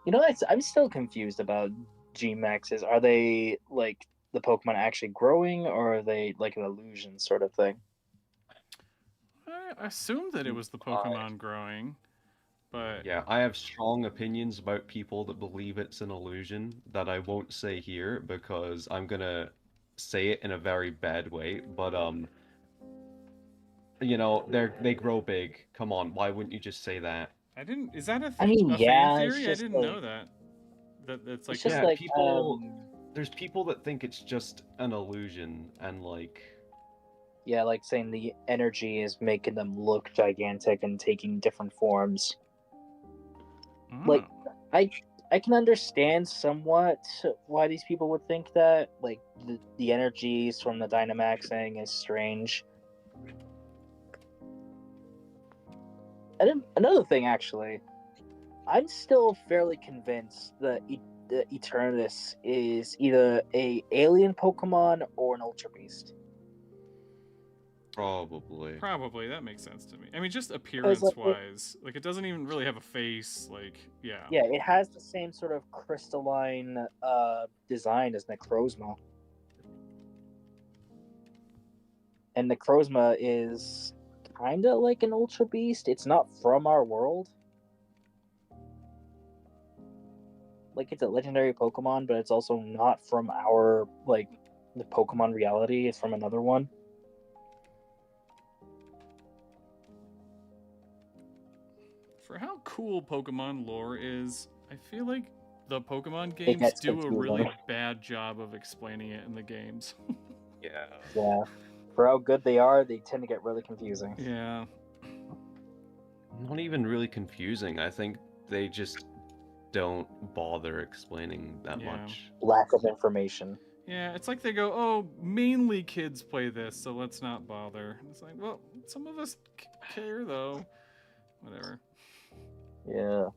You know, I'm still confused about G-Maxes. Are they like the Pokemon actually growing, or are they like an illusion sort of thing? I assumed that it was the Pokemon growing, but Yeah, I have strong opinions about people that believe it's an illusion that I won't say here because I'm gonna say it in a very bad way. But you know, they grow big. Come on, why wouldn't you just say that? I didn't. Is that I mean, a fan yeah, it's theory? I just didn't like know that. That's like it's just Yeah, like people. There's people that think it's just an illusion and like. yeah, like saying the energy is making them look gigantic and taking different forms. Like Oh. I can understand somewhat why these people would think that. Like the energies from the Dynamaxing is strange. And then another thing, actually, I'm still fairly convinced that the Eternatus is either a alien Pokemon or an Ultra Beast. Probably that makes sense to me. I mean, just like, appearance-wise, like it doesn't even really have a face. Like, yeah. Yeah, it has the same sort of crystalline design as Necrozma. And Necrozma is kind of like an Ultra Beast. It's not from our world. Like, it's a legendary Pokemon, but it's also not from our, like, the Pokemon reality. It's from another one. For how cool Pokemon lore is, I feel like the Pokemon It games gets do a confusing. really bad job of explaining it in the games. Yeah. Yeah. For how good they are, they tend to get really confusing. Yeah. Not even really confusing. I think they just don't bother explaining that Yeah. much. Lack of information. Yeah, it's like they go, oh, mainly kids play this, so let's not bother. It's like, well, some of us care, though. Whatever. Yeah.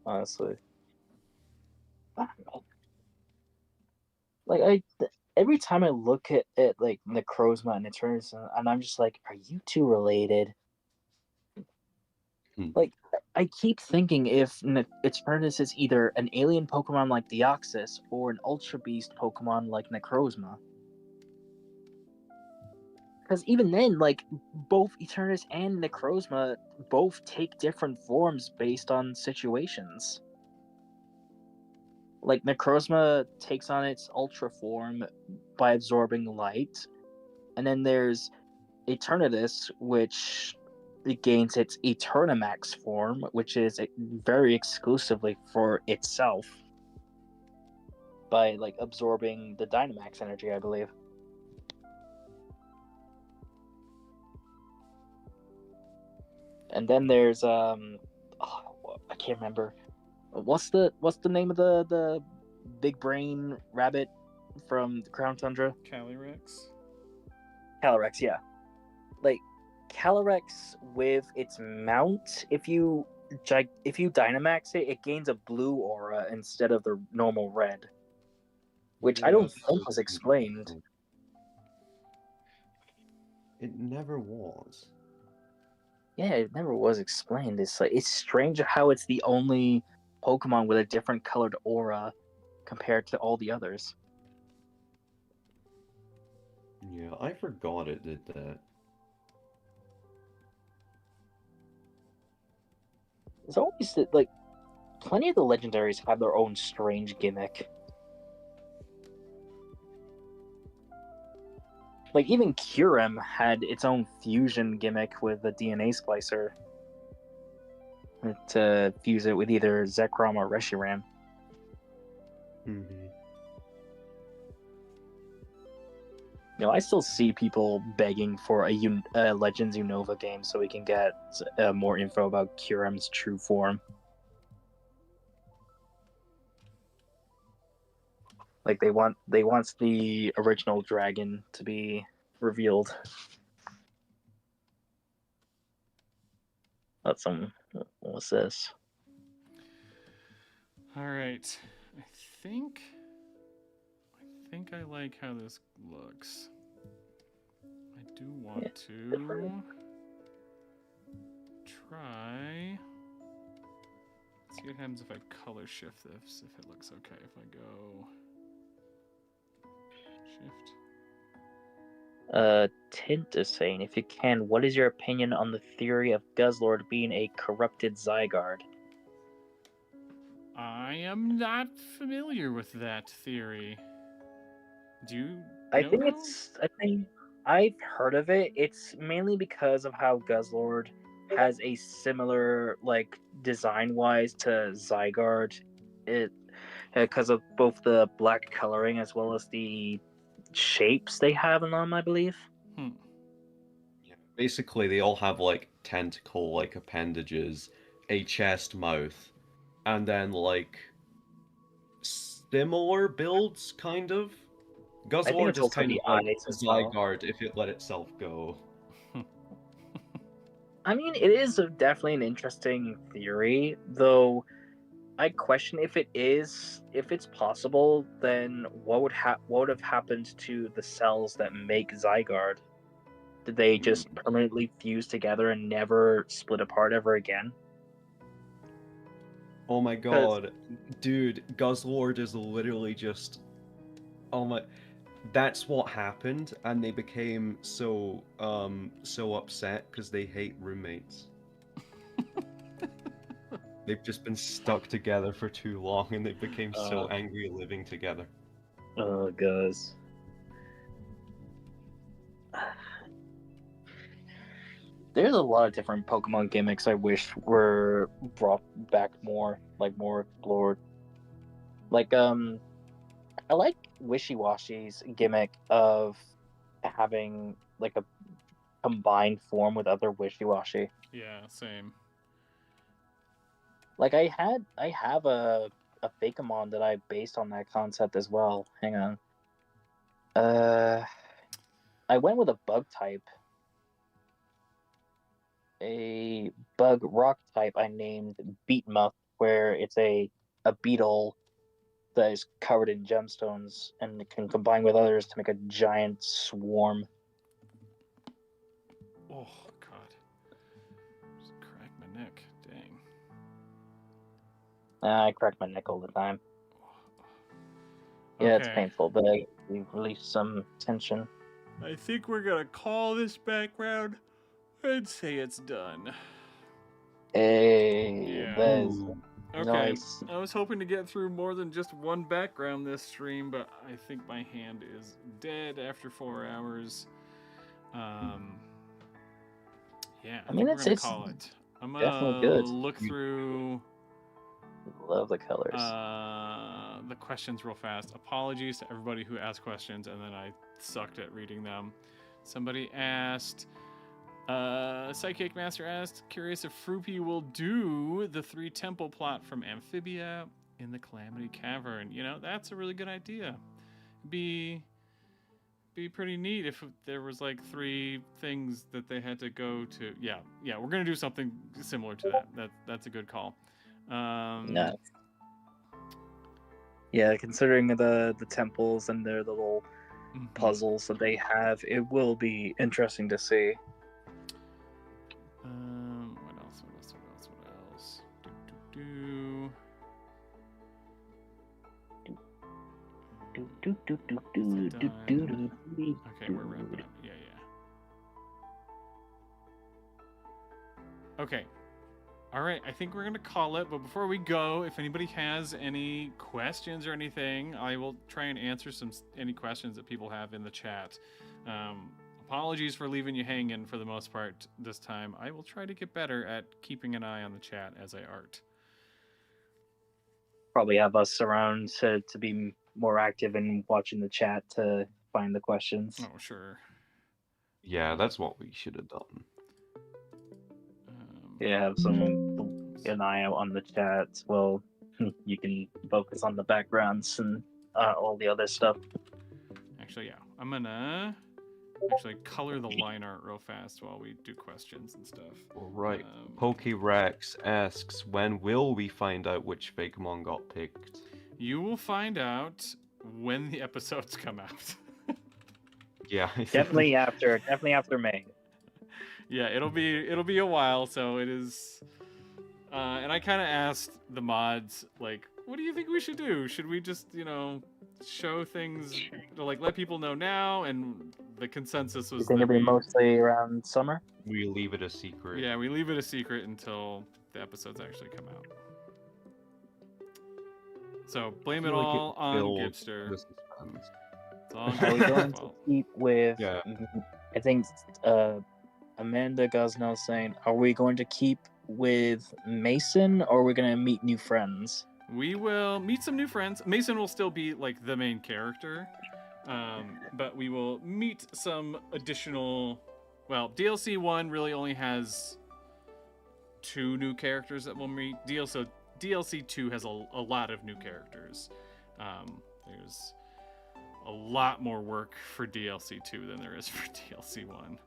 Honestly. Like, every time I look at like Necrozma and Eternus, and I'm just like, are you two related? Like, I keep thinking if Eternus is either an alien Pokemon like Deoxys or an Ultra Beast Pokemon like Necrozma. Because even then, like, both Eternus and Necrozma both take different forms based on situations. Like, Necrozma takes on its Ultra form by absorbing light, and then there's Eternatus, which it gains its Eternamax form, which is very exclusively for itself by like absorbing the Dynamax energy, I believe. And then there's I can't remember what's the name of the big brain rabbit from the Crown Tundra? Calyrex? Calyrex, yeah. Like Calyrex with its mount, if you Dynamax it, it gains a blue aura instead of the normal red, which I don't think was explained. It never was. Yeah, it never was explained. It's like it's strange how it's the only Pokemon with a different colored aura compared to all the others. Yeah, I forgot it did that. There's always like plenty of the legendaries have their own strange gimmick. Like even Kyurem had its own fusion gimmick with the DNA splicer to fuse it with either Zekrom or Reshiram. Mm-hmm. You know, I still see people begging for a Legends Unova game so we can get more info about Kyurem's true form. Like they want the original dragon to be revealed. That's some. What's this? All right. I think I like how this looks. I do want to try. Let's see what happens if I color shift this. If it looks okay. If I go shift. Tint is saying, if you can, what is your opinion on the theory of Guzzlord being a corrupted Zygarde? I am not familiar with that theory. Do you I know think though? I think I've heard of it. It's mainly because of how Guzzlord has a similar like design-wise to Zygarde. It because of both the black coloring as well as the shapes they have in them, I believe. Yeah. Basically, they all have like tentacle-like appendages, a chest, mouth, and then like similar builds, kind of. I think Guzzlord it's is also kind the of like eyes as well. Zygarde if it let itself go. I mean, it is definitely an interesting theory, though. I question if it's possible, then what would have happened to the cells that make Zygarde? Did they just permanently fuse together and never split apart ever again? Oh my 'Cause- god, dude, Guzzlord is literally just. Oh my. That's what happened, and they became so upset because they hate roommates. They've just been stuck together for too long, and they became so angry living together. Oh, guys. There's a lot of different Pokemon gimmicks I wish were brought back more, like more explored. Like I like Wishy-Washy's gimmick of having like a combined form with other Wishy-Washy. Yeah, same. Like I have a Fakemon that I based on that concept as well. Hang on. I went with a bug type. A bug rock type I named Beatmuth, where it's a beetle that is covered in gemstones and it can combine with others to make a giant swarm. Oh god. Just crack my neck. Dang. I crack my neck all the time. Yeah, it's Okay. painful, but we release some tension. I think we're gonna call this background and say it's done. Hey, Yeah. that is Okay. nice. I was hoping to get through more than just one background this stream, but I think my hand is dead after 4 hours. Yeah, I mean, think we're gonna it's call it. I'm definitely gonna good. look through Love the colors. the questions real fast. Apologies to everybody who asked questions and then I sucked at reading them. Somebody asked, Psychic Master asked, curious if Froopy will do the 3 temple plot from Amphibia in the Calamity Cavern. You know, that's a really good idea. Be pretty neat if there was like 3 things that they had to go to. Yeah, we're gonna do something similar to that. That's a good call. No. Yeah, considering the temples and their little puzzles that they have, it will be interesting to see. What else? Okay, we're wrapping up. Yeah. Okay. All right, I think we're going to call it, but before we go, if anybody has any questions or anything, I will try and answer any questions that people have in the chat. Apologies for leaving you hanging for the most part this time. I will try to get better at keeping an eye on the chat as I art. Probably have us around to be more active in watching the chat to find the questions. Oh, sure. Yeah, that's what we should have done. Yeah, have an eye out on the chat. Well, you can focus on the backgrounds and all the other stuff. Actually, yeah. I'm gonna actually color the line art real fast while we do questions and stuff. Right. Um, Pokerex asks, when will we find out which Fakemon got picked? You will find out when the episodes come out. Yeah. Definitely after May. Yeah, it'll be a while, so it is. And I kind of asked the mods, like, what do you think we should do? Should we just, show things, to, like, let people know now? And the consensus You was think that it'll be mostly around summer? We leave it a secret. yeah, we leave it a secret until the episodes actually come out. So blame it feel like all it on builds Gipster. the suspense. It's all Are we Gipster's going to fault. keep with? Yeah. I think Amanda Gosnell saying, are we going to keep with Mason, or are we going to meet new friends? We will meet some new friends. Mason will still be like the main character, but we will meet some additional. Well, DLC 1 really only has 2 new characters that we'll meet. DLC 2 has a lot of new characters. There's a lot more work for DLC 2 than there is for DLC 1,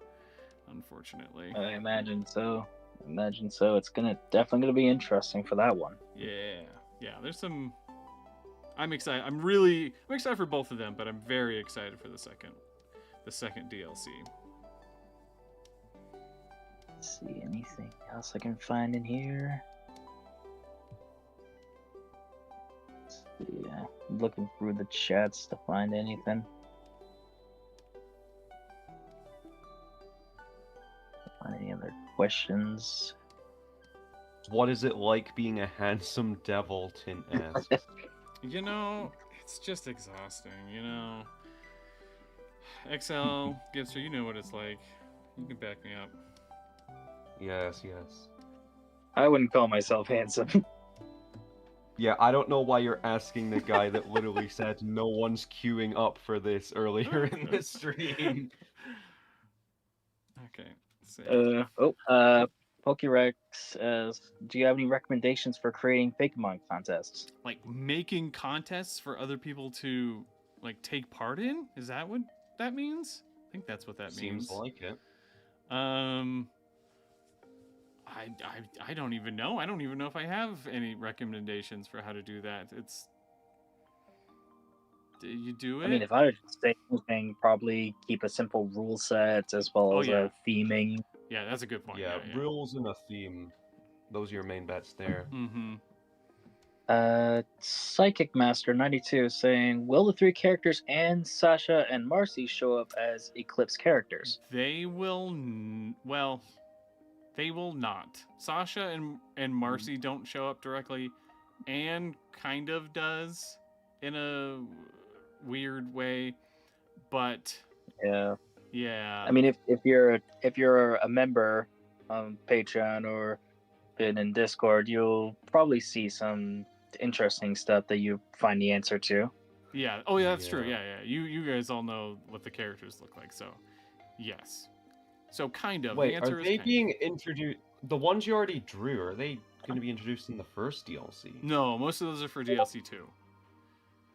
unfortunately. I imagine so. It's definitely gonna be interesting for that one. Yeah. There's some. I'm excited. I'm excited for both of them, but I'm very excited for the second DLC. Let's see, anything else I can find in here? Yeah, I'm looking through the chats to find anything. Find any other questions? What is it like being a handsome devil? Tint asks. It's just exhausting. XL Gipster, you know what it's like. You can back me up. Yes. I wouldn't call myself handsome. Yeah, I don't know why you're asking the guy that literally said no one's queuing up for this earlier in the stream. Okay. So, Pokérex says, do you have any recommendations for creating Fakemon contests? like making contests for other people to like take part in? Is that what that means? I think that's what that means. Seems like it. I don't even know. I don't even know if I have any recommendations for how to do that. Do you do it? I mean, if I were to say anything, probably keep a simple rule set as well as a theming. Yeah, that's a good point. Yeah, rules and a theme. Those are your main bets there. Mm-hmm. Psychic Master 92 saying, will the 3 characters and Sasha and Marcy show up as Eclipse characters? They will. They will not. Sasha and Marcy don't show up directly. Anne kind of does in a weird way, but yeah. I mean, if you're a member on Patreon or been in Discord, you'll probably see some interesting stuff that you find the answer to. Yeah. Oh yeah, that's true. Yeah. You guys all know what the characters look like, so yes. So kind of. Wait, the answer are is they kind being introduced? The ones you already drew, are they going to be introduced in the first DLC? No, most of those are for DLC 2.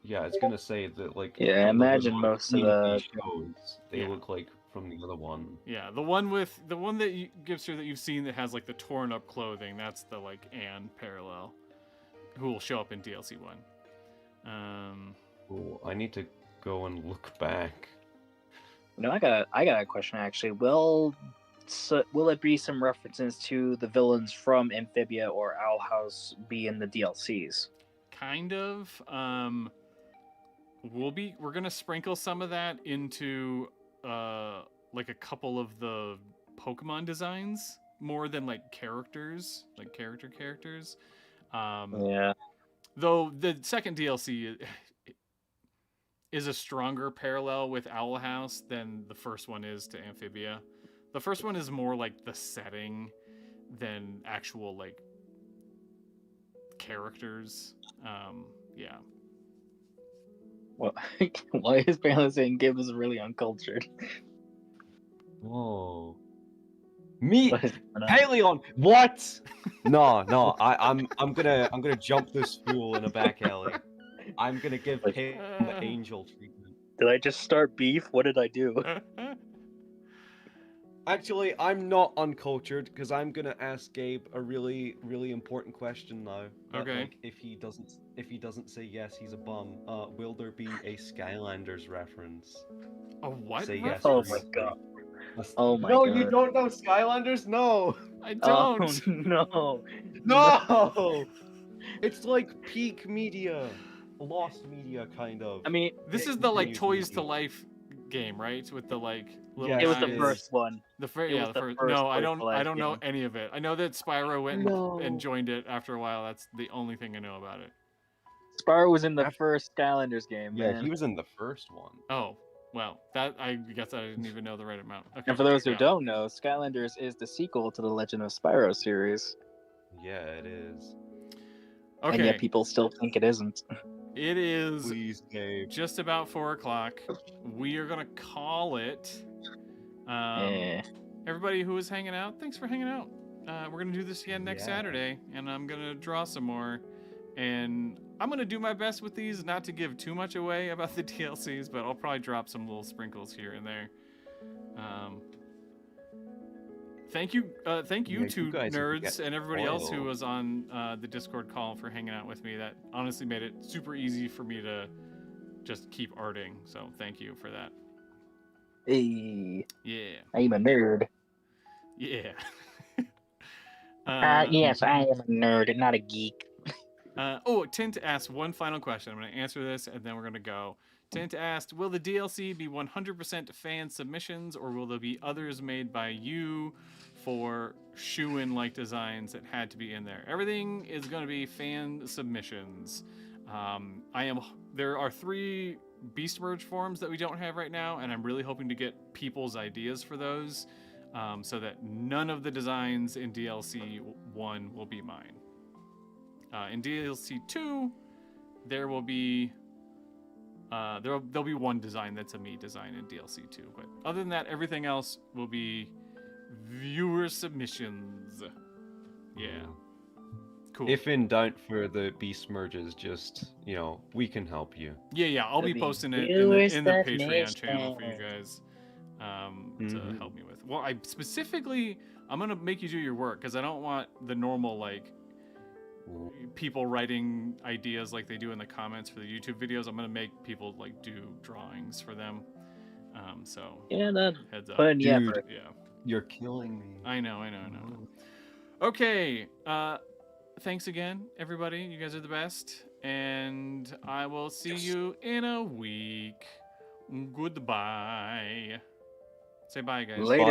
Yeah, I was gonna say that, like. Yeah, imagine most of the shows they look like from the other one. Yeah, the one that Gipster that you've seen that has like the torn up clothing. That's the like Anne parallel, who will show up in DLC 1. Cool. I need to go and look back. I got a question actually. Will it be some references to the villains from Amphibia or Owl House be in the DLCs? Kind of. We're gonna sprinkle some of that into like a couple of the Pokemon designs more than like characters, like characters. Yeah. Though the second DLC is a stronger parallel with Owl House than the first one is to Amphibia. The first one is more like the setting than actual like characters. Yeah. Well, why is Bailey saying Gibb is really uncultured? Whoa. Me, What is going on? Paleon. What? No. I'm gonna jump this fool in a back alley. I'm gonna give Paleon the angel treatment. Did I just start beef? What did I do? Actually, I'm not uncultured because I'm gonna ask Gabe a really, really important question now. That, Okay. Like, if he doesn't say yes, he's a bum. Will there be a Skylanders reference? A what Say yes. Oh reference? my god. Yes. Oh my No, god. you don't know Skylanders? No. I Oh don't. no. No. It's like peak media, lost media, kind of. I mean, This is the like Continued Toys to media. Life game, right? With the like little Yes, it was guys. the it first is. one. The first, It yeah, was the the first. first No, I Toys don't. to I Life don't know game. any of it. I know that Spyro went No. and joined it after a while. That's the only thing I know about it. Spyro was in the After- first Skylanders game, Yeah, man. he was in the first one. Oh, well, that I guess I didn't even know the right amount. Okay. And for those who yeah. don't know, Skylanders is the sequel to the Legend of Spyro series. Yeah, it is. Okay. And yet people still think it isn't. It is Please, Gabe. just about 4:00. We are gonna call it. Everybody who was hanging out, thanks for hanging out. We're gonna do this again next Yeah. Saturday, and I'm gonna draw some more. And I'm gonna do my best with these, not to give too much away about the DLCs, but I'll probably drop some little sprinkles here and there. Thank you Yeah, two you guys have to nerds get and everybody else who spoiled. was on the Discord call for hanging out with me. That honestly made it super easy for me to just keep arting. So thank you for that. Hey, Yeah, I'm a nerd. yeah. Yes, I am a nerd and not a geek. Tint asked one final question. I'm going to answer this and then we're going to go. Tint asked, will the DLC be 100% fan submissions or will there be others made by you for shoe-in like designs that had to be in there? Everything is going to be fan submissions. There are 3 Beast Merge forms that we don't have right now, and I'm really hoping to get people's ideas for those so that none of the designs in DLC 1 will be mine. In DLC 2, there will be there'll be one design that's a me design in DLC 2, but other than that, everything else will be viewer submissions. Yeah, cool. If in doubt for the beast merges, just we can help you. Yeah, I'll be It'll be posting it viewer in the Patreon channel for you submissions. guys to help me with. Well, I'm gonna make you do your work because I don't want the normal like people writing ideas like they do in the comments for the YouTube videos. I'm gonna make people like do drawings for them. So Yeah, that heads up. put in the Dude. effort. Yeah, You're killing me. I know. Okay. Thanks again, everybody. You guys are the best, and I will see you in a week. Goodbye. Say bye, guys. Later. Bye.